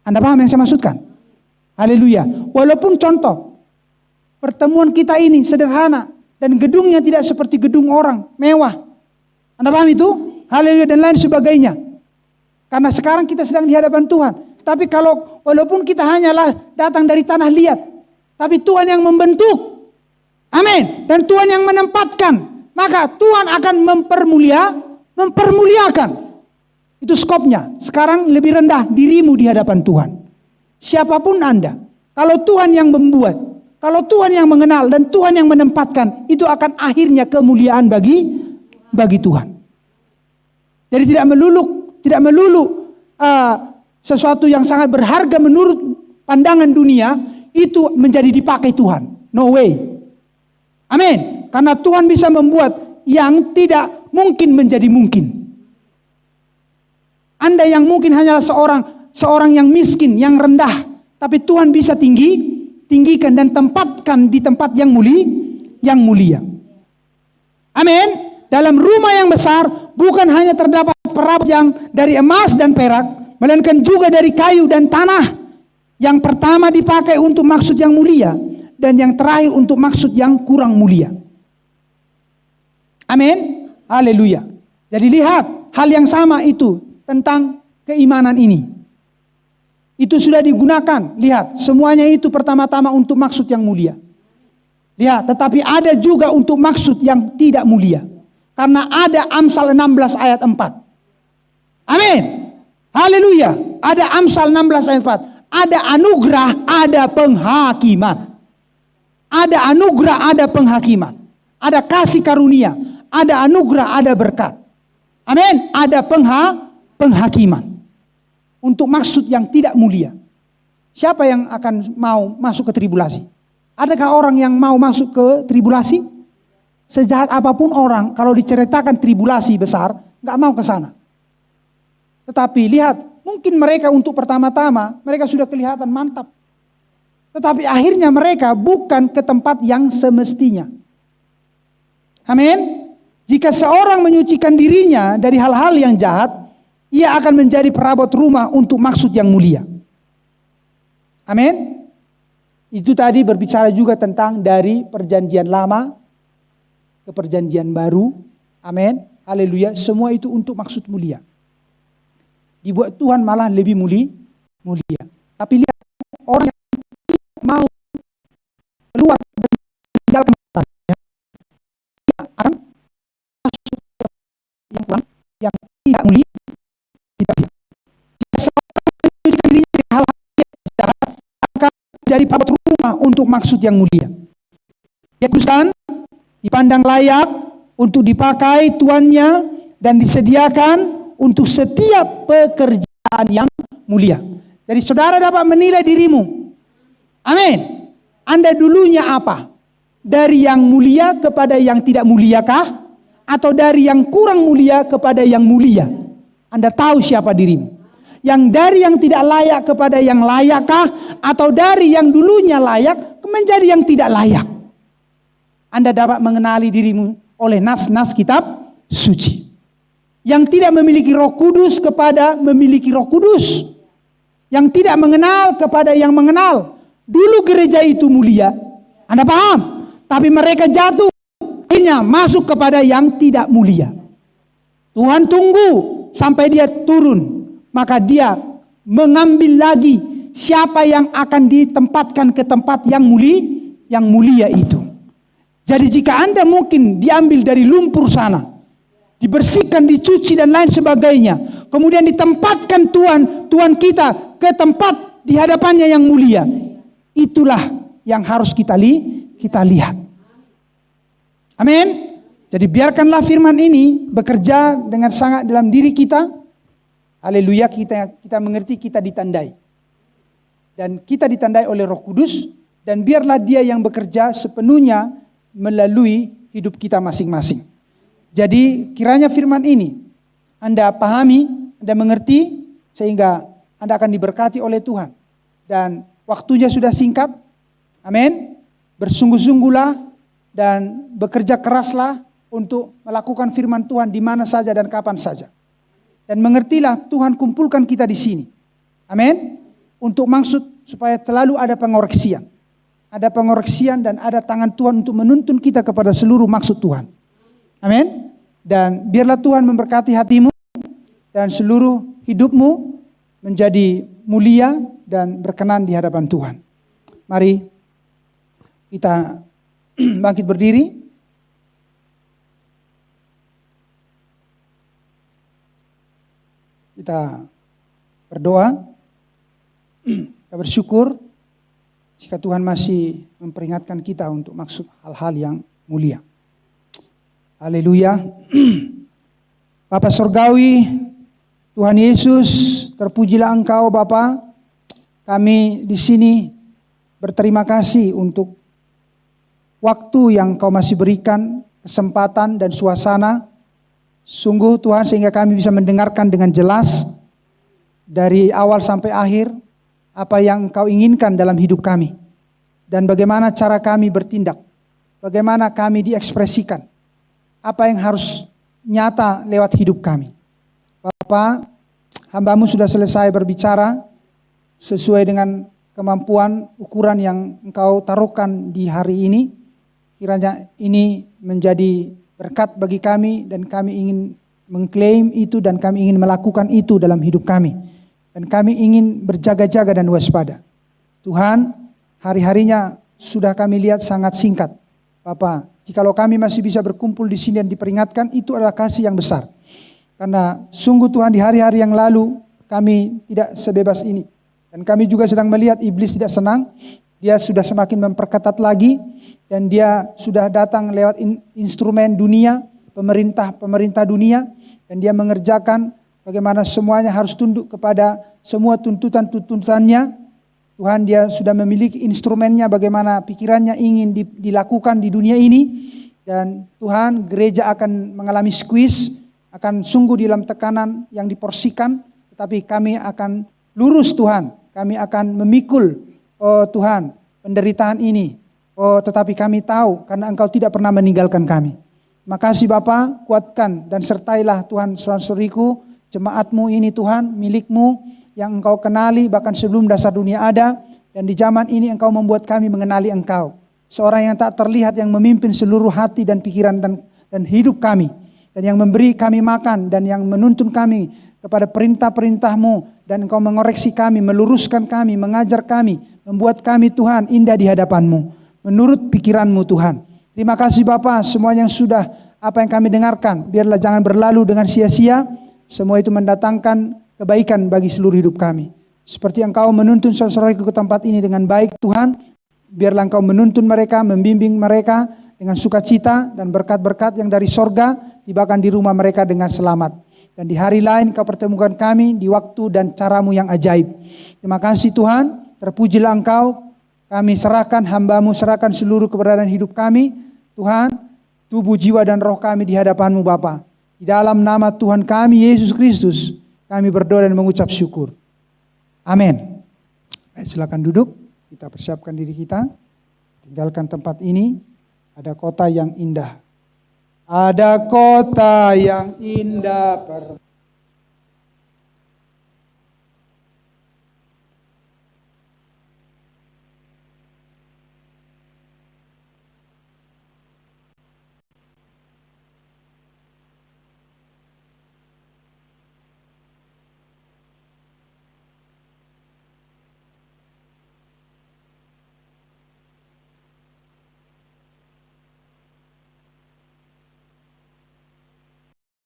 Anda paham yang saya maksudkan? Haleluya. Walaupun contoh, pertemuan kita ini sederhana dan gedungnya tidak seperti gedung orang, mewah. Anda paham itu? Haleluya dan lain sebagainya. Karena sekarang kita sedang di hadapan Tuhan. Tapi kalau walaupun kita hanyalah datang dari tanah liat, tapi Tuhan yang membentuk. Amin. Dan Tuhan yang menempatkan. Maka Tuhan akan mempermuliakan. Itu skopnya. Sekarang lebih rendah dirimu di hadapan Tuhan. Siapapun Anda. Kalau Tuhan yang membuat. Kalau Tuhan yang mengenal dan Tuhan yang menempatkan. Itu akan akhirnya kemuliaan bagi Tuhan. Jadi tidak melulu sesuatu yang sangat berharga menurut pandangan dunia. Itu menjadi dipakai Tuhan. No way. Amin. Karena Tuhan bisa membuat yang tidak mungkin menjadi mungkin. Anda yang mungkin hanyalah seorang yang miskin, yang rendah, tapi Tuhan bisa tinggikan dan tempatkan di tempat yang mulia. Amin. Dalam rumah yang besar bukan hanya terdapat perabot yang dari emas dan perak, melainkan juga dari kayu dan tanah. Yang pertama dipakai untuk maksud yang mulia dan yang terakhir untuk maksud yang kurang mulia. Amin. Haleluya. Jadi lihat hal yang sama itu tentang keimanan ini. Itu sudah digunakan. Lihat, semuanya itu pertama-tama untuk maksud yang mulia. Lihat, tetapi ada juga untuk maksud yang tidak mulia. Karena ada Amsal 16 ayat 4. Amin. Haleluya. Ada Amsal 16 ayat 4. Ada anugerah, ada penghakiman. Ada anugerah, ada penghakiman. Ada kasih karunia. Ada anugerah, ada berkat. Amin. Ada penghakiman. Untuk maksud yang tidak mulia. Siapa yang akan mau masuk ke tribulasi? Adakah orang yang mau masuk ke tribulasi? Sejahat apapun orang, kalau diceritakan tribulasi besar, gak mau ke sana. Tetapi lihat, mungkin mereka untuk pertama-tama, mereka sudah kelihatan mantap. Tetapi akhirnya mereka bukan ke tempat yang semestinya. Amin. Jika seorang menyucikan dirinya dari hal-hal yang jahat, ia akan menjadi perabot rumah untuk maksud yang mulia. Amin. Itu tadi berbicara juga tentang dari perjanjian lama ke perjanjian baru. Amin. Haleluya. Semua itu untuk maksud mulia. Dibuat Tuhan malah lebih mulia. Tapi lihat orang yang tidak mau keluar dan tinggalkan matanya, dia akan masuk yang tidak mulia. Jika seorang menyucikan dirinya dari hal-hal yang jahat, akan jadi perabot rumah untuk maksud yang mulia. Dia kuduskan, dipandang layak untuk dipakai tuannya dan disediakan untuk setiap pekerjaan yang mulia. Jadi saudara dapat menilai dirimu. Amin. Anda dulunya apa? Dari yang mulia kepada yang tidak muliakah? Atau dari yang kurang mulia kepada yang mulia? Anda tahu siapa dirimu. Yang dari yang tidak layak kepada yang layakkah? Atau dari yang dulunya layak menjadi yang tidak layak? Anda dapat mengenali dirimu oleh nas-nas kitab suci. Yang tidak memiliki Roh Kudus kepada memiliki Roh Kudus. Yang tidak mengenal kepada yang mengenal. Dulu gereja itu mulia. Anda paham? Tapi mereka jatuh. Akhirnya masuk kepada yang tidak mulia. Tuhan tunggu sampai dia turun. Maka dia mengambil lagi siapa yang akan ditempatkan ke tempat yang mulia itu. Jadi jika Anda mungkin diambil dari lumpur sana, dibersihkan, dicuci dan lain sebagainya, kemudian ditempatkan Tuhan kita ke tempat di hadapannya yang mulia, itulah yang harus kita lihat. Amin. Jadi biarkanlah firman ini bekerja dengan sangat dalam diri kita. Haleluya, kita mengerti kita ditandai. Dan kita ditandai oleh Roh Kudus, dan biarlah Dia yang bekerja sepenuhnya melalui hidup kita masing-masing. Jadi kiranya firman ini Anda pahami, Anda mengerti, sehingga Anda akan diberkati oleh Tuhan. Dan waktunya sudah singkat. Amin. Bersungguh-sungguhlah dan bekerja keraslah untuk melakukan firman Tuhan di mana saja dan kapan saja. Dan mengertilah Tuhan kumpulkan kita di sini. Amin. Untuk maksud supaya selalu ada pengoreksian. Ada pengoreksian dan ada tangan Tuhan untuk menuntun kita kepada seluruh maksud Tuhan. Amin. Dan biarlah Tuhan memberkati hatimu dan seluruh hidupmu menjadi mulia dan berkenan di hadapan Tuhan. Mari kita bangkit berdiri. Kita berdoa. Kita bersyukur jika Tuhan masih memperingatkan kita untuk maksud hal-hal yang mulia. Haleluya. Bapa Surgawi, Tuhan Yesus, terpujilah Engkau Bapa. Kami di sini berterima kasih untuk waktu yang Kau masih berikan, kesempatan dan suasana. Sungguh Tuhan sehingga kami bisa mendengarkan dengan jelas dari awal sampai akhir apa yang Kau inginkan dalam hidup kami. Dan bagaimana cara kami bertindak. Bagaimana kami diekspresikan. Apa yang harus nyata lewat hidup kami. Bapa, hamba-Mu sudah selesai berbicara sesuai dengan kemampuan ukuran yang Engkau taruhkan di hari ini. Kiranya ini menjadi berkat bagi kami dan kami ingin mengklaim itu dan kami ingin melakukan itu dalam hidup kami. Dan kami ingin berjaga-jaga dan waspada. Tuhan, hari-harinya sudah kami lihat sangat singkat. Bapak, jikalau kami masih bisa berkumpul di sini dan diperingatkan, itu adalah kasih yang besar. Karena sungguh Tuhan di hari-hari yang lalu kami tidak sebebas ini. Dan kami juga sedang melihat iblis tidak senang. Dia sudah semakin memperketat lagi dan dia sudah datang lewat instrumen dunia, pemerintah dunia, dan dia mengerjakan bagaimana semuanya harus tunduk kepada semua tuntutan-tuntutannya. Tuhan, dia sudah memiliki instrumennya bagaimana pikirannya ingin dilakukan di dunia ini. Dan Tuhan, gereja akan mengalami squeeze, akan sungguh di dalam tekanan yang diporsikan, tetapi kami akan lurus Tuhan. Kami akan memikul, oh Tuhan, penderitaan ini. Oh, tetapi kami tahu karena Engkau tidak pernah meninggalkan kami. Makasih Bapa, kuatkan dan sertailah Tuhan saudara-saudariku, jemaat-Mu ini Tuhan, milik-Mu yang Engkau kenali bahkan sebelum dasar dunia ada. Dan di zaman ini Engkau membuat kami mengenali Engkau. Seorang yang tak terlihat yang memimpin seluruh hati dan pikiran dan hidup kami. Dan yang memberi kami makan dan yang menuntun kami kepada perintah-perintah-Mu. Dan Engkau mengoreksi kami, meluruskan kami, mengajar kami, membuat kami Tuhan indah di hadapan-Mu. Menurut pikiran-Mu Tuhan. Terima kasih Bapa, semua yang sudah apa yang kami dengarkan, biarlah jangan berlalu dengan sia-sia. Semua itu mendatangkan kebaikan bagi seluruh hidup kami. Seperti Engkau menuntun saudara-saudaraku ke tempat ini dengan baik Tuhan. Biarlah Engkau menuntun mereka, membimbing mereka dengan sukacita dan berkat-berkat yang dari sorga tibakan di rumah mereka dengan selamat. Dan di hari lain Kau pertemukan kami di waktu dan cara-Mu yang ajaib. Terima kasih Tuhan, terpujilah Engkau. Kami serahkan hamba-Mu, serahkan seluruh keberadaan hidup kami. Tuhan, tubuh, jiwa dan roh kami di hadapan-Mu Bapa. Di dalam nama Tuhan kami Yesus Kristus, kami berdoa dan mengucap syukur. Amin. Silakan duduk, kita persiapkan diri kita. Tinggalkan tempat ini, ada kota yang indah. Ada kota yang indah.